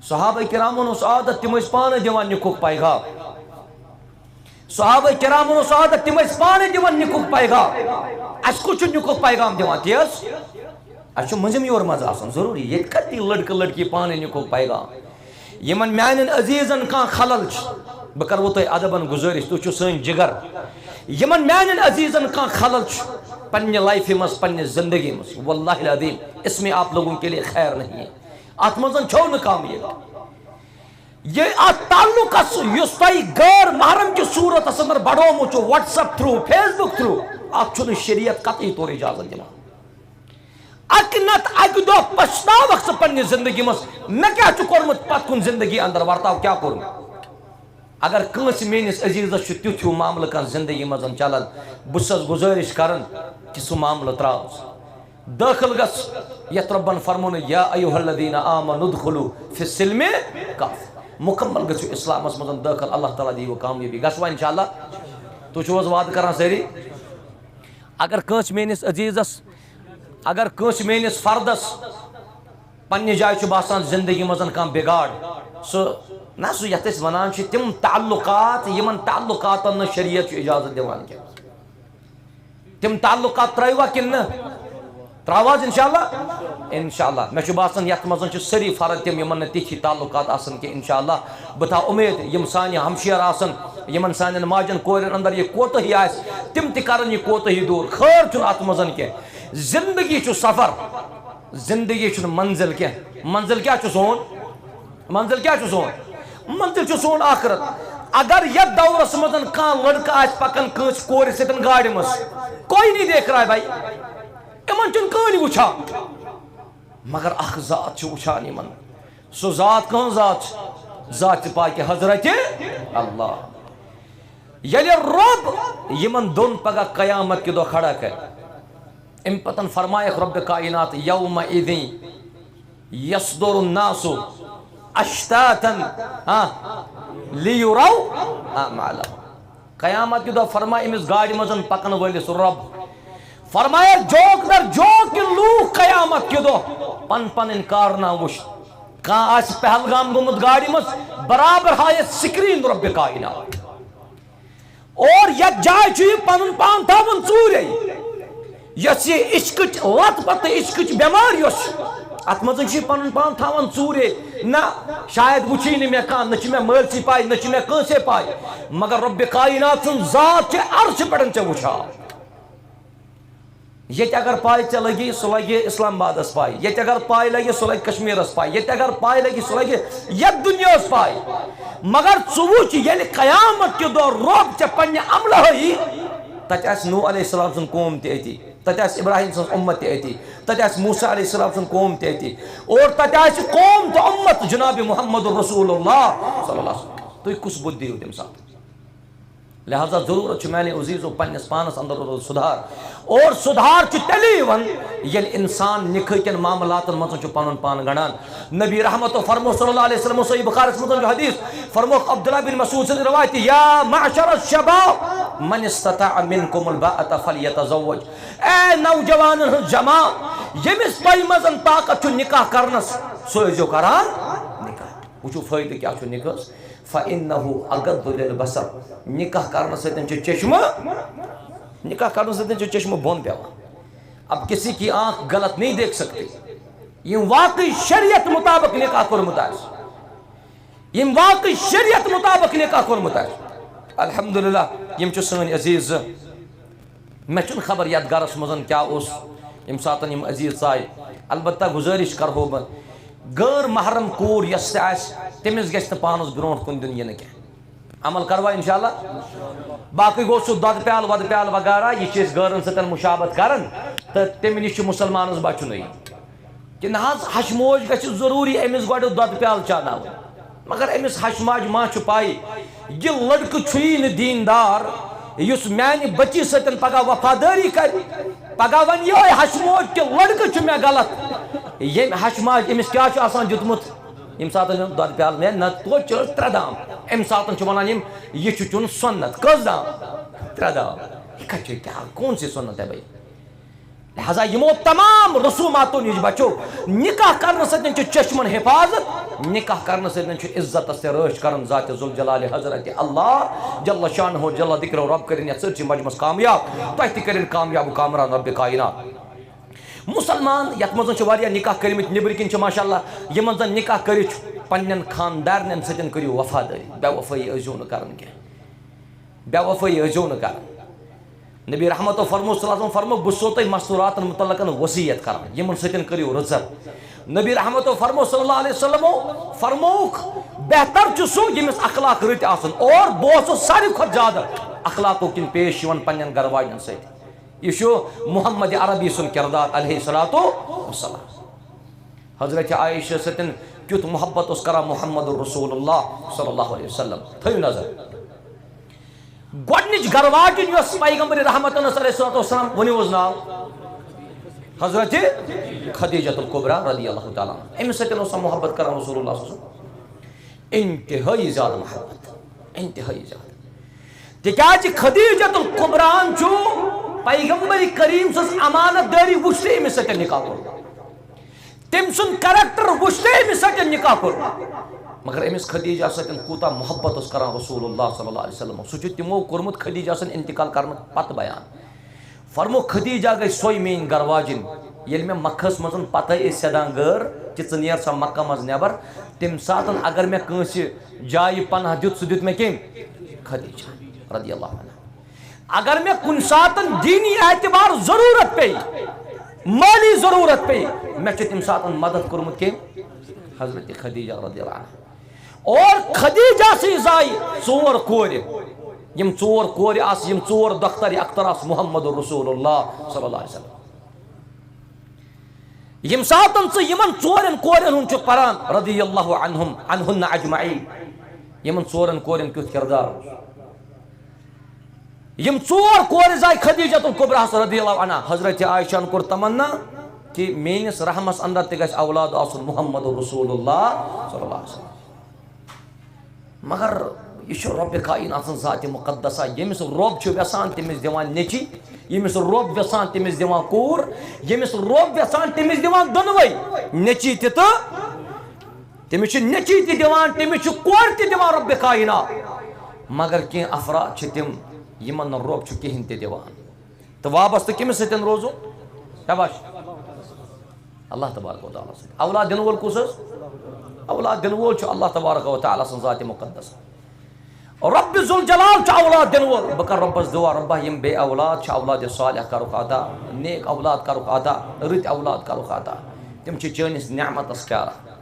[SPEAKER 1] صحابہ کرامن اوس عادت تِم ٲسۍ پانے دِوان نِکُک پیغام صحابہ کرامن اوس عادت تِم ٲسۍ پانے دِوان نِکُک پیغام اَسہِ کُس چھُ نِکُک پیغام دِوان تی حظ اَسہِ چھُ مٔنٛزِم یورٕ منٛز آسان ضروٗری ییٚتہِ کتہِ دی لڑکہٕ لڑکی پانے نِکُک پیغام یِمن میانٮ۪ن عزیٖزن کانٛہہ خلل چھُ بہٕ کرو تۄہہِ ادبن گُزٲرِش تُہۍ چھِو سٲنۍ جگر یِمن میانٮ۪ن عزیٖزن کانٛہہ خلل چھُ پننہِ لایفہِ منٛز پننہِ زندگی منٛز واللہ العظیٖم اس میں آپ لوگوں کے لیے خیر نہیں ہے اتھ منٛز چھو نہٕ کامیٲبی یہ اتھ تعلقس یُس تۄہہِ غٲر محرم کہِ صوٗرتس انٛدر بڑومُت چھُ WhatsApp through Facebook through اتھ چھُنہٕ شریعت قطعی طور اجازت دِوان اکہِ نتہٕ اکہِ دۄہ پچھتاوکھ ژٕ پننہِ زندگی منٛز مےٚ کیٛاہ چھُ کوٚرمُت پتہٕ کُن زندگی انٛدر ورتاو کیٛاہ کوٚرمُت اگر کٲنٛسہِ میٲنِس عزیٖزس چھُ تیُتھ ہیوٗ معاملہٕ کانٛہہ زندگی منٛز چلان بہٕ چھُسس گُزٲرِش کران کہِ سُہ معاملہٕ تراو دٲخل گژھ یتھ رۄبن فرموٚن یا ایُّہا الذیٖنَ آمَنُوا ادخُلوٗ فِی السِلمِ کافَةً مُکمل گٔژھِو اسلامس منٛز دٲخل اللہ تعالیٰ دِیِوٕ کامیٲبی گژھوا انشاء اللہ تُہۍ چھِو حظ وعدٕ کران سٲری اگر کانس میانس عزیزس اگر کانس میانس فردس پنہ جائے باسان زندگی مزن کان بگاڑ سہ سہ یت اس ونان تم تعلقات یمن تعلقاتن نہ شریعت اجازت دیوان کی تم تعلقات تروا کن نہ تراواز انشاءاللہ مے باسان یت مزن سری فرد تم یمن نہ تھی تعلقات آسن کی انشاءاللہ بہ تھا امید یم سانہ ہمشیر آسن یمن سان ماجن کورن اندر یہ کوتہی آس تم تہ کرن یہ کوتہی دور خیر چھ ات مزن کی زندگی چھ سفر زندگی چھ منزل کی منزل کیا چھ سون منزل کیا چھ سون منزل چھ سون آخرت اگر یت دورس مزن کان لڑکہ آس پکن کانس کور ستن گاڑی مس کوئی نہیں دیکھ رہا ہے بھائی امن چن کہانی وچھان مگر اخ ذات چھ وچھان یمن سو ذات کہاں ذات پاک حضرت اللہ یل رب یمن دون پگہ قیامت کے دو کھڑا کر ام پتن فرمائے رب کائنات یوم اذن یصدر الناس اشتاتا لیروا اعمالهم قیامت کے دو فرمائے امس گاڑی مزن پکن ولس رب فرمایا جوک در جوک لوگ قیامت کے دو پن پن انکارنا وش کان آس پہلگام گمت گاڑی مز برابر ہائے سکرین رب کائنات اور یک جائے چھ پن پان تھاون ژورے یس یہ عشق لت پتہ عشق بیمار یس ات مزن چھ پن پان تھاون ژورے نہ شاید وچھی نہ مے کان نہ چھ مے مالسی پائی نہ چھ مے کانسے پائی مگر رب کائنات سن ذات چھ عرش پڑن چھ وچھا یہ اگر پائے چھ لگی سہ لگی اسلام آبادس پائے یہ اگر پائے لگی سہ لگی کشمیرس پائے یہ اگر پائے لگی سہ لگی یت دنیا پائے مگر ژوچ یل قیامت کے دور رب چھ پنہ عملہ ہوئی تت آس نوح علیہ السلام سن قوم تہ اتی تت آس ابراہیم سن امت تہ اتی تت آس موسیٰ علیہ السلام سن قوم تہ اتی اور تت آس قوم تو امت جناب محمد رسول اللہ صلی اللہ علیہ وسلم تھی کس بدھ دیو تم ساتھ لہذا ضرورت چھ میانے عزیزو پنس پانس اندر سدھار اور سدھار چھ تیلی ون یل انسان نکھتن معاملاتن مزن چھ پنن پان گنان نبی رحمت و فرمو صلی اللہ علیہ وسلم صحیح بخاری مزن جو حدیث فرمو عبداللہ بن مسعود سے روایت یا معشر الشباب من استطاع منکم الباءة فلیتزوج اے نوجوان جماع یمس پای مزن طاقت چھ نکاح کرنس سو جو کران نکاح وچو فائدہ کیا چھ نکاح فَإِنَّهُ أَغَضُّ لِلْبَصَرِ نکاح کرنے سے تن چشمہ نکاح کرنے سے تن چشمہ بون پیوا اب کسی کی آنکھ غلط نہیں دیکھ سکتی یہ واقعی شریعت مطابق نکاح کرمتا ہے یہ واقعی شریعت مطابق نکاح کرمتا ہے الحمدللہ یم چھ سن عزیز میں چن خبر یاد گرس مزن کیا اس یم ساتن یم عزیز آئے البتہ گزارش کرو بہ غیر محرم کور یس آس تمس گھس پانس برو کن دن یہ عمل کروا انشاءاللہ باقی گو سہ دود پیال ود پیال وغیرہ یہ غیرن ستن مشابت کرن تو تمہ نش مسلمانس بچن کہ نہ ہشموج گھ ضروری امس گۄڈٕ دود پیال چانا مگر امس ہشماج ما چھ پائی یہ لڑکہ چھ نہ دیندار یس میانہ بچی ستن پگہ وفاداری کر پگہ ون یہ ہشموج کہ لڑکہ چھ مے غلط یم ہشماج امس کیا چھ آسان دیتمت یم سات دود پیال میں نہ تو ترے دام ام سات ونان یہ چون سنت کس دام ترے دام یہ کیا کون سی سنت ہے بھائی لہذا یمو تمام رسوماتوں نش بچو نکاح کرنے ستن چشمن حفاظت نکاح کرنے ستن عزت سے رٲچھ کرن ذات ذوالجلال حضرت اللہ جل شانہ جل ذکر رب کرن یت سرچ مجمس کامیاب تہ تہ کرن کامیاب کامران رب کائنات مسلمان یت مزن واریاہ نکاح کرمت نبر کن ماشاءاللہ یمن زن نکاح کرچ پنن خاندارن ستن کریو وفاداری بے وفائی ازیو نہ کرن کی بے وفائی ازیو نہ کرن نبی رحمت و فرمو صلی اللہ علیہ وسلم فرمو بسو تہ مستورات متعلقن وصیت کرن یمن ستن کریو رزر نبی رحمت و فرمو صلی اللہ علیہ وسلم فرموک بہتر چھ سو یمس اخلاق رت آسن اور بوسو ساری کھت زیادہ اخلاقو کن پیش یون پنن گھر واجن ست یہ محمد عربی سن کردار علیہ السلام حضرت عائشہ ستن کیت محبت اس کرا محمد رسول اللہ صلی اللہ علیہ وسلم تھیو نظر گوڑنچ گھر واجن یس پیغمبر رحمت علیہ السلام ونیوز ناو حضرت خدیجۃ الکبریٰ رضی اللہ تعالیٰ ام ستن اس محبت کرا رسول اللہ صلی اللہ علیہ وسلم انتہائی زیادہ محبت انتہائی زیادہ تکیاز خدیجۃ الکبریٰ پیغمبر کریم سز امانت داری وچھتے امس سۭتۍ نکاح کوٚر تٔمۍ سُنٛد کریکٹر وچھتے امس سۭتۍ نکاح کوٚر مگر امس خدیجہ سۭتۍ کوٗتاہ محبت اوس کران رسول اللہ صلی اللہ علیہ وسلم سُہ چھُ تِمو کوٚرمُت خدیجہ سُنٛد انتقال کرنہٕ پتہٕ بیان فرمو خدیجہ گٔے سۄے میٲنۍ گرواجِن ییٚلہِ مےٚ مکھس منٛز پتہٕ ٲسۍ سیدان گٲر کہِ ژٕ نیر سا مکہ منٛز نٮ۪بر تمہِ ساتہٕ اگر مےٚ کٲنٛسہِ جایہِ پناہ دیُت سُہ دیُت مےٚ کٔمۍ خدیجہ رضی اللہ عنہ اگر مےٚ کُنہِ ساتہٕ دیٖنی اعتبار ضروٗرت پیٚیہِ مٲلی ضروٗرت پیٚیہِ مےٚ چھُ تمہِ ساتہٕ مدد کوٚرمُت کٔمۍ حضرت خدیجہ رضی اللہ عنہ اور خدیجہ سٕے زایہِ 4 کورِ یم 4 کورِ آسہٕ یم 4 دختر اختر آسہٕ محمد رسول اللہ صلی اللہ علیہ وسلم یم ساتن ژٕ یمن 4 کورٮ۪ن ہُنٛد چھُکھ پران رضی اللہ عنہم عنہن اجمعین یمن 4 کورٮ۪ن کیُتھ کردار اوس یم 4 کورِ زایہِ خدیجۃ الکبریٰ رضی اللہ عنہ حضرت عائشہ کوٚر تمنا کہ میٲنِس رحمس اندر تہِ گژھِ اولاد آسُن محمد رسول اللہ صلی اللہ علیہ وسلم مگر یہ چھُ رۄبِ کائنات سٕنٛز ذاتِ مقدسہ ییٚمِس رۄب چھُ یژھان تٔمِس دِوان نیٚچی ییٚمِس رۄب یژھان تٔمِس دِوان کوٗر ییٚمِس رۄب یژھان تٔمِس دِوان دۄنوَے نیٚچی تہِ تہٕ تٔمِس چھُ نیٚچی تہِ دِوان تٔمِس چھُ کورِ تہِ دِوان رۄبِ کائنات مگر کینٛہہ افراد چھِ تِم یِمن نہٕ رۄب چھُ کِہیٖنۍ تہِ دِوان تہٕ وابستہٕ کٔمِس سۭتۍ روزُن شاباش اللہ تبارک و تعالیٰ سۭتۍ اولاد دِنہٕ وول کُس حظ اولاد دِنہٕ وول چھُ اللہ تبارک و تعالیٰ سٕنٛز ذاتِ مقدسہ رب ذوالجلال چھُ اولاد دِنہٕ وول بہٕ کرٕ رۄبس دُعا رۄبا یِم بے اولاد چھِ اولاد صالح کرُکھ عطا نیک اولاد کرُکھ عطا رٕتۍ اولاد کرُکھ عطا تِم چھِ چٲنِس نعمتس پیاران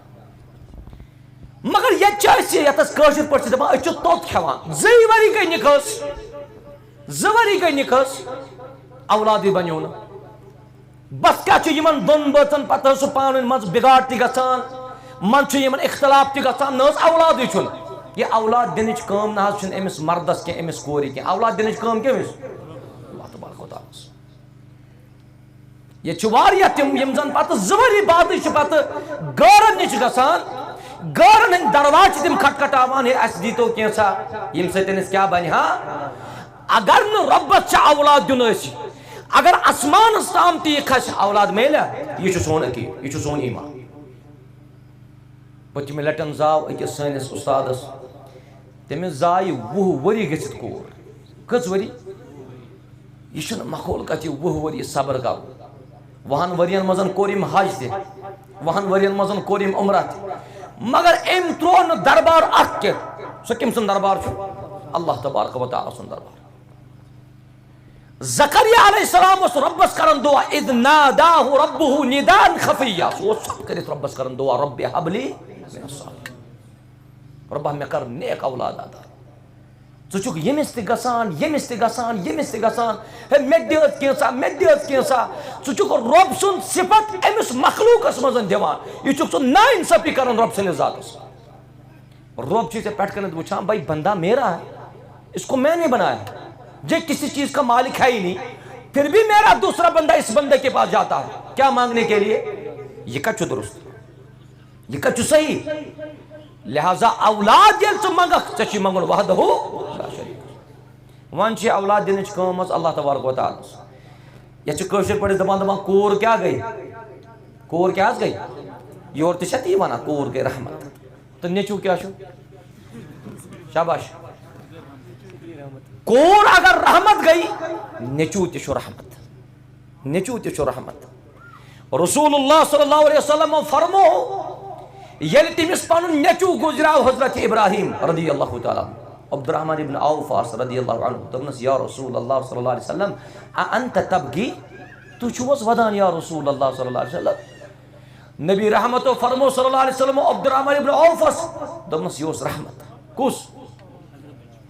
[SPEAKER 1] مگر ییٚتہِ چھِ أسۍ یتھس کٲشِر پٲٹھۍ چھِ دپان أسۍ چھِ توٚت کھٮ۪وان 2 ؤری گٔے نِکہس 2 ؤری گٔے نِکہس اولادٕے بنیو نہٕ بس کیٛاہ چھُ یِمن 2 بٲژن پتہٕ حظ سُہ پانہٕ ؤنۍ منٛزٕ بِگاڑ تہِ گژھان منٛزٕ چھُ یِمن اختلاف تہِ گژھان نہ حظ اولادٕے چھُنہٕ یہ اولاد دِنٕچ کٲم نہ حظ چھُنہٕ أمِس مردس کینٛہہ أمِس کورِ کینٛہہ اولاد دِنٕچ کٲم کٔمِس اللہ تبارک و تعالیٰ ہس ییٚتہِ چھِ واریاہ تِم یِم زن پتہٕ 2 ؤری بادٕے چھِ پتہٕ گٲرن نِش گژھان گٲرن ہٕنٛدۍ درواز چھِ تِم کھٹکھٹاوان ہے اسہِ دیٖتو کینٛژھا ییٚمہِ سۭتۍ أسۍ کیٛاہ بنہِ ہا اگر نہٕ رۄبس چھِ اولاد دیُن ٲسۍ اگر اسمانس تام تہِ یہِ کھسہِ اولاد میلیا یہِ چھُ سون عقیٖدٕ یہِ چھُ سون ایٖمان پٔتمہِ لٹہِ زاو أکِس سٲنِس اُستادس تٔمِس زایہِ 20 ؤری گٔژھِتھ کوٗر کٔژ ؤری یہِ چھُنہٕ ماحول کتھ یہِ 20 ؤری صبر کرُن 20 ؤرین منٛز کوٚر أمۍ حج تہِ 20 ؤرین منٛز کوٚر أمۍ عمرہ تہِ مگر أمۍ ترٛوو نہٕ دربار اکھ کینٛہہ سُہ کٔمۍ سُنٛد دربار چھُ اللہ تبارک و تعالیٰ سُنٛد دربار زکریا علیہ السلام اوس رۄبس کران دعا اذ ناداہ ربہ نداء خفیہ سُہ اوس ژھۄپہٕ کٔرِتھ رۄبس کران دعا رۄبِ ہب لی من الصالحین رۄبا مےٚ کر نیک اولاد عطا ژٕ چھُکھ ییٚمِس تہِ گژھان ییٚمِس تہِ گژھان ییٚمِس تہِ گژھان ہے مےٚ دِ حظ کینٛژھا مےٚ دِ حظ کینٛژھا ژٕ چھُکھ رۄب سُنٛد صفت أمِس مخلوٗقس منٛز دِوان یہِ چھُکھ ژٕ نا انصٲفی کران رۄب سٕنٛدِس ذاتس رۄب چھُے ژےٚ پٮ۪ٹھ کٔنٮ۪تھ وٕچھان بھائی بندہ میرا ہے اس کو میں نے بنایا یہ کسی چیز کا مالک ہے ہی نہیں پھر بھی میرا دوسرا بندہ اس بندے کے پاس جاتا ہے کیا مانگنے کے لیے یہ کتھ چھُ درست یہ کتھ چھُ صحیح لہذا اولاد ییٚلہِ ژٕ منگکھ ژےٚ چھُے منگُن وحدہ لا شریٖک وۄنۍ چھِ اولاد دِنٕچ کٲم حظ اللہ تبارک و تعالیٰ ہس یتھ چھِ کٲشِر پٲٹھۍ دپان کوٗر کیٛاہ گٔے کوٗر کیٛاہ حظ گٔے یورٕ تہِ چھا تی ونان کوٗر گٔے رحمت تہٕ نیٚچوٗ کیٛاہ چھُ شاباش کوٗر اگر رحمت گٔے نیٚچوٗ تہِ چھُ رحمت نیٚچوٗ تہِ چھُ رحمت رسول اللہ صلی اللہ علیہ وسلم فرمو ییٚلہِ تٔمِس پنُن نیٚچوٗ گُزریو حضرت ابراہیم رضی اللہ تعالیٰ عبدالرحمن ابن عوف آس رضی اللہ عنہ دوٚپنس یا رسول اللہ صلی اللہ علیہ وسلم اانت تبغی تُہۍ چھِو حظ ودان یا رسول اللہ صلی اللہ علیہ وسلم نبی رحمتو فرمو صلی اللہ علیہ وسلم عبدالرحمن ابن عوفس دوٚپنس یہِ اوس رحمت کُس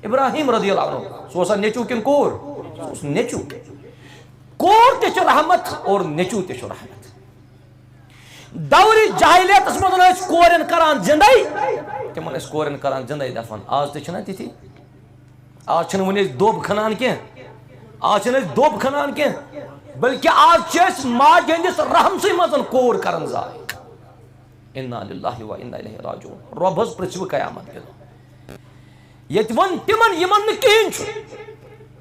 [SPEAKER 1] ابراہیم رضی اللہ عنہ سُہ اوسا نیٚچوٗ کِنہٕ کوٗر سُہ اوس نیٚچوٗ کوٗر تہِ چھِ رحمت اور نیٚچوٗ تہِ چھُ رحمت دورِ جاہلیتس منٛز ٲسۍ کورٮ۪ن کران زِندَے تِمن ٲسۍ کورٮ۪ن کران زِندَے دفن آز تہِ چھِنہ تِتھی آز چھِنہٕ وۄنۍ أسۍ دوٚب کھنان کینٛہہ آز چھِنہٕ أسۍ دوٚب کھنان کینٛہہ بلکہِ آز چھِ أسۍ ماجہِ ہٕنٛدِس رحمسٕے منٛز کوٗر کران ضایع انا للہ و انا الیہ راجعون رۄب حظ پرژھِ قیامت کہِ دۄہ ییٚتہِ وۄنۍ تِمن یِمن نہٕ کِہیٖنۍ چھُ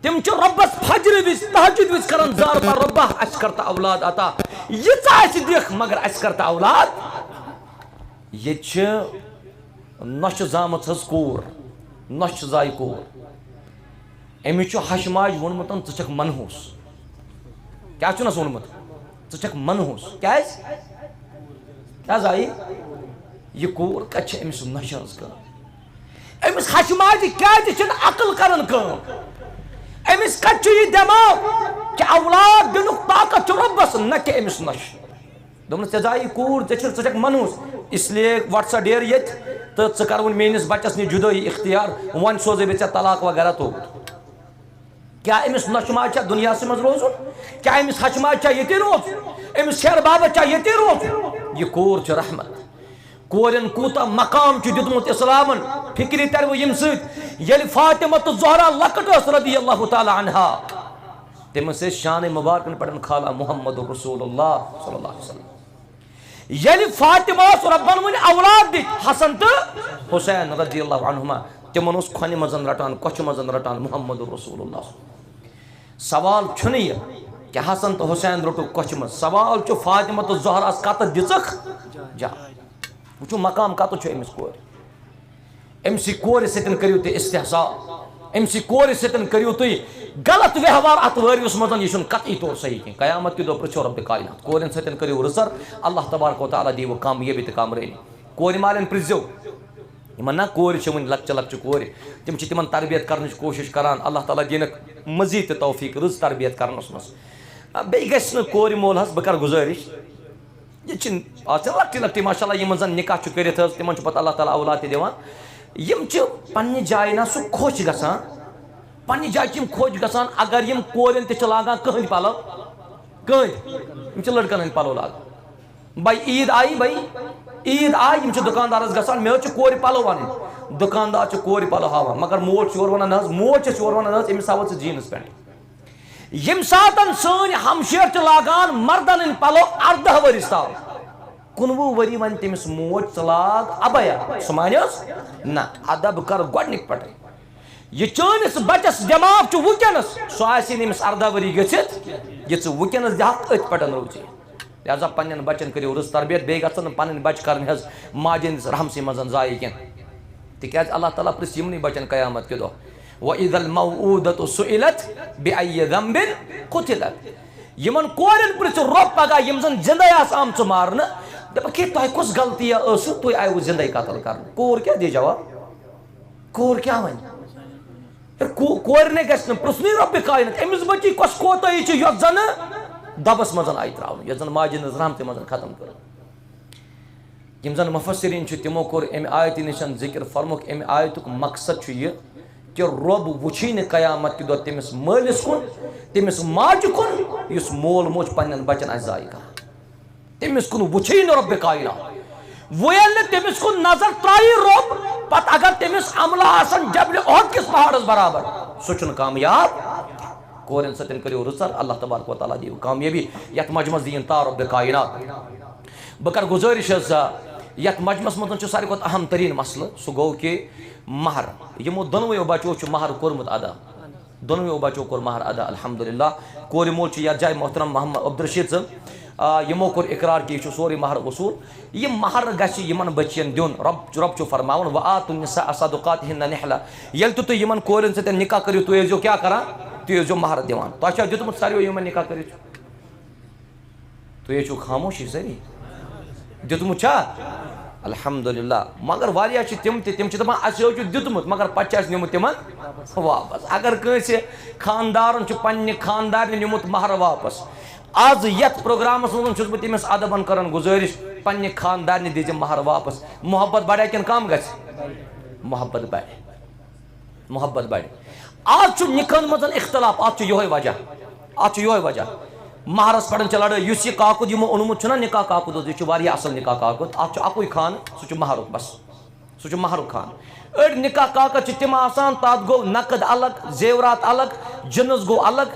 [SPEAKER 1] تم چھ ربس فجر وز تہجد وز کران زار پار ربا اس کرتا اولاد عطا یہ اس دیکھ مگر اس کرتا اولاد یہ چھ نش زامت ہز کور نش زائی کور امی چھ ہشماج ونمت ژٕ چھکھ منحوس کیا چھُنس وونمت ژٕ چھکھ منحوس کیاز کیاز آئی یہ کور کتہِ چھِ أمِس نشہِ ہٕنٛز کٲم أمِس ہشماجہِ کیازِ چھِنہٕ عقل کران کٲم أمِس کتہِ چھُ یہِ دٮ۪ماغ کہ اولاد دِنُک طاقت چھُ رۄبس نہ کہ أمِس نشہِ دوٚپنس ژےٚ زاے یہِ کوٗر ژٕ چھکھ منحوس اس لیے وٹ سا ڈیر ییٚتہِ تہٕ ژٕ کر وۄنۍ میٲنِس بچس نِش جُدٲیی اختیار وۄنۍ سوزے بہٕ ژےٚ طلاق وغیرہ توٚت کیا أمِس نۄشہِ ماجہِ چھا دُنیاہس منٛز روزُن کیا أمِس ہشہِ ماجہِ چھا ییٚتی روزُن أمِس شیر بابس چھا ییٚتی روزُن یہ کور چھِ رحمت کورٮ۪ن کوٗتاہ مقام چھُ دیُتمُت اِسلامن فکرِ ترِ وۄنۍ ییٚمہِ سۭتۍ ییٚلہِ فاطمہ تہٕ زہرا لۄکٕٹ ٲس رضی اللہ تعالیٰ عنہا تٔمِس ٲسۍ شانہِ مُبارکن پٮ۪ٹھ خالہ محمد رسول اللہ صلی اللہ علیہ وسلم ییٚلہِ فاطمہ ٲس رۄبن وۄنۍ اولاد دِتۍ حسن تہٕ حسین رضی اللہ عنہما تِمن اوس کھۄنہِ منٛز رٹان کۄچھِ منٛز رٹان محمد رسول اللہ سوال چھُنہٕ یہِ کہ حسن تو حسین رٹُکھ کۄچھِ منٛز سوال چھُ فاطمہ تہٕ زہراہس کتٮ۪تھ دِژٕکھ جاے وٕچھو مقام کتٮ۪تھ چھُ أمِس کورِ أمسٕے کورِ سۭتۍ کٔرِو تُہۍ استحصا أمسٕے کورِ سۭتۍ کٔرِو تُہۍ غلط ویوہار اتھ وٲرِوس منٛز یہِ چھُنہٕ قطعی طور صحیح کینٛہہ قیامت کہِ دۄہ پرٛژھو رۄبِ کائنات کورٮ۪ن سۭتۍ کٔرِو رٕژر اللہ تبارک و تعالیٰ دیٖوٕ کامیٲبی تہٕ کامرٲنی کورِ مالٮ۪ن پرٛژھزیو یِمن نا کورِ چھِ وٕنہِ لۄکچہِ لۄکچہِ کورِ تِم چھِ تِمن تربیت کرنٕچ کوٗشش کران اللہ تعالیٰ دِنکھ مزیٖد تہِ توفیٖق رٕژ تربیت کرنس منٛز بیٚیہِ گژھِ نہٕ کورِ مول حظ بہٕ کرٕ گُزٲرِش یہ چھِنہٕ آز چھِ لۄکٹی لۄکٹی ماشاء اللہ یِمن زن نکاح چھُ کٔرِتھ حظ تِمن چھُ پتہٕ اللہ تعالیٰ اولاد تہِ دِوان یِم چھِ پننہِ جایہِ نا سُہ خۄش گژھان پننہِ جایہِ چھِ یِم خۄش گژھان اگر یِم کورٮ۪ن تہِ چھِ لاگان کٕہٕنۍ پلو کٕہٕنۍ یِم چھِ لڑکن ہٕنٛدۍ پلو لاگان بھائی عیٖد آیی بھائی عیٖد آیہِ یِم چھِ دُکاندارس گژھان مےٚ حظ چھِ کورِ پلو انٕنۍ دُکاندار چھُ کورِ پلو ہاوان مگر موج چھِ یورٕ ونان نہ حظ موج چھَس یورٕ ونان نہ حظ أمِس ہاوَتھ ژٕ جیٖنٕز پٮ۪نٛٹ ییٚمہِ ساتہٕ سٲنۍ ہمشیر چھِ لاگان مردن ہٕنٛدۍ پلو 18 ؤرِس تام 19 ؤری وَنہِ تٔمِس موج ژٕ لاگ ابیا سُہ مانہِ حظ نہ ادب کر گۄڈنِکۍ پٮ۪ٹھٕے یہ چٲنِس بچس دٮ۪ماغ چھُ وٕنکٮ۪نس سُہ آسہِ نہٕ أمِس 18 ؤری گٔژھِتھ یہِ ژٕ وٕنکٮ۪نس دِہکھ أتھۍ پٮ۪ٹھ روزِ لہذا پننٮ۪ن بچن کٔرِو رٕژ تربیت بیٚیہِ گژھن نہٕ پنٕنۍ بچہِ کرٕنۍ حظ ماجہِ ہٕنٛدِس رحمسٕے منٛز ضایع کینٛہہ تِکیازِ اللہ تعالیٰ پرٛژھِ یِمنٕے بچن قیامت کہِ دۄہ وَإِذَا الْمَوْءُودَةُ سُئِلَتْ بِأَيِّ ذَنبٍ قُتِلَتْ یِمن کورٮ۪ن پرٛژھِو رۄب پگاہ یِم زن زِندَے آسہٕ آمژٕ مارنہٕ دَپکھ ہے تۄہہِ کۄس غلطیہ ٲسوٕ تُہۍ آیوٕ زِندَے قتل کرنہٕ کوٗر کیٛاہ دی جواب کوٗر کیٛاہ وَنہِ کورِ نے گژھِ نہٕ پرٛژھنُے رۄبِ کائنات أمِس بچی کۄس کوتٲہی چھِ یۄس زنہٕ دبس منٛز آیہِ ترٛاونہٕ یۄس زن ماجہِ ہٕنٛز رحمتہِ منٛز ختم کٔر یِم زن مُفسریٖن چھِ تِمو کوٚر امہِ آیتہِ نِش ذِکر فرموکھ امہِ آیتُک مقصد چھُ یہِ کہ رۄب وٕچھی نہٕ قیامت کہِ دۄہ تٔمِس مٲلِس کُن تٔمِس ماجہِ کُن یُس مول موج پننٮ۪ن بچن آسہِ ضایع کران تٔمِس کُن وٕچھی نہٕ رۄبِ کائنات وۄنۍ ییٚلہِ نہٕ تٔمِس کُن نظر ترٛایی رۄب پتہٕ اگر تٔمِس عملہٕ آسن جبلہِ اُحد کِس پہاڑس برابر سُہ چھُنہٕ کامیاب کورٮ۪ن سۭتۍ کٔرِو رٕژر اللہ تبارک و تعالیٰ دِیِو کامیٲبی یتھ مجمس دِیِن تا رۄبِ کائنات بہٕ کرٕ گُزٲرِش حظ یتھ مجمس منٛز چھُ ساروی کھۄتہٕ اہم تریٖن مسلہٕ سُہ گوٚو کہِ مہر یِمو دۄنوٕیو بچو چھُ مہر کوٚرمُت ادا دۄنوٕیو بچو کوٚر مہر ادا الحمدُاللہ کورِ مول چھُ یتھ جایہِ محترم محمد عبدالرشیٖد صٲب یِمو کوٚر اقرار کہِ یہِ چھُ سورُے مہر وصوٗل یہِ مہر گژھِ یِمن بٔچین دیُن رۄب چھُ فرماوُن وَآتُ النِّساءَ صَدُقَاتِهِنَّ نِحْلَةً ییٚلہِ تہِ تُہۍ یِمن کورٮ۪ن سۭتۍ نکاح کٔرِو تُہۍ ٲسۍزیو کیٛاہ کران تُہۍ ٲسۍزیو مہر دِوان تۄہہِ چھا دیُتمُت ساروِیو یِمن نکاح کٔرِتھ تُہۍ حظ چھِو خاموشی سٲری دیُتمُت چھا الحمدُاللہ مگر واریاہ چھِ تِم تہِ تِم چھِ دپان اَسہِ حظ چھُ دیُتمُت مگر پتہٕ چھِ اَسہِ نیوٗمُت تِمن واپس اگر کٲنٛسہِ خاندارن چھُ پننہِ خاندارنہِ نیوٗمُت مہر واپس آز یتھ پروگرامس منٛز چھُس بہٕ تٔمِس ادبن کران گُزٲرِش پننہِ خاندارنہِ دِیٖزِ مہر واپس محبت بڑِ کِنہٕ کم گژھِ محبت بڑِ محبت بڑِ آز چھُ نِکاحن منٛز اختلاف اتھ چھُ یِہوے وجہ مہرس پٮ۪ٹھ چھِ لڑٲے یُس یہِ کاکُد یِمو اوٚنمُت چھُنہ نکاح کاکُد حظ یہِ چھُ واریاہ اصل نکاح کاکُد اتھ چھُ اکُے خانہٕ سُہ چھُ مہرُک بس سُہ چھُ مہرُک خانہٕ أڑۍ نکاح کاکد چھِ تِم آسان تتھ گوٚو نقد الگ زیورات الگ جِنٕز گوٚو الگ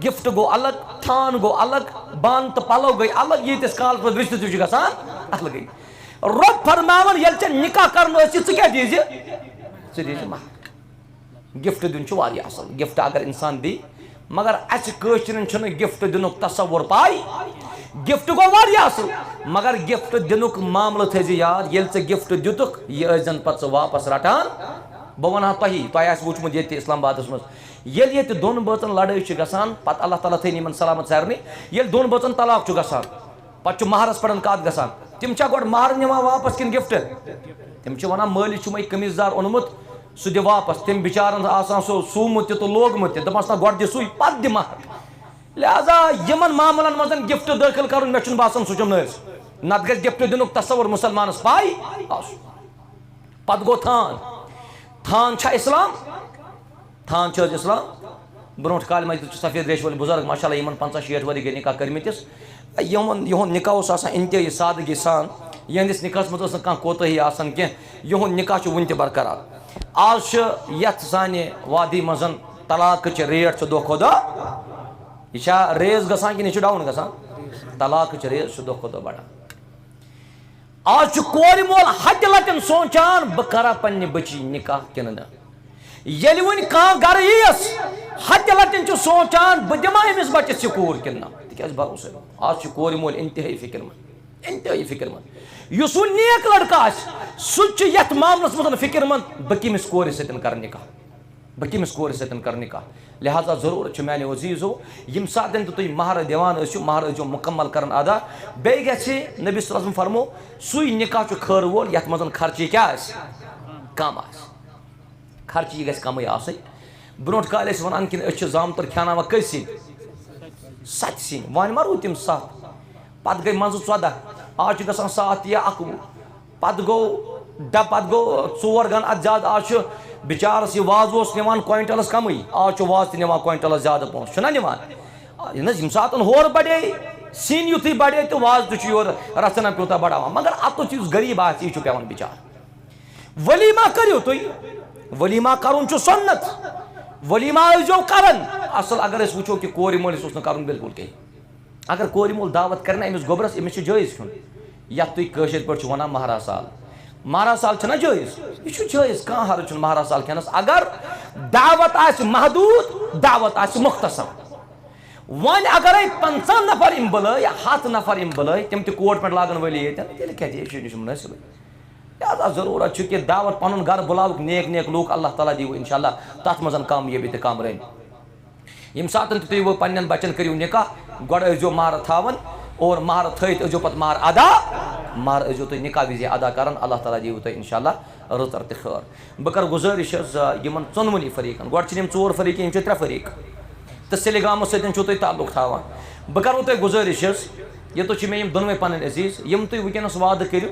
[SPEAKER 1] گفٹ گوٚو الگ تھان گوٚو الگ بانہٕ تہٕ پلو گٔے الگ ییٖتِس کالس پتہٕ رشتہٕ تہِ چھُ گژھان الگٕے رۄب فرماوان ییٚلہِ ژےٚ نکاح کرُن ٲسی ژٕ کیٛاہ دیٖزِ ژٕ دیٖزِ مہر گفٹ دین چھُ واریاہ اصل گفٹ اگر انسان دی مگر اَسہِ کٲشرٮ۪ن چھُنہٕ گفٹ دِنُک تصور پاے گفٹ گوٚو واریاہ اصل مگر گفٹ دِنُک معاملہٕ تھٲیزِ یاد ییٚلہِ ژےٚ گفٹ دِتُکھ یہِ ٲسۍزٮ۪ن پتہٕ ژٕ واپس رٹان بہٕ وَنہٕ ہا تۄہہِ آسہِ وٕچھمُت ییٚتہِ اسلام آبادس منٛز ییٚلہِ ییٚتہِ دۄن بٲژن لڑٲے چھِ گژھان پتہٕ اللہ تعالیٰ تھٲینۍ یِمن سلامت سارنٕے ییٚلہِ دۄن بٲژن طلاق چھُ گژھان پتہٕ چھُ مہرس پٮ۪ٹھ کتھ گژھان تِم چھا گۄڈٕ مہر نِوان واپس کِنہٕ گفٹ تِم چھِ وَنان مٲلِس چھُمے قمیٖض دار اوٚنمُت سُہ دِ واپس تٔمۍ بِچارن آسان سُہ سوٗمُت تہِ تہٕ لوگمُت تہِ دَپس نہ گۄڈٕ دِ سُے پتہٕ دِ مہر لہذا یِمن معاملن منٛز گفٹ دٲخل کرُن مےٚ چھُنہٕ باسان سُہ جُمنٲیِز نتہٕ گژھِ گفٹ دِنُک تصور مُسلمانس پاے آسُن پتہٕ گوٚو تھان چھا اسلام تھان چھِ حظ اسلام برونٛٹھ کالہِ منٛز تہِ چھُ سفید ریش وٲلۍ بُزرگ ماشاء اللہ یِمن 50-60 ؤری گٔے نکاح کٔرمٕتِس یِہُنٛد نکاح اوس آسان انتہٲیی سادگی سان یِہنٛدِس نکاحس منٛز ٲس نہٕ کانٛہہ کوتٲہی آسان کینٛہہ یِہُنٛد نکاح چھُ وُنہِ تہِ برقرار آز چھِ یتھ سانہِ وادی منٛز طلاقٕچ ریٹ چھِ دۄہ کھۄتہٕ دۄہ یہِ چھا ریز گژھان کِنہٕ یہِ چھُ ڈاوُن گژھان طلاقٕچ ریز چھِ دۄہ کھۄتہٕ دۄہ بڑان آز چھُ کورِ مول ہتہِ لٹٮ۪ن سونٛچان بہٕ کرا پننہِ بچی نکاح کِنہٕ نہٕ ییٚلہِ وۄنۍ کانٛہہ گرٕ یییَس ہتہِ لٹٮ۪ن چھُ سونٛچان بہٕ دِما أمِس بچس یہِ کوٗر کِنہٕ نہ تِکیٛازِ بروسے آز چھُ کورِ مول انتہٲیی فِکر منٛد یُس وۄنۍ نیک لڑکہٕ آسہِ سُہ تہِ چھُ یتھ معاملس منٛز فِکر منٛد بہٕ کٔمِس کورِ سۭتۍ کرٕ نکاح لہٰذا ضروٗرت چھِ میانیو عزیٖزو ییٚمہِ ساتہٕ تہِ تُہۍ مہر دِوان ٲسِو مہر ٲسۍزیو مُکمل کران ادا بیٚیہِ گژھِ نبی صلی اللہ علیہ وسلم فرمو سُے نکاح چھُ خٲر وول یتھ منٛز خرچی کیٛاہ آسہِ کم آسہِ خرچی گژھِ کمٕے آسٕنۍ برونٛٹھ کالہِ ٲسۍ ونان کِنہٕ أسۍ چھِ زامتٕر کھٮ۪ناوان کٔژِ سۭتۍ 7 سِنۍ وۄنۍ ما روٗدۍ تِم 7 پتہٕ گٔے منٛزٕ 14 آز چھُ گژھان 7 یا 11 پتہٕ گوٚو 4 گن اتھ زیادٕ آز چھُ بِچارس یہِ وازٕ اوس نِوان کوینٹلس کمٕے آز چھُ وازٕ تہِ نِوان کوینٹلس زیادٕ پونٛسہٕ چھُنہ نِوان نہ حظ ییٚمہِ ساتہٕ ہورٕ بڑے سِنۍ یُتھُے بڑے تہٕ وازٕ تہِ چھُ یورٕ رژھنا پیوٗتاہ بڑاوان مگر اتُتھ یُس غریٖب آسہِ یہِ چھُ پیوان بِچار ؤلیٖما کٔرِو تُہۍ ؤلیٖما کرُن چھُ سُنت ؤلیٖما ٲسۍزیو کران اصل اگر أسۍ وٕچھو کہِ کورِ مٲلِس اوس نہٕ کرُن بِلکُل کِہیٖنۍ اگر کورِ مول دعوت کرِ نا أمِس گوٚبرس أمِس چھُ جٲیز کھیوٚن یتھ تُہۍ کٲشِر پٲٹھۍ چھِو ونان مہراز سال چھُنہ جٲیز یہِ چھُ جٲیز کانٛہہ حرج چھُنہٕ مہراز سال کھٮ۪نس اگر دعوت آسہِ محدوٗد دعوت آسہِ مختصر وۄنۍ اگرے 50 نفر یِم بُلٲے یا 100 نفر یِم بُلٲے تِم تہِ کوٹ پٮ۪نٛٹ لاگن وٲلی ییٚتٮ۪ن تیٚلہِ کیٛازِ یہِ چھُ مُنٲسِبٕے لہٰذا ضروٗرت چھُ کہِ دعوت پنُن گرٕ بُلاوُکھ نیک لوٗکھ اللہ تعالیٰ دِیِو انشاء اللہ تتھ منٛز کامیٲبی تہٕ کامرٲنی ییٚمہِ ساتہٕ تہِ تُہۍ پننٮ۪ن بچن کٔرِو نکاح گۄڈٕ ٲسۍزیو مہر تھاوان اور مہر تھٲیِتھ ٲسۍزیو پتہٕ مہر ٲسۍزیو تُہۍ نکاح وِزِ ادا کران اللہ تعالیٰ دِیِو تۄہہِ انشاء اللہ رٕژر تہِ خٲر بہٕ کرٕ گُزٲرِش حظ یِمن ژۄنوٕنی فریٖقن گۄڈٕ چھِنہٕ یِم 4 فریٖق یِم چھِ 3 فریٖق تہٕ سِلہِ گامس سۭتۍ چھُو تُہۍ تعلُق تھاوان بہٕ کرو تۄہہِ گُزٲرِش حظ یوٚتَتھ چھِ مےٚ یِم دۄنوَے پنٕنۍ عزیٖز یِم تُہۍ وٕنکٮ۪نس وعدٕ کٔرِو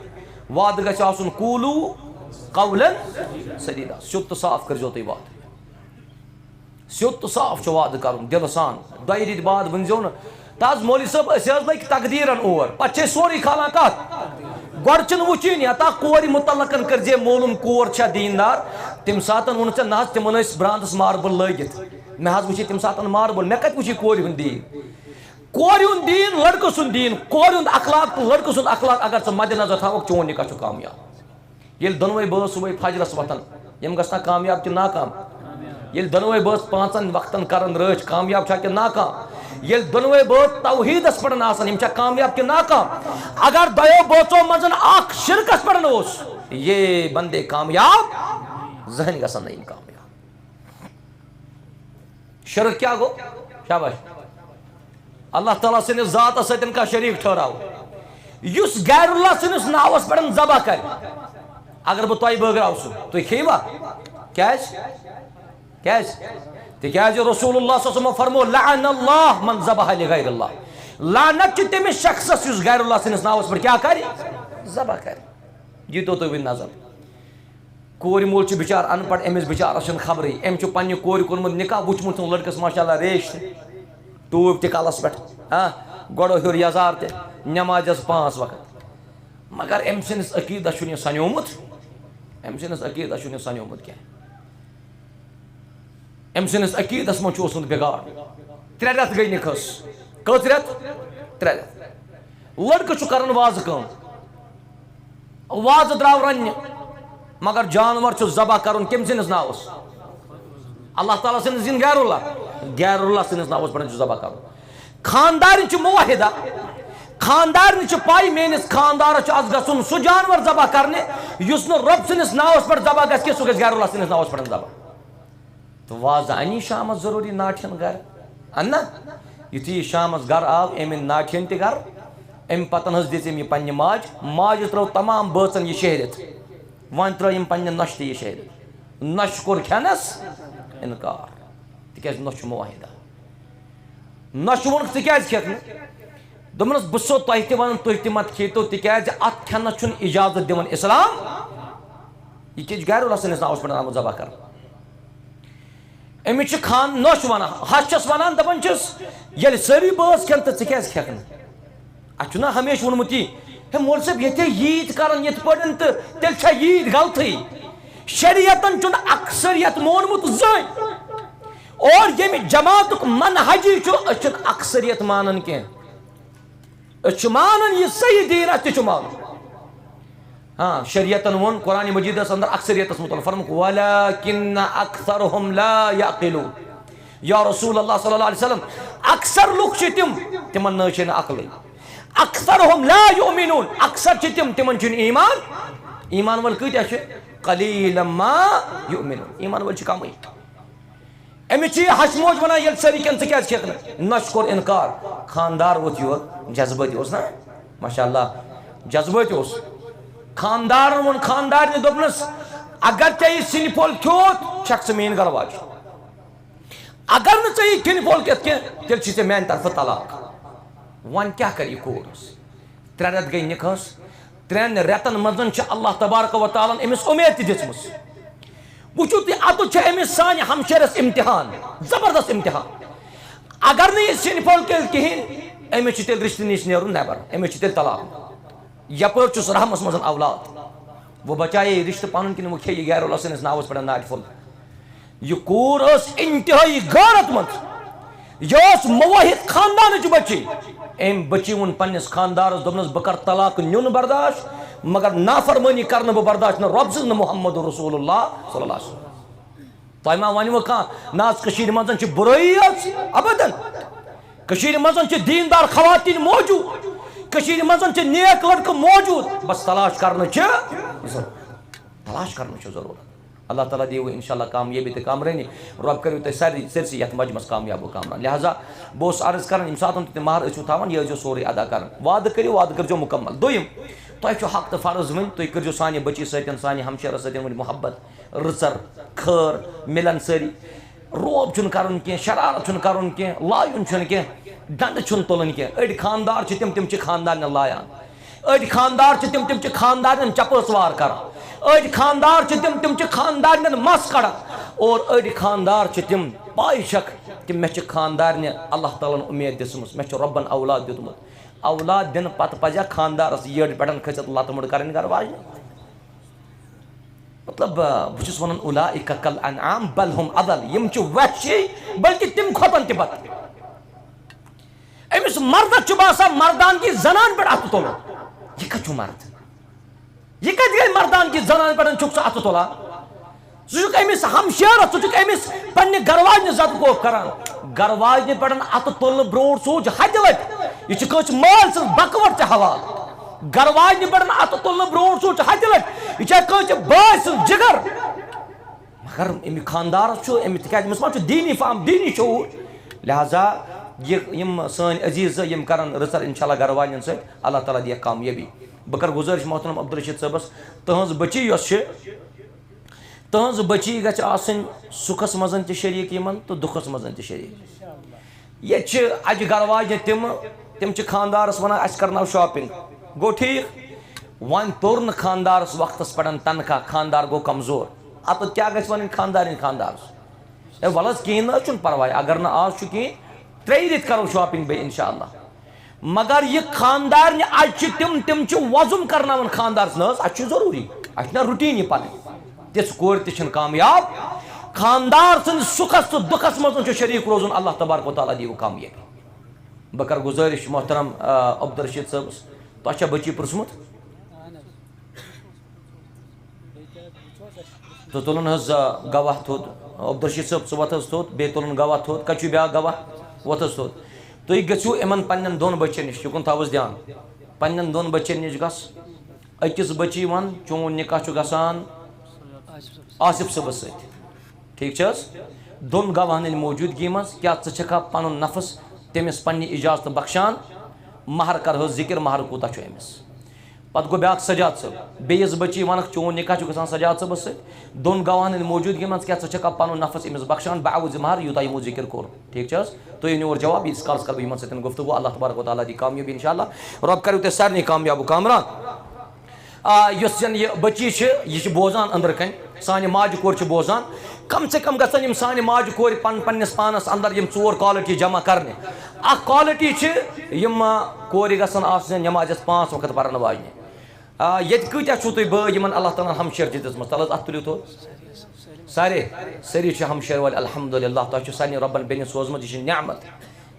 [SPEAKER 1] وعدٕ گژھِ آسُن قوٗلوٗ قولن سدیٖدا سیوٚد تہٕ صاف کٔرۍزیو تُہۍ وعدٕ سیوٚد تہٕ صاف چھُ وعدٕ کرُن دِلہٕ سان 2 رٮ۪تۍ بعد ؤنۍزیو نہٕ تاز مولوی صٲب أسۍ حظ لٔگۍ تقدیٖرن اور پتہٕ چھِ أسۍ سورُے کھالان کتھ گۄڈٕ چھِنہٕ وٕچھِنۍ ہتا کورِ مُتعلقن کٔرزے معلوٗم کور چھا دیٖندار تمہِ ساتہٕ ووٚنُکھ ژےٚ نہ حظ تِمن ٲسۍ برانٛدس ماربل لٲگِتھ مےٚ حظ وٕچھے تمہِ ساتہٕ ماربل مےٚ کتہِ وٕچھِ کورِ ہُنٛد دیٖن کورِ ہُنٛد دیٖن لڑکہٕ سُنٛد دیٖن کورِ ہُنٛد اخلاق تہٕ لڑکہٕ سُنٛد اخلاق اگر ژٕ مدِ نظر تھاوکھ چون نکاح چھُ کامیاب ییٚلہِ دۄنوَے بٲژ صُبحٲے فجرس وۄتھان یِم گژھنا کامیاب کِنہٕ ناکام ییٚلہِ دۄنوَے بٲژ 5 وقتن کران رٲچھ کامیاب چھا کِنہٕ ناکام ییٚلہِ دۄنوَے بٲژ توحیٖدس پٮ۪ٹھ آسان یِم چھا کامیاب کِنہٕ ناکام اگر دۄیو بٲژو منٛز اکھ شرکس پٮ۪ٹھ اوس یہ بندے کامیاب زٕہٕنۍ گژھن نہٕ یِم کامیاب شرک کیٛاہ گوٚو شاباش اللہ تعالیٰ سٕنٛدِس ذاتس سۭتۍ کانٛہہ شریٖک ٹھٔہراو یُس غیر اللہ سٕنٛدِس ناوس پٮ۪ٹھ ذبح کرِ اگر بہٕ تۄہہِ بٲگراو سُہ تُہۍ کھیٚیوا کیٛازِ تِکیٛازِ رسول اللہ صلی اللہ علیہ وسلم فرمو لعن اللہ من ذبح لغیر اللہ لعنت چھِ تٔمِس شخصس یُس غیر اللہ سٕنٛدِس ناوس پٮ۪ٹھ کیٛاہ کرِ ذبح کرِ ییٖتو تُہۍ وۄنۍ نظر کورِ مول چھُ بِچارٕ ان پڑھ أمِس بِچارس چھنہٕ خبرٕے أمۍ چھُ پننہِ کورِ کوٚرمُت نکاح وٕچھمُت لڑکس ماشاء اللہ ریش تہِ ٹوٗپۍ تہِ کلس پٮ۪ٹھ گۄڈٕ ہیوٚر یزار تہِ نٮ۪مازِ حظ 5 وقت مگر أمۍ سٕنٛدِس عقیٖدس چھُنہٕ یہِ سنیومُت کینٛہہ أمۍ سٕنٛدِس عقیٖدس منٛز چھُ اوسمُت بِگاڑ 3 رٮ۪تھ گٔے نِکاحس کٔژ رٮ۪تھ 3 رٮ۪تھ لڑکہٕ چھُ کران وازٕ کٲم وازٕ درٛاو رننہِ مگر جانور چھُ ذبح کرُن کٔمۍ سٕنٛدِس ناوس اللہ تعالیٰ سنس دین غیر اللہ سنس ناوس پہ ذبح کر خاندار معاہدہ خاندار پائی میس خاندار گھن سہ جانور ذبح کرنے اس رب سنس ناوس پہ ذبح گھس سہ غیر اللہ سنس ناوس پہ ذبح تو واضح انی شام ضروری ناٹھن گر انا یتھی شام گر آو ام ناٹھن تہ گر ام پتن دِژ یہ پنہ ماج ترو تمام بٲژن یہ شہرت ون ترٛٲوِم پننہِ نۄشہِ تہِ یہ شہرت نۄشہِ کوٚر کھٮ۪نس انکار تِکیٛازِ نۄشہِ چھُ معاہدہ نۄشہِ ووٚنُکھ ژٕ کیٛازِ کھٮ۪کھ نہٕ دوٚپنس بہٕ چھُسو تۄہہِ تہِ ونان تُہۍ تہِ مت کھیٚتو تِکیٛازِ اتھ کھٮ۪نس چھُنہٕ اجازت دِوان اسلام یہ کیٛاہ چھُ غیر اللہ سٕنٛدِس ناوس پٮ۪ٹھ آمُت ذبح کرنہٕ أمِس چھِ نۄش ونان ہش چھس ونان دپان چھِس ییٚلہِ سٲری بٲژ کھٮ۪ن تہٕ ژٕ کیٛازِ کھٮ۪کھ نہٕ اتھ چھُنہ ہمیشہٕ ووٚنمُت یی ہے مول صٲب ییٚتہِ عیٖد کران یِتھ پٲٹھۍ تہٕ تیٚلہِ چھا عیٖد غلطٕے شریعتن چھُنہٕ اکثریت مونمُت زٕہٕنۍ اور ییٚمہِ جماعتُک منہجی چھُ أسۍ چھِنہٕ اکثریت مانان کینٛہہ أسۍ چھِ مانان یہِ صحیح دیٖن اَسہِ تہِ چھُ مانُن ہاں شریعتن ووٚن قرآنِ مجیٖدس اندر اکثریتس متعلق فرموُکھ وَلَٰكِنَّ أَكْثَرُهُمْ لَا يَعْقِلُونَ یا رسول اللہ صلی اللہ علیہ وسلم اکثر لُکھ چھِ تِمن نہ چھِ نہٕ عقلٕے اکثرهم لا یؤمنون اکثر چھِ تِمن چھُنہٕ ایمان وٲلۍ کۭتیاہ چھِ قلیٖلا ما یؤمنون ایمان وٲلۍ چھِ کمٕے أمِس چھِ یہِ ہش موج ونان ییٚلہِ سٲری کھٮ۪ن ژٕ کیٛازِ کھٮ۪کھ نہٕ نۄشہِ کوٚر انکار خاندار ووت یور جذبٲتی اوس نا ماشاء اللہ جذبٲتی اوس خاندارن ووٚن خاندارنہِ دوٚپنس اگر ژےٚ یہِ سِنہِ پھوٚل کھیوٚوُتھ چھکھ ژٕ میٲنۍ گرواج اگر نہٕ ژےٚ یہِ کھٮ۪نہِ پھوٚل کھٮ۪تھ کینٛہہ تیٚلہِ چھُے ژےٚ میانہِ طرفہٕ طلاق ون کیا کر یہ کوٗر ترٛےٚ رٮ۪تھ گٔے نِکاحس 3 رٮ۪تن منٛز چھِ اللہ تبارک و تعالیٰ ہن أمِس اُمید تہِ دِژمٕژ وٕچھِو تُہۍ اَتُتھ چھِ أمِس سانہِ ہمشیرس امتحان زبردست امتحان اگر نہٕ یہِ سِنہِ پھوٚل کھیٚیہِ کِہیٖنۍ أمِس چھُ تیٚلہِ رِشتہٕ نِش نیرُن نٮ۪بر أمِس چھُ تیٚلہِ طلاق یپٲرۍ چھُس رحمس منٛز اولاد وۄنۍ بچایے یہِ رِشتہٕ پنُن کِنہٕ وۄنۍ کھیٚیہِ یہِ غیر اللہ سٕنٛدِس ناوس پٮ۪ٹھ ناٹہِ پھوٚل یہِ کوٗر ٲس انتہٲیی غٲرت منٛز یہِ ٲس موٲحد خاندانٕچ بچی أمۍ بچی ووٚن پننِس خاندارس دوٚپنس بہٕ کرٕ طلاق نیُن برداشت مگر نافرمٲنی کرنہٕ بہٕ برداشت نہ رۄب سٕنٛز نہ محمد رسول اللہ صلی اللہ علیہ وسلم تۄہہِ ما ونوٕ کانٛہہ نہ حظ کٔشیٖرِ منٛز چھِ بُرٲیی حظ ابدن کٔشیٖرِ منٛز چھِ دیٖندار خواتیٖن موجوٗد کٔشیٖرِ منٛز چھِ نیک لڑکہٕ موجوٗد بس تلاش کرنہٕ چھِ ضروٗرت اللہ تعالیٰ دیو انشاءاللہ کامیٲبی تہٕ کامرٲنی رۄب کٔرِو تُہۍ سٲرسٕے یتھ مجمس کامیاب و کامران لہذا بہٕ اوسُس عرض کران ییٚمہِ ساتہٕ تہِ مہر ٲسِو تھاوان یہِ ٲسۍزیو سورُے ادا کران وعدٕ کٔرۍزیو مُکمل دوٚیِم تۄہہِ چھُ حق تہٕ فرض وۄنۍ تُہۍ کٔرۍزیو سانہِ بٔچی سۭتۍ سانہِ ہمشیرس سۭتۍ وۄنۍ محبت رٕژر خٲر مِلن سٲری روب چھُنہٕ کرُن کینٛہہ شرارت چھُنہٕ کرُن کینٛہہ لایُن چھُنہٕ کینٛہہ ڈنڈٕ چھُنہٕ تُلُن کینٛہہ أڑۍ خاندار چھِ تِم چھِ خاندارنہِ لایان أڑۍ خاندار چھِ تِم چھِ خاندارنٮ۪ن چپٲژ وار کران أڑۍ خاندار چھِ تِم چھِ خاندارنٮ۪ن مس کڑان اور أڑۍ خاندار چھِ تِم پاے چھکھ کہ مےٚ چھِ خاندارنہِ اللہ تعالیٰ ہن اُمید دِژمٕژ مےٚ چھُ رۄبن اولاد دیُتمُت اولاد دِنہٕ پتہٕ پزیا خاندارس یٔڈ پٮ۪ٹھ کھٔسِتھ لتہٕ مُڑ کرٕنۍ گرٕ واجنہِ مطلب بہٕ چھُس ونان اولئک کالانعام بل ہم اضل یِم چھِ وحشی بلکہِ تِم کھۄتن تہِ پتہٕ أمِس مردس چھُ باسان مردانگی زنان پٮ۪ٹھ اتھٕ تُلُن یہِ کتہِ چھُ مرد یہ کتہِ گٔے مردانگی زنان پٮ۪ٹھ چھُکھ ژٕ اتھٕ تُلان ژٕ چھُکھ أمِس ہمشیرس ژٕ چھُکھ أمِس پننہِ گرواجنہِ زد کوف کران گرواجنہِ پٮ۪ٹھ اتھٕ تُلنہٕ برونٛٹھ سوٗنٛچ ہتہِ لٹہِ یہِ چھِ کٲنٛسہِ مٲلۍ سٕنٛز بکوٹ ژےٚ حوالہٕ گرواجنہِ پٮ۪ٹھ اتھٕ تُلنہٕ برونٛٹھ سوٗنٛچ ہتہِ لٹہِ یہِ چھا کٲنٛسہِ بٲے سٕنٛز جگر مگر أمہِ خاندارس چھُ أمِس تِکیٛازِ أمِس ما چھُ دیٖنی فہم دیٖنی شعوٗر لہذا یِم سٲنۍ عزیٖز یِم کرن رٕژر انشاءاللہ گرواجنٮ۪ن سۭتۍ اللہ تعالیٰ دِیکھ کامیٲبی بہٕ کرٕ گُزٲرِش محترم عبدالرشیٖد صٲبس تٕہٕنٛز بٔچی یۄس چھِ تٕہٕنٛز بٔچی گژھِ آسٕنۍ سُکھس منٛز تہِ شریٖک یِمن تہٕ دُکھس منٛز تہِ شریٖک ییٚتہِ چھِ اجہِ گرواجنہِ تِم چھِ خاندارس ونان اسہِ کرناو شاپِنگ گوٚو ٹھیٖک وۄنۍ توٚر نہٕ خاندارس وقتس پٮ۪ٹھ تنخواہ خاندار گوٚو کمزور اتتھ کیٛاہ گژھِ ونٕنۍ خاندارنۍ خاندارس ہے ول حظ کِہیٖنۍ نہٕ حظ چھُنہٕ پرواے اگر نہٕ آز چھُ کِہیٖنۍ 3 رٮ۪تھ کرو شاپِنگ بیٚیہِ انشاءاللہ مگر یہِ خاندارنہِ اجہِ چھِ تِم چھِ وۄزُم کرناوان خاندارس نہ حظ اَسہِ چھُ ضروٗری اَسہِ چھُنہ رُٹیٖن یہِ پنٕنۍ تِژھ کورِ تہِ چھِنہٕ کامیاب خاندار سٕنٛدِس سُکھس تہٕ دُکھس منٛز چھُ شریٖک روزُن اللہ تبارک و تعالیٰ دِیِو کامیٲبی بہٕ کرٕ گُزٲرِش محترم عبدالرشیٖد صٲبس تۄہہِ چھا بٔچی پرٛژھمُت تو تلن حظ گواہ تھوٚد عبدالرشیٖد صٲب ژٕ وۄتھ حظ تھوٚد بیٚیہِ تُلُن گواہ تھوٚد کَتہِ چھُ بیٛاکھ گواہ وۄتھ حظ تھوٚد تُہۍ گٔژھِو یِمن پننٮ۪ن دۄن بٔچن نِش یُکُن تھاوُس دھیان پننٮ۪ن دۄن بٔچن نِش گژھ أکِس بٔچی وَن چون نِکاح چھُ گژھان آصف صٲبس سۭتۍ ٹھیٖک چھِ حظ دۄن گواہن ہٕنٛدِ موٗجوٗدگی منٛز کیٛاہ ژٕ چھکھا پنُن نفس تٔمِس پننہِ اِجازتہٕ بخشان مہر کرہوس ذِکر مہر کوٗتاہ چھُ أمِس پتہٕ گوٚو بیٛاکھ سجاد صٲب بیٚیِس بٔچی وَنکھ چون نِکاح چھُ گژھان سجاد صٲبس سۭتۍ دۄن گواہن ہٕنٛدِ موٗجوٗدگی منٛز کیٛاہ ژٕ چھکھا پنُن نفس أمِس بخشان بعوض مہر یوٗتاہ یِمو ذِکر کوٚر ٹھیٖک چھِ حظ تُہۍ أنِو اور جواب ییٖتِس کالس کرٕ بہٕ یِمن سۭتۍ گفتگوٗ اللہ تبارک وتعالیٰ دی کامیٲبی انشاء اللہ رۄب کریو تۄہہِ سارنٕے کامیاب و کامران یۄس زن یہِ بٔچی چھِ یہِ چھِ بوزان أنٛدرٕ کَنۍ سانہِ ماجہِ کورِ چھِ بوزان کم سے کم گژھن یِم سانہِ ماجہِ کورِ پننِس پانس انٛدر یِم ژور کالٹی جمع کرنہِ اکھ کالٹی چھِ یِم کورِ گژھن آسنہِ نٮ۪مازٮ۪س 5 وقت پرن واجنہِ ییٚتہِ کۭتیاہ چھُو تُہۍ بٲے یِمن اللہ تعالیٰ ہن ہمشیر چھِ دِژمٕژ تل حظ اتھ تُلِو تھوٚد سٲری چھِ ہمشیر وٲلۍ الحمدُاللہ تۄہہِ چھُ سارنٕے رۄبن بیٚنہِ سوزمٕژ یہِ چھِ نعمت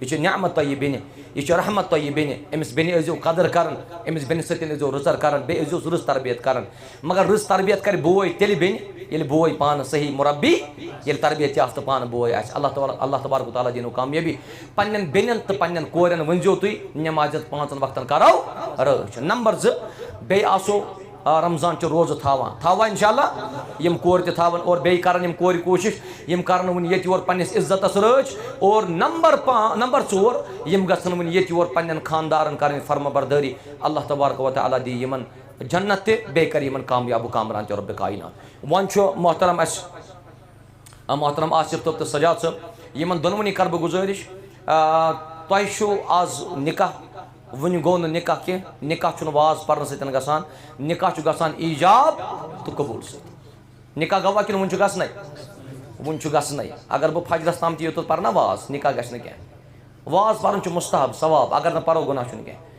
[SPEAKER 1] یہ نعمت تۄہہِ یہِ بیٚنہِ یہِ چھِ رحمت تۄہہِ یہِ بیٚنہِ أمِس بیٚنہِ ٲسۍزیو قدر کران أمِس بیٚنہِ سۭتۍ ٲسۍزیو رٕژر کران بیٚیہِ ٲسۍزیوس رٕژ تربیت کران مگر رٕژ تربیت کرِ بوے تیٚلہِ بیٚنہِ ییٚلہِ بوے پانہٕ صحیح مربی ییٚلہِ تربیت یافتہٕ پانہٕ بوے آسہِ اللہ تبارک وتعالیٰ دِنو کامیٲبی پننٮ۪ن بیٚنٮ۪ن تہٕ پننٮ۪ن کورٮ۪ن ؤنۍزیو تُہۍ نٮ۪مازٮ۪ن 5 وقتن کرو رٲچھ نمبر 2 بیٚیہِ آسو رمضان چہِ روزٕ تھاوان انشاء اللہ یِم کورِ تہِ تھاوان اور بیٚیہِ کرن یِم کورِ کوٗشش یِم کرن وۄنۍ ییٚتہِ یور پننِس عزتس رٲچھ اور نمبر 4 یِم گژھن وۄنۍ ییٚتہِ یور پننٮ۪ن خاندارن کرٕنۍ فرما بردٲری اللہ تبارک وتعالیٰ دی یِمن جنت تہِ بیٚیہِ کرِ یِمن کامیاب و کامران تہِ رۄبِ کاینات وۄنۍ چھُ محترم اسہِ محترم آصف صٲب تہٕ سجاد صٲب یِمن دۄنوٕنی کرٕ بہٕ گُزٲرِش تۄہہِ چھُو آز نِکاح وُنہِ گوٚو نہٕ نِکاح کینٛہہ نِکاح چھُنہٕ واز پرنہٕ سۭتۍ گژھان نِکاح چھُ گژھان ایٖجاب تہٕ قبوٗل سۭتۍ نِکاح گوٚوا کِنہٕ وُنہِ چھُ گژھنَے وُنہِ چھُ گژھنَے اگر بہٕ فجرس تام تہِ یوٚتَتھ پرٕ نا واز نِکاح گژھِ نہٕ کینٛہہ واز پرُن چھُ مُستحب ثواب اگر نہٕ پرو گۄناہ چھُنہٕ کینٛہہ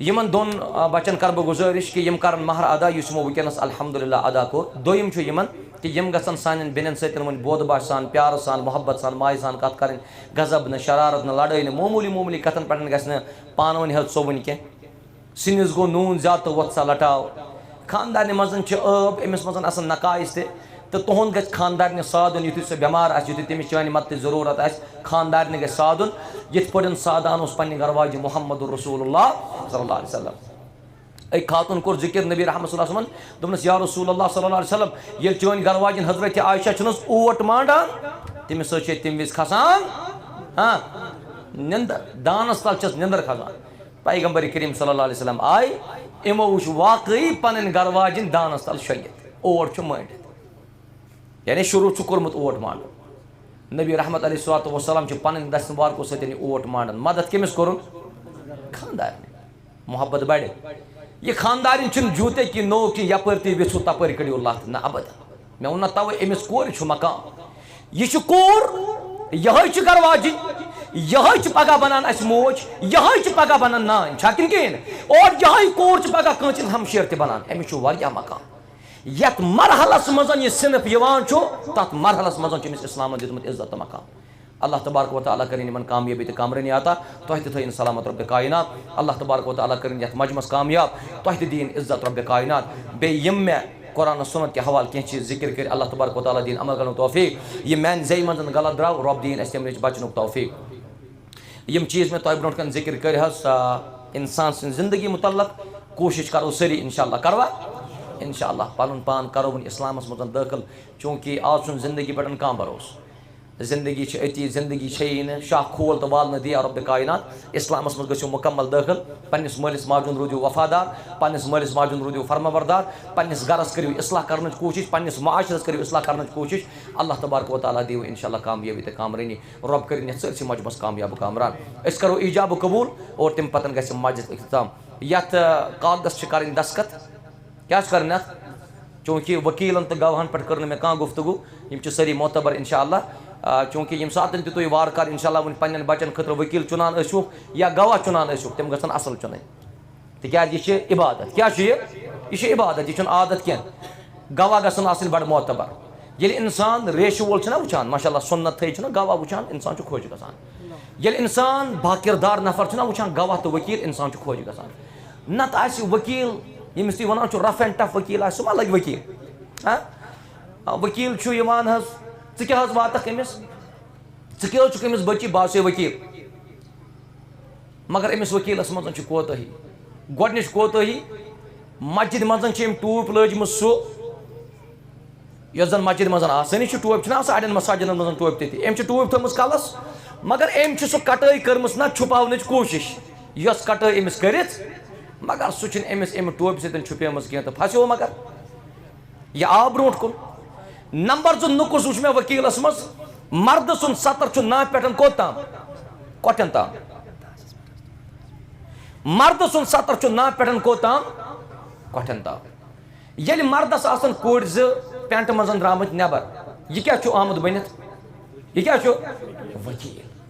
[SPEAKER 1] یِمن دۄن بچن کرٕ بہٕ گُزٲرِش کہِ یِم کرن مہر ادا یُس یِمو وٕنکیٚنس الحمدُاللہ ادا کوٚر دوٚیِم چھُ یِمن کہِ یِم گژھن سانٮ۪ن بیٚنٮ۪ن سۭتۍ وۄنۍ بودٕ باشہِ سان پیارٕ سان محبت سان مایہِ سان کتھ کرٕنۍ غضب نہٕ شرارت نہٕ لڑٲے نہٕ معموٗلی کتھن پٮ۪ٹھ گژھِ نہٕ پانہٕ ؤنۍ حظ ژوٚوُنۍ کینٛہہ سِنِس گوٚو نوٗن زیادٕ تہٕ ووٚتھ سا لٹاو خاندارنہِ منٛز چھِ ٲب أمِس منٛز آسان نقایص تہِ تہٕ تُہُنٛد گژھِ خاندارنہِ سادُن یُتھُے سُہ بٮ۪مار آسہِ یُتھُے تٔمِس چانہِ مدتٕچ ضروٗرت آسہِ خاندارنہِ گژھِ سادُن یِتھ پٲٹھۍ سادان اوس پننہِ گرواجہِ محمد رسول اللہ صلی اللہ علیہ وسلم أکۍ خاتوٗن کوٚر ذِکر نبی رحمت صلی اللہ علیہ وسلم دوٚپنس یا رسول اللہ صلی اللہ علیہ وسلم ییٚلہِ چٲنۍ گرواجِن حضرت عایشہ چھِنہٕ حظ اوٹ مانڈان تٔمِس حظ چھِ تمہِ وِزِ کھسان نِندر دانس تل چھس نِندر کھسان پیغمبر کریم صلی اللہ علیہ وسلم آیہِ یِمو وٕچھ واقعی پنٕنۍ گرواجِنۍ دانس تل شۄنگِتھ اوٹ چھُ مٲنڈِتھ یعنی شروٗع چھُ کوٚرمُت اوٹ مانڈُن نبی رحمت علیہ الصلوۃ والسلام چھِ پنٕنۍ دستہٕ بارکو سۭتۍ یہِ اوٹ مانڈان مدد کٔمِس کوٚرُن خاندارنہِ محبت بڑِ یہِ خاندارِنۍ چھِنہٕ جوٗتے کِنۍ نوٚو کِنۍ یپٲرۍ تُہۍ یژھِو تپٲرۍ کٔڑِو لتھ نہ ابدا مےٚ ووٚن نہ توے أمِس کورِ چھُ مقام یہِ چھِ کوٗر یِہوٚے چھِ گرواجِنۍ یِہوٚے چھِ پگاہ بنان اَسہِ موج یِہوٚے چھِ پگاہ بنان نانۍ چھا کِنہٕ کِہیٖنۍ اور یِہوٚے کوٗر چھِ پگاہ کٲنٛسہِ ہِنٛز ہمشیر تہِ بنان أمِس چھُ واریاہ مقام یتھ مرحلس منٛز یہِ صنف یِوان چھُ تتھ مرحلس منٛز چھُ أمِس اِسلامن دیُتمُت عزت تہٕ مقام اللہ تبارک وتعالیٰ کٔرِنۍ یِمن کامیٲبی تہٕ کامرٲنی عطا تۄہہِ تہِ تھٲیِن سلامت رۄبِ کاینات اللہ تبارک وتعالیٰ کٔرِنۍ یتھ مجمس کامیاب تۄہہِ تہِ دِیِن عزت رۄبِ کاینات بیٚیہِ یِم مےٚ قرآن سُنت کہِ حوالہٕ کینٛہہ چیٖز ذِکر کٔرۍ اللہ تبارک وتعالیٰ دِیِن عمل کرنُک توفیٖق یہِ میانہِ زیٚیہِ منٛز غلط درٛاو رۄب دِیِن اَسہِ تَمہِ نِش بچنُک توفیٖق یِم چیٖز مےٚ تۄہہِ برونٛٹھ کَنہِ ذِکر کٔرۍ حظ اِنسان سٕنٛز زندگی مُتعلق کوٗشِش کرو سٲری انشاء اللہ کروا انشاء اللہ پنُن پان کرو وۄنۍ اِسلامس منٛز دٲخل چوٗنٛکہِ آز چھُنہٕ زندگی پٮ۪ٹھ کانٛہہ بروسہٕ زندگی چھِ أتی زندگی چھیی نہٕ شاہ کھول تہٕ والنہٕ دِیا رۄبِ کاینات اِسلامس منٛز گٔژھِو مُکمل دٲخل پننِس مٲلِس ماجہِ ہُنٛد روٗدِو وفادار پننِس مٲلِس ماجہِ ہُنٛد روٗدِو فرما بردار پننِس گرس کٔرِو اصلاح کرنٕچ کوٗشش پننِس معاشرس کٔرِو اصلاح کرنٕچ کوٗشش اللہ تبارک وتعالیٰ دِیِو انشاء اللہ کامیٲبی تہٕ کامرٲنی رۄب کٔرِنۍ یتھ سٲرسٕے مجمس کامیاب کامران أسۍ کرو ایٖجاب قبوٗل اور تمہِ پتہٕ گژھِ مجلس اختتام یتھ کاغذس چھِ کرٕنۍ دستخط کیٛاہ چھِ کرٕنۍ اتھ چوٗنٛکہِ ؤکیٖلن تہٕ گواہن پٮ۪ٹھ کٔر نہٕ مےٚ کانٛہہ گفتگوٗ یِم چھِ سٲری معتبر انشاء اللہ چوٗنٛکہِ ییٚمہِ ساتہٕ تہِ تُہۍ وارٕ کارٕ انشاء اللہ وۄنۍ پننٮ۪ن بچن خٲطرٕ ؤکیٖل چُنان ٲسِوُکھ یا گواہ چُنان ٲسِوُکھ تِم گژھن اصٕل چُنٕنۍ تِکیٛازِ یہِ چھِ عبادت کیٛاہ چھُ یہِ چھِ عبادت یہِ چھُنہٕ عادت کینٛہہ گواہ گژھن آسٕنۍ بڑٕ معتبر ییٚلہِ انسان ریشہٕ وول چھُنہ وٕچھان ماشاء اللہ سُنت تھٲیِتھ چھُنہ گواہ وٕچھان انسان چھُ خۄش گژھان ییٚلہِ انسان باکِردار نفر چھُنہ وٕچھان گواہ تہٕ ؤکیٖل انسان چھُ خۄش گژھان نتہٕ آسہِ ؤکیٖل ییٚمِس تُہۍ وَنان چھُو رف اینڈ ٹف ؤکیٖل آسہِ سُہ ما لگہِ ؤکیٖل ؤکیٖل چھُ یِوان حظ ژٕ کیٛاہ حظ واتَکھ أمِس ژٕ کیٛاہ حظ چھُکھ أمِس بٔچی بہٕ آسے ؤکیٖل مگر أمِس ؤکیٖلَس منٛز چھِ کوتٲہی گۄڈنِچ کوتٲہی مسجِد منٛز چھِ أمۍ ٹوٗپۍ لٲجمٕژ سُہ یۄس زَن مسجِد منٛز آسٲنی چھِ ٹوپۍ چھِنہ آسان اَڑٮ۪ن مساجِدَن منٛز ٹوپۍ تٔتی أمۍ چھِ ٹوپۍ تھٲومٕژ کَلَس مگر أمۍ چھِ سُہ کَٹٲے کٔرمٕژ نہ چھُپاونٕچ کوٗشِش یۄس کَٹٲے أمِس کٔرِتھ مگر سُہ چھِنہٕ أمِس اَمہِ ٹوپہِ سۭتۍ چھُپیمٕژ کینٛہہ تہٕ پھسیو مگر یہِ آو برونٛٹھ کُن نمبر 2 نُکُس وٕچھ مےٚ ؤکیٖلَس منٛز مردٕ سُنٛد سطر چھُ ناوِ پٮ۪ٹھ کوٚت تام کۄٹھٮ۪ن تام مردٕ سُنٛد سطر چھُ ناوِ پٮ۪ٹھ کوٚت تام کۄٹھٮ۪ن تام ییٚلہِ مردس آسن کورِ 2 پٮ۪نٛٹہٕ منٛز درٛامٕتۍ نٮ۪بر یہِ کیٛاہ چھُ آمُت بٔنِتھ یہِ کیٛاہ چھُ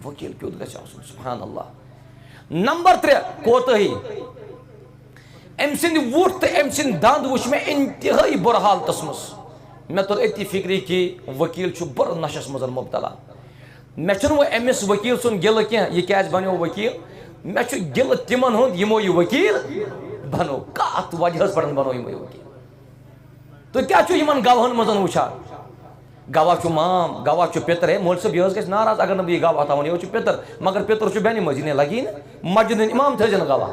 [SPEAKER 1] ؤکیٖل کیُتھ گژھِ آسُن سبحان اللہ نمبر 3 کوتٲہی أمۍ سٕنٛدۍ وُٹھ تہٕ أمۍ سٕنٛدۍ دنٛد وٕچھ مےٚ اِنتِہٲیی بُرٕ حالتس منٛز مےٚ توٚر أتی فِکری کہِ ؤکیٖل چھُ بُرٕ نشس منٛز مُبتلا مےٚ چھُنہٕ وۄنۍ أمِس ؤکیٖل سُنٛد گِلہٕ کینٛہہ یہِ کیٛازِ بنیو ؤکیٖل مےٚ چھُ گِلہٕ تِمن ہُنٛد یِمو یہِ ؤکیٖل بنو کتھ وجہس پٮ۪ٹھ بنو یِمو یہِ ؤکیٖل تُہۍ کیٛاہ چھُو یِمن گواہن منٛز وٕچھان گواہ چھُ مام گواہ چھُ پِتٕر ہے مولوی صٲب یہِ حظ گژھِ ناراض اگر نہٕ بہٕ یہِ گواہ تھاوان یہِ حظ چھُ پِتٕر مگر پِتٕر چھُ بیٚنہِ منٛز یہِ نے لگی نہٕ مسجِد ہٕنٛدۍ اِمام تھٲیزٮ۪ن گواہ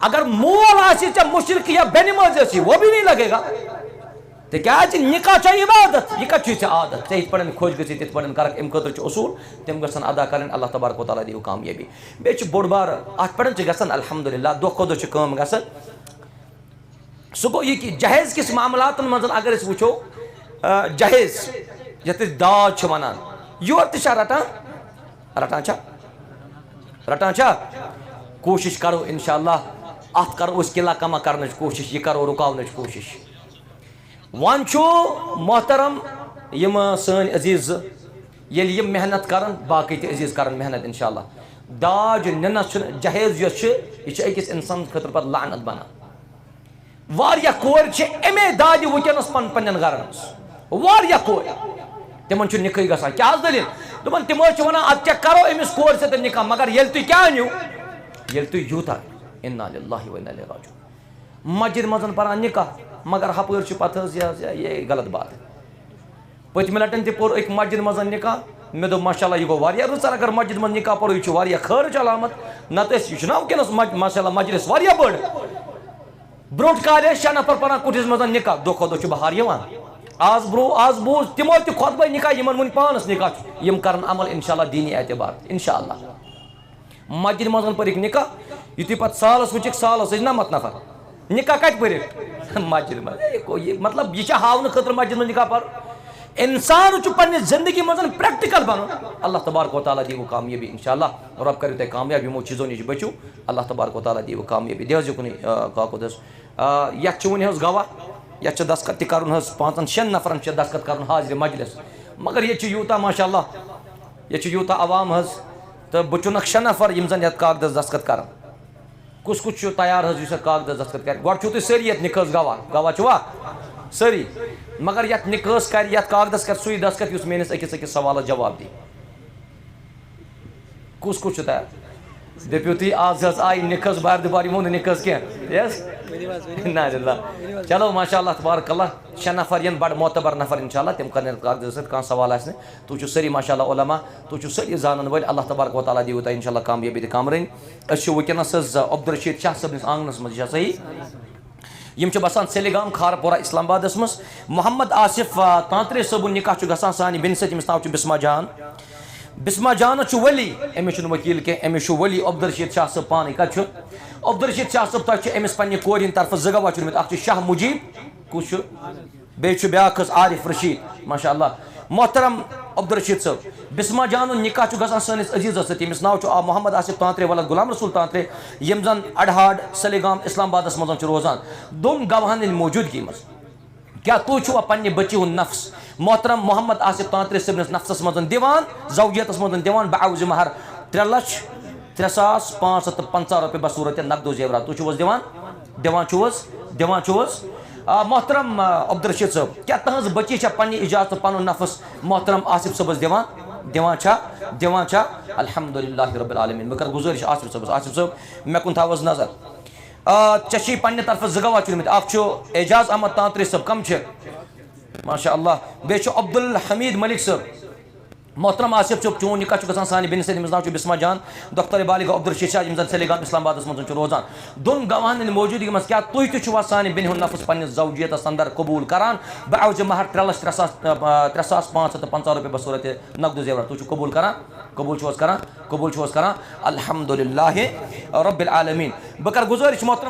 [SPEAKER 1] اگر مول آسہِ ژےٚ مُشرِق یا بیٚنہِ منٛز ٲسی وہ بھی نہیں لگے گا تِکیٛازِ نِکاح چھےٚ عبادت یہِ کَتہِ چھُے ژےٚ عادت ژےٚ یِتھ پٲٹھۍ خۄش گٔژھی تِتھ پٲٹھۍ کَرکھ اَمہِ خٲطرٕ چھُ اصوٗل تِم گژھن ادا کَرٕنۍ اللہ تبارک و تعالیٰ دِیِو کامیٲبی بیٚیہِ چھُ بوٚڑ بارٕ اَتھ پٮ۪ٹھ چھِ گژھان الحمدُاللہ دۄہ کھۄتہٕ دۄہ چھِ کٲم گژھان سُہ گوٚو یہِ کہِ جہیز کِس معاملاتن منٛز اگر أسۍ وٕچھو جہیز یَتھ أسۍ داج چھِ وَنان یورٕ تہِ چھا رَٹان چھا کوٗشِش کَرو اِنشاء اللہ اَتھ کَرو أسۍ قلعہ کما کَرنٕچ کوٗشِش یہِ کَرو رُکاونٕچ کوٗشِش وۄنۍ چھُ محترم یِم سٲنۍ عزیٖز زٕ ییٚلہِ یِم محنت کَرَن باقٕے تہِ عزیٖز کَرَن محنت اِنشاء اللہ داج نِنَس چھُنہٕ جہیز یۄس چھِ یہِ چھِ أکِس اِنسان خٲطرٕ پَتہٕ لعنت بَنان واریاہ کورِ چھِ اَمے دادِ وٕنکٮ۪نَس پنٛنٮ۪ن گَرَن منٛز واریاہ کورِ تِمن چھُ نِکٕے گژھان کیٛاہ حظ دٔلیٖل دوٚپُن تِم حظ چھِ وَنان اَدٕ کیٛاہ کَرو أمِس کورِ سۭتۍ نِکاح مگر ییٚلہِ تُہۍ کیٛاہ أنِو ییٚلہِ تُہۍ یوٗتاہ اِنا لِلٰہِ و اِنا اِلیہِ راجعوٗن مسجِد منٛز پَران نِکاح مگر ہپٲرۍ چھُ پَتہٕ حظ یہِ غلط بات پٔتمہِ لَٹٮ۪ن تہِ پوٚر أکۍ مسجِد منٛز نِکاح مےٚ دوٚپ ماشاء اللہ یہِ گوٚو واریاہ رٕژَر اگر مسجِد منٛز نِکاح پوٚرُو یہِ چھُ واریاہ خٲرٕچ علامت نَتہٕ ٲسۍ یہِ چھُنہ وٕنکٮ۪نَس ماشاء اللہ مجلِس واریاہ بٔڑ برونٛٹھ کالہِ ٲسۍ 6 نفر پَران کُٹھِس منٛز نِکاح دۄہ کھۄتہٕ دۄہ چھُ بہار یِوان آز بوٗز تِمو تہِ خۄطبَے نِکاح یِمن وٕنہِ پانَس نِکاح چھُ یِم کَرَن عمل اِنشاء اللہ دیٖنی اعتبار اِنشاء اللہ مسجِد منٛز پٔرِکھ نِکاح یُتھُے پَتہٕ سالَس وٕچھِکھ سالَس ٲسۍ 9 نفر نِکاح کَتہِ پٔرِکھ مسجِد منٛز مطلب یہِ چھا ہاونہٕ خٲطرٕ مسجِد منٛز نِکاح پَرُن اِنسان چھُ پنٛنہِ زندگی منٛز پرٛٮ۪کٹِکَل بَنُن اللہ تبارک و تعالیٰ دِیِو کامیٲبی اِنشاء اللہ رۄب کٔرِو تۄہہِ کامیاب یِمو چیٖزو نِش بٔچِو اللہ تبارک و تعالیٰ دِیِو کامیٲبی دِ حظ یُکنُے کاکُد حظ یَتھ چھُ وٕنہِ حظ گواہ یَتھ چھُ دستخط تہِ کَرُن حظ 5-6 نفرَن چھُ دستخط کَرُن حاضرِ مجلِس مگر ییٚتہِ چھُ یوٗتاہ ماشاء اللہ ییٚتہِ چھُ یوٗتاہ عوام حظ تہٕ بہٕ چُنکھ 6 نفر یِم زَن یَتھ کاغدَس دستخط کَرَن کُس چھُ تیار حظ یُس یَتھ کاغدَس دستخط کَرِ گۄڈٕ چھُو تُہۍ سٲری یَتھ نِکاحَس گواہ چھُوا سٲری مگر یَتھ نِکاحَس کَرِ یَتھ کاغدَس کَرِ سُے دستخط یُس میٲنِس أکِس سوالَس جواب دی کُس چھُ تیار دٔپِو تُہۍ آز حظ آیہِ نِکاحَس بار دُبار یِمو نہٕ نِکاحَس کینٛہہ یَس نہ اللہ چلو ماشاء اللہ تبارک اللہ 6 نفر یِن بَڑٕ معتبر نفر اِنشاء اللہ تِم کَرن یَتھ کاغدَس سۭتۍ کانٛہہ سوال آسہِ نہٕ تُہۍ چھِو سٲری ماشاء اللہ علما تُہۍ چھِو سٲری زانَن وٲلۍ اللہ تبارک و تعالیٰ دِیِو تۄہہِ اِنشاء اللہ کامیٲبی تہٕ کامرٲنۍ أسۍ چھِ وٕنکٮ۪نَس حظ عبدالرشیٖد شاہ صٲبنِس آنٛگنَس منٛز یہِ چھا صحیح یِم چھِ بسان سیٚلِگام کھارپورہ اسلام آبادَس منٛز محمد آصف تانٛترے صٲبُن نِکاح چھُ گژھان سانہِ بیٚنہِ سۭتۍ ییٚمِس ناو چھُ بِسما جانَس چھُ ؤلی أمِس چھُنہٕ ؤکیٖل کینٛہہ أمِس چھُ ؤلی عبدالرشیٖد شاہ صٲب پانَے کَتہِ چھُ عبدالرشیٖد شاہ صٲب تۄہہِ چھُ أمِس پنٛنہِ کورِ ہِنٛدِ طرفہٕ 2 گواہ چُنمٕتۍ اَکھ چھُ شاہ مُجیٖب کُس چھُ بیٚیہِ چھُ بیٛاکھ حظ عارف رشیٖد ماشاء اللہ محترم عبدالرشیٖد صٲب بِسما جانُن نِکاح چھُ گژھان سٲنِس عزیٖزَس سۭتۍ ییٚمِس ناو چھُ محمد آصف تانٛترے ولد غلام رسوٗل تانٛترے یِم زَن اَڈٕہاڈ سیٚلِگام اسلام آبادَس منٛز چھِ روزان 2 گواہَن ہِنٛدِ موٗجوٗدگی منٛز کیٛاہ تُہۍ چھُوا پنٛنہِ بٔچی ہُنٛد نفس محترم محمد آصف تانٛترے صٲبنِس نفسَس منٛز دِوان زوجیتَس منٛز دِوان بعوضِ مہر 3,03,550 رۄپیہِ بصوٗرتِ نقدو زیورات تُہۍ چھِو حظ دِوان چھِو حظ محترم عبدالرشیٖد صٲب کیٛاہ تٕہٕنٛز بٔچی چھا پنٛنہِ اِجازتہٕ پَنُن نفس محترم آصف صٲبَس دِوان چھا الحمدُاللہ رۄب العالمیٖن بہٕ کَرٕ گُزٲرِش آصف صٲبَس آصف صٲب مےٚ کُن تھاو حظ نظر چشی پنہ طرف زگوا چنمت اخ اعجاز احمد تانتری صاحب کم ماشاء اللہ بیچ عبد الحمید ملک صاحب محترم آصف صاحب چون نکاح گھان سانہ بین سید ناو بسما جان دختر بالغ عبد الرشید شاہ زن سلیگام اسلام آباد من روزان دون گواہن موجودگی مز کیا تھی تہ سانہ بین ہند نفس پنس زوجیتس اندر قبول کران بعوج مہر 3,3,550 رۄپیہِ بصورت نقد زیور تھی قبول کران قبول کران الحمدللہ رب العالمین بہ کر گزارش محترم